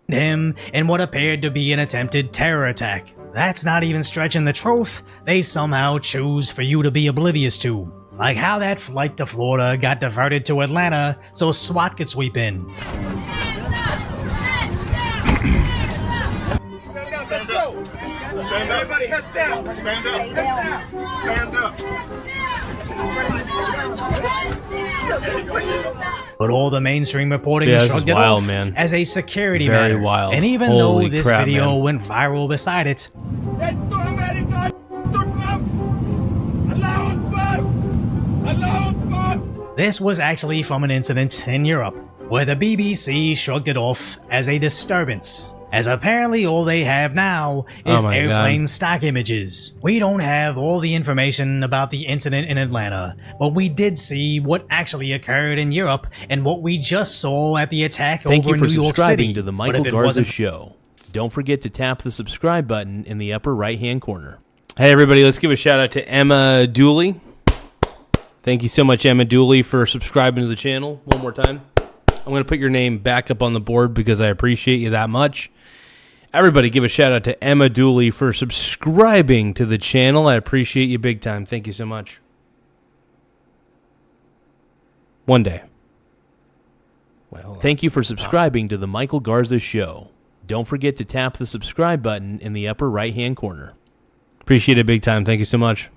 Him in what appeared to be an attempted terror attack. That's not even stretching the truth. They somehow choose for you to be oblivious to. Like how that flight to Florida got diverted to Atlanta so SWAT could sweep in. Let's go. Stand up. Everybody heads down. Stand up. Heads down. Stand up. But all the mainstream reporting Yeah, this shrugged is it wild, off man. as a security Very matter. wild. And even Holy though this crap, video man. went viral beside it, this was actually from an incident in Europe, where the BBC shrugged it off as a disturbance, as apparently all they have now is Oh my airplane God. stock images. We don't have all the information about the incident in Atlanta, but we did see what actually occurred in Europe and what we just saw at the attack Thank over you for in New York subscribing City. to the But Michael if it Garza wasn't Show. Don't forget to tap the subscribe button in the upper right-hand corner. Hey, everybody, let's give a shout-out to Emma Dooley. Thank you so much, Emma Dooley, for subscribing to the channel. One more time. I'm going to put your name back up on the board because I appreciate you that much. Everybody give a shout-out to Emma Dooley for subscribing to the channel. I appreciate you big time. Thank you so much. One day. Wait, hold on. Thank you for subscribing to the Michael Garza Show. Don't forget to tap the subscribe button in the upper right-hand corner. Appreciate it big time. Thank you so much.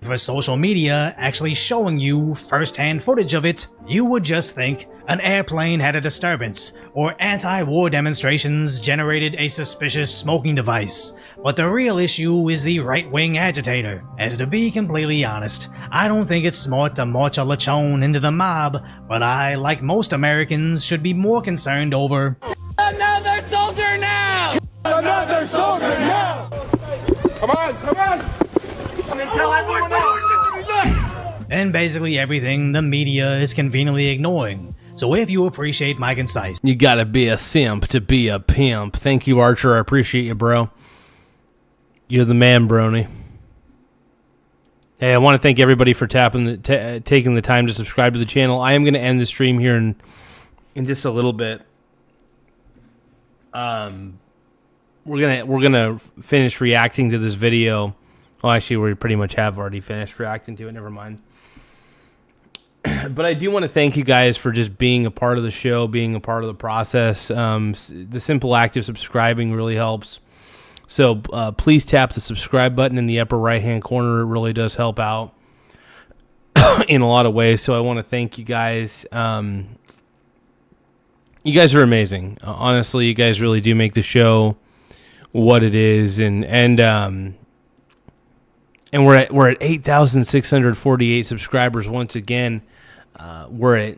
for social media actually showing you first-hand footage of it, you would just think an airplane had a disturbance, or anti-war demonstrations generated a suspicious smoking device. But the real issue is the right-wing agitator, as to be completely honest, I don't think it's smart to march a lechon into the mob, but I, like most Americans, should be more concerned over Another soldier now! Another soldier now! Come on, come on! Tell everyone else. and basically everything the media is conveniently ignoring. So if you appreciate my concise, you gotta be a simp to be a pimp. Thank you, Archer. I appreciate you, bro. You're the man, Brony. Hey, I want to thank everybody for taking the time to subscribe to the channel. I am going to end the stream here in just a little bit. we're gonna finish reacting to this video. Well, actually, we pretty much have already finished reacting to it. Never mind. But I do want to thank you guys for just being a part of the show, being a part of the process. The simple act of subscribing really helps. So please tap the subscribe button in the upper right-hand corner. It really does help out in a lot of ways. So I want to thank you guys. You guys are amazing. Honestly, you guys really do make the show what it is, and we're at 8,648 subscribers once again. We're at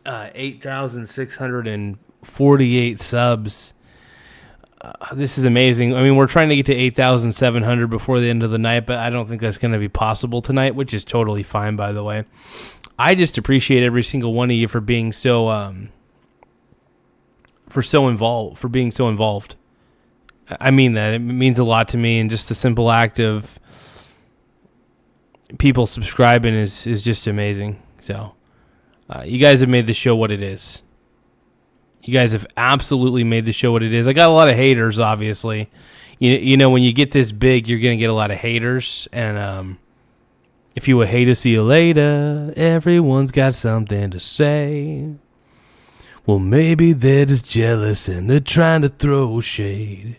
8,648 subs. This is amazing. I mean, we're trying to get to 8,700 before the end of the night, but I don't think that's going to be possible tonight, which is totally fine, by the way. I just appreciate every single one of you for being so being so involved. I mean that. It means a lot to me, and just the simple act of people subscribing is just amazing. So you guys have made the show what it is. You guys have absolutely made the show what it is. I got a lot of haters, obviously. You know, when you get this big, you're going to get a lot of haters. And if you a hater, see you later. Everyone's got something to say. Well, maybe they're just jealous and they're trying to throw shade.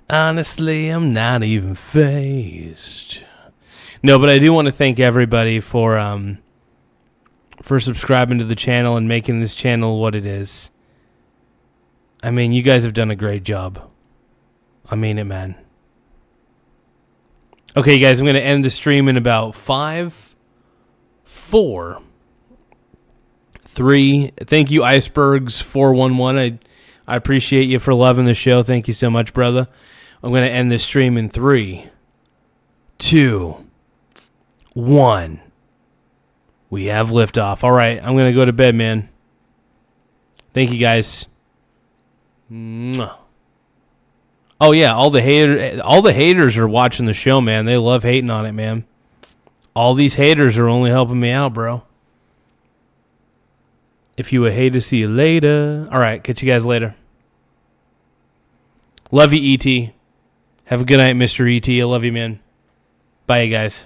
Honestly, I'm not even fazed. No, but I do want to thank everybody for subscribing to the channel and making this channel what it is. I mean, you guys have done a great job. I mean it, man. Okay, guys, I'm going to end the stream in about 5, 4, 3. Thank you, Icebergs411. I appreciate you for loving the show. Thank you so much, brother. I'm going to end this stream in 3, 2, 1. We have liftoff. All right, I'm going to go to bed, man. Thank you, guys. Mwah. Oh yeah, all the haters are watching the show, man. They love hating on it, man. All these haters are only helping me out, bro. If you a hater, see you later. All right, catch you guys later. Love you, E.T. Have a good night, Mr. E.T. I love you, man. Bye, you guys.